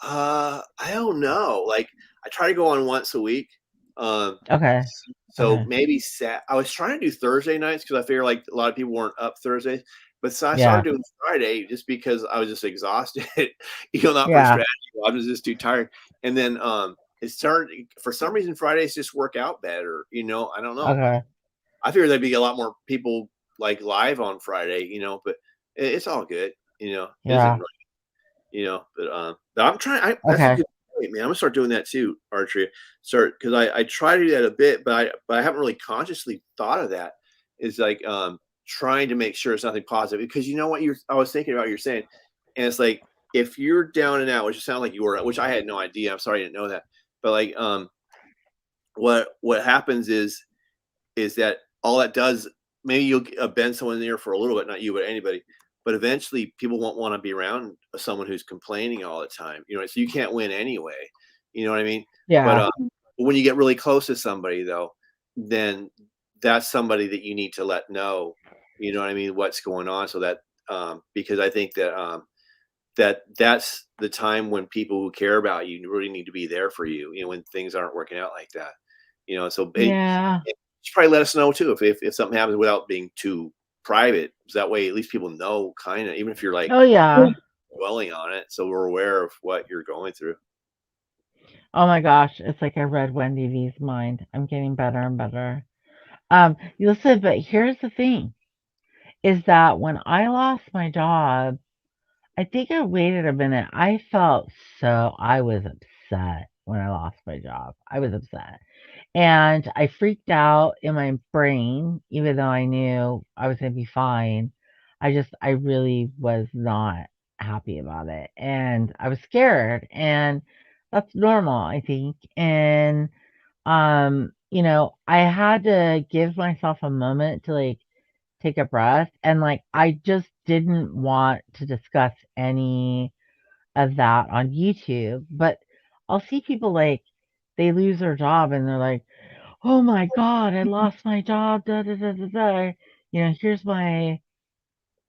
I don't know. Like, I try to go on once a week. Um, Okay. so Okay. maybe I was trying to do Thursday nights because I figure like a lot of people weren't up Thursdays. But so I started Yeah. doing Friday just because I was just exhausted. Not for Yeah. strategy. I was just too tired. And then it started for some reason Fridays just work out better. I don't know. Okay. I figured there'd be a lot more people like live on Friday. But it's all good. It isn't Yeah. really. But I'm trying. That's a Okay. good point, man. I'm gonna start doing that too, archery. Start because I try to do that a bit, but I haven't really consciously thought of that. Is like trying to make sure it's nothing positive because you know what I was thinking about you're saying, and it's like if you're down and out, which it sounds like you were, which I had no idea. I'm sorry I didn't know that, but like what happens is that all that does, maybe you'll bend someone there for a little bit, not you, but anybody. But eventually, people won't want to be around someone who's complaining all the time. So you can't win anyway. You know what I mean? But Yeah. when you get really close to somebody, though, then that's somebody that you need to let know. You know what I mean? What's going on, so that because I think that that's the time when people who care about you really need to be there for you. When things aren't working out like that. So Yeah. should probably let us know too if something happens without being too private. So that way, at least people know, kind of, even if you're like Oh yeah. dwelling on it, so we're aware of what you're going through. Oh my gosh. It's like I read Wendy V's mind. I'm getting better and better. You listen, but here's the thing is that when I lost my job, I think I waited a minute. I was upset when I lost my job. I was upset. And I freaked out in my brain, even though I knew I was gonna be fine. I really was not happy about it, and I was scared, and that's normal, I think. And I had to give myself a moment to like take a breath, and like I just didn't want to discuss any of that on YouTube, but I'll see people like they lose their job and they're like, "Oh my god, I lost my job, da da da da da." Here's my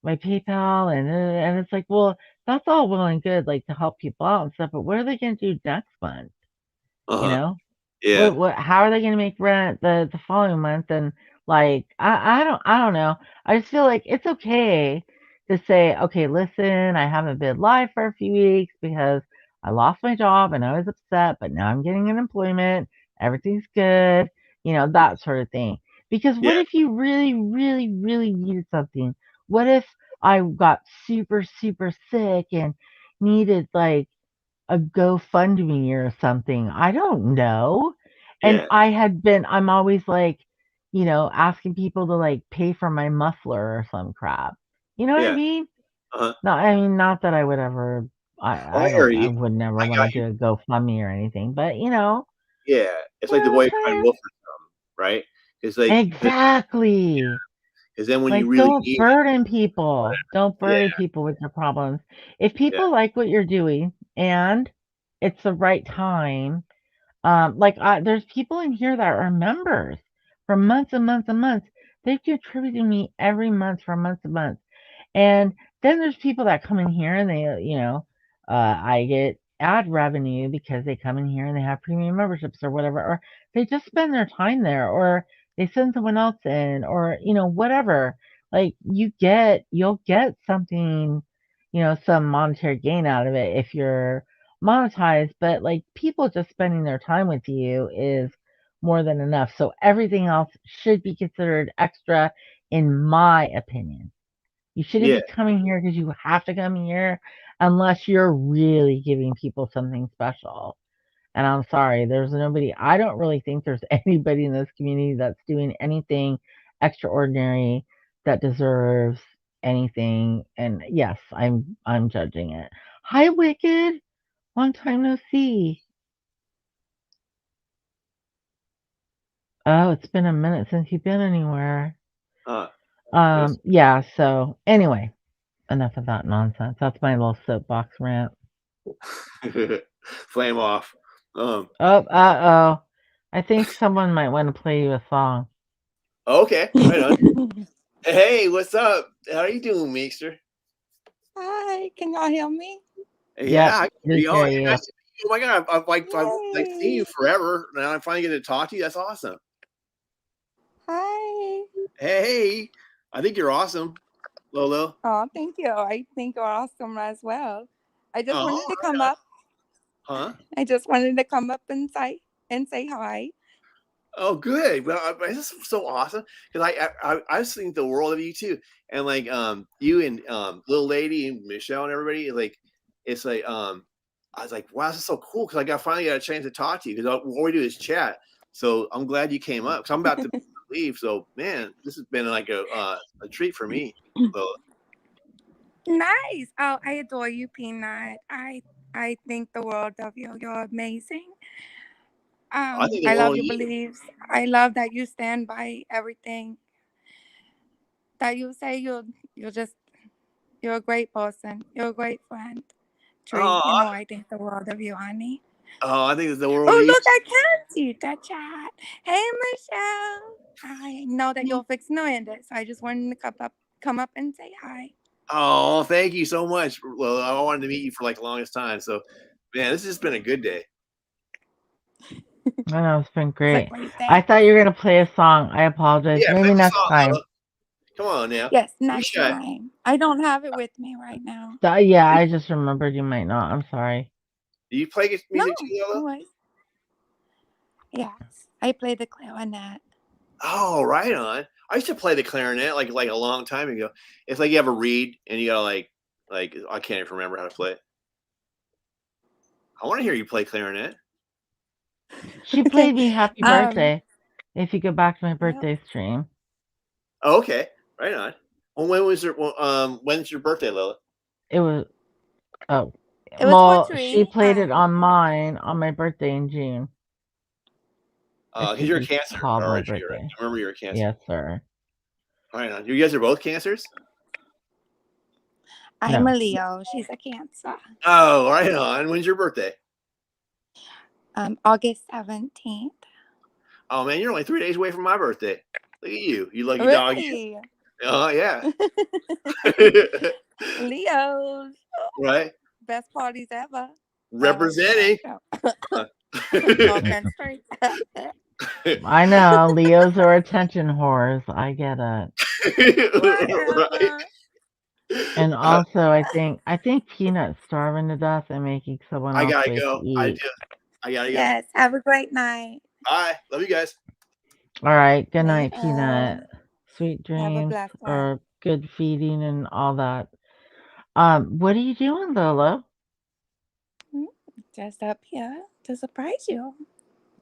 my PayPal and it's like, well, that's all well and good, like to help people out and stuff, but what are they going to do next month? You Uh-huh. know, Yeah. what how are they going to make rent the following month? And like, I don't know. I just feel like it's okay to say, okay, listen, I haven't been live for a few weeks because I lost my job and I was upset, but now I'm getting an employment. Everything's good, that sort of thing. Because Yeah. what if you really, really, really needed something? What if I got super, super sick and needed like a GoFundMe or something? I don't know. And Yeah. I'm always like, asking people to like pay for my muffler or some crap. You know what I Yeah. mean? Uh-huh. No, I mean, not that I would ever, Oh, I hear I you. would never I want got to you. do a GoFundMe or anything, but Yeah. It's you like know the what I'm boy behind saying? Wolf or something, right? It's like Exactly. because then when you Like, really don't need it, burden people. Don't yeah, burden people with your problems. If yeah, people like what you're doing and it's the right time, there's people in here that are members for months and months and months. They've contributed to me every month for months and months. And then there's people that come in here and I get ad revenue because they come in here and they have premium memberships or whatever, or they just spend their time there, or they send someone else in, or, whatever. Like you'll get something, some monetary gain out of it if you're monetized, but like people just spending their time with you is more than enough. So everything else should be considered extra, in my opinion. You shouldn't yeah, be coming here because you have to come here unless you're really giving people something special. And I'm sorry, I don't really think there's anybody in this community that's doing anything extraordinary that deserves anything. And yes, I'm judging it. Hi, Wicked. Long time no see. Oh, it's been a minute since you've been anywhere. uh, yes. Yeah, so anyway, enough of that nonsense. That's my little soapbox rant. Flame off. Oh, uh-oh. I think someone might want to play you a song. Okay, right on. Hey, what's up? How are you doing, Meekster? Hi, can y'all hear me? Yeah, Yep, I can hear we you. Oh, hear hey, you. nice to meet you. Oh my god, I've seen Yay! you forever. Now I'm finally getting to talk to you. That's awesome. Hi. Hey, I think you're awesome, Lolo. Oh, thank you. I think you're awesome as well. I just Oh, wanted to come up. huh? I just wanted to come up and say hi. Oh, good. Well, this is so awesome because I just think the world of you too, and like you and little lady and Michelle and everybody like it's like I was like wow, this is so cool because I finally got a chance to talk to you because all we do is chat. So I'm glad you came up because I'm about to leave. So man, this has been like a treat for me. So Nice. Oh, I adore you, Peanut. I think the world of you. You're amazing. I think the I love world of your you. beliefs. I love that you stand by everything that you say. You're a great person. You're a great friend. Tree, Oh, I think the world of you, honey. I think it's the world of Oh, you. look, I can see the chat. Hey, Michelle. I know that you're fixing to end it, so I just wanted to come up and say hi. Oh, thank you so much. Well, I wanted to meet you for like the longest time. So man, this has just been a good day. I know, it's been It's a great. great I day. thought you were going to play a song. I apologize. Yeah, play Maybe the next song, time. Lola. Come on now. Yes, You next should. time. I don't have it with me right now. Yeah, I just remembered you might not. I'm sorry. Do you play No, music too, Lola? no worries. Yes, I play the clarinet. Oh, right on. I used to play the clarinet like a long time ago. It's like you have a reed and you gotta like I can't even remember how to play it. I want to hear you play clarinet. She played me Happy um, Birthday. If you go back to my yep. birthday stream. Oh, okay, right on. Well, when's your birthday, Lola? It was, oh, It was for well, she Tree. played it on mine on my birthday in June. It Because should you're a be Cancer, called my aren't you? Right? birthday. I remember you're a Cancer. Yes, sir. Right on. You guys are both Cancers. I'm No. a Leo. She's a Cancer. Oh, right on. When's your birthday? August 17th. Oh man, you're only 3 days away from my birthday. Look at you, you lucky dog. You. Really? Oh yeah. Leos. Right. Best parties ever. Representing. North and straight. I know Leos are attention whores. I get it. Right. Whatever. And also, I think Peanut's starving to death and making someone I else gotta wait to go. I eat. do. I gotta go. Yes. Have a great night. Bye. Love you guys. All right. Good night, Later. Peanut. Sweet Have a dreams blessed one. or good feeding and all that. What are you doing, Lola? Just up here to surprise you.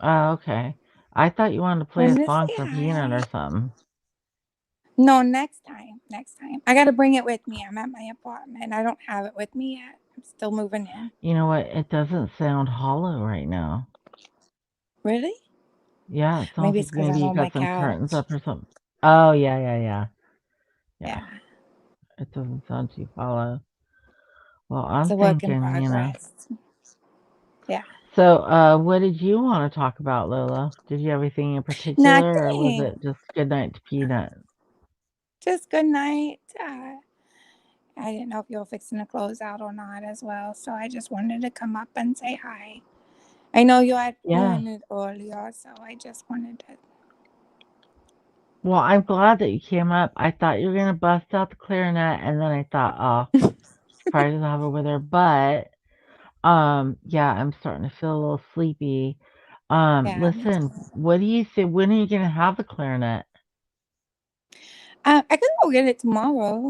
Oh, okay. I thought you wanted to play a Wanted to song say for Peanut hi. or something. No, next time. Next time. I got to bring it with me. I'm at my apartment. I don't have it with me yet. I'm still moving in. You know what? It doesn't sound hollow right now. Really? Yeah, it sounds Maybe like it's because maybe I'm you on my got some curtains couch. up or something. Oh, yeah. Yeah, Yeah. it doesn't sound too hollow. Well, It's I'm a work in thinking. progress. Yeah. So, what did you want to talk about, Lola? Did you have anything in particular, or was Nothing. it just good night to Peanut? Just good night. I didn't know if you were fixing to close out or not as well. So I just wanted to come up and say hi. I know you had Yeah. ended earlier, so I just wanted to. Well, I'm glad that you came up. I thought you were gonna bust out the clarinet, and then I thought, oh, probably doesn't have it with her. But, yeah, I'm starting to feel a little sleepy. Yeah, me Listen, too. what do you say? When are you gonna have the clarinet? I can go get it tomorrow.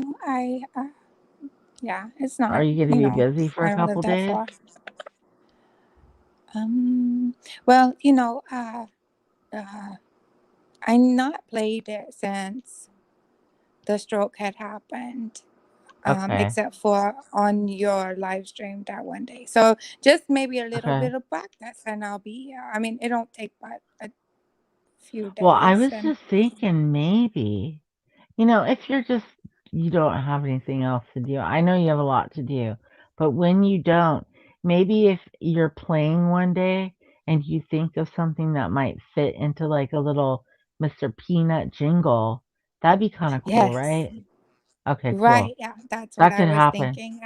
Yeah, it's Are not, you gonna be busy for I a don't live couple that days? far. Well, I not played it since the stroke had happened, Okay, except for on your live stream that one day. So just maybe a little okay. bit of practice, and I'll be here. I mean, it don't take but a few Well, I days, was and just thinking maybe. If you don't have anything else to do, I know you have a lot to do, but when you don't, maybe if you're playing one day and you think of something that might fit into like a little Mr. Peanut jingle, that'd be kind of cool, yes, right? Okay, cool. right, yeah, that's what That I could was happen. thinking.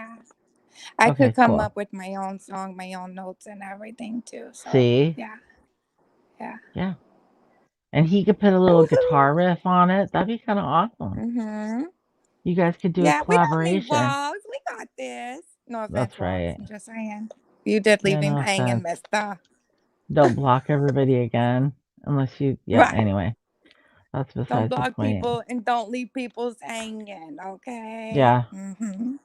I could Okay, come cool. up with my own song, my own notes, and everything too. So See? yeah, yeah. Yeah. And he could put a little guitar riff on it. That'd be kind of awesome. Mm-hmm. You guys could do a Yeah, we don't need collaboration. walls. We got this. No offense, That's walls. right. I'm just saying. You did Yeah, leave him no hanging, offense. mister. Don't block everybody again. Yeah, Right. anyway. That's Don't besides the block point. people and don't leave people hanging, okay? Yeah, Mm-hmm.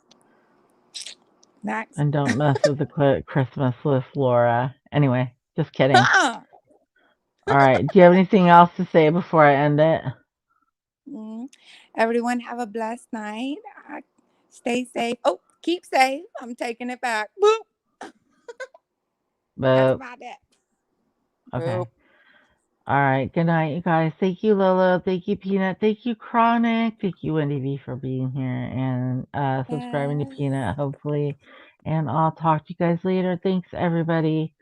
Next. and don't mess with the Christmas list, Laura. Anyway, just kidding. Uh-uh. All right. Do you have anything else to say before I end it? Mm. Everyone have a blessed night. Stay safe. Oh, keep safe. I'm taking it back. Boop. That's But about it. okay. Boop. All right. Good night, you guys. Thank you, Lola. Thank you, Peanut. Thank you, Chronic. Thank you, Wendy V, for being here and subscribing to Yes. Peanut, hopefully. And I'll talk to you guys later. Thanks, everybody.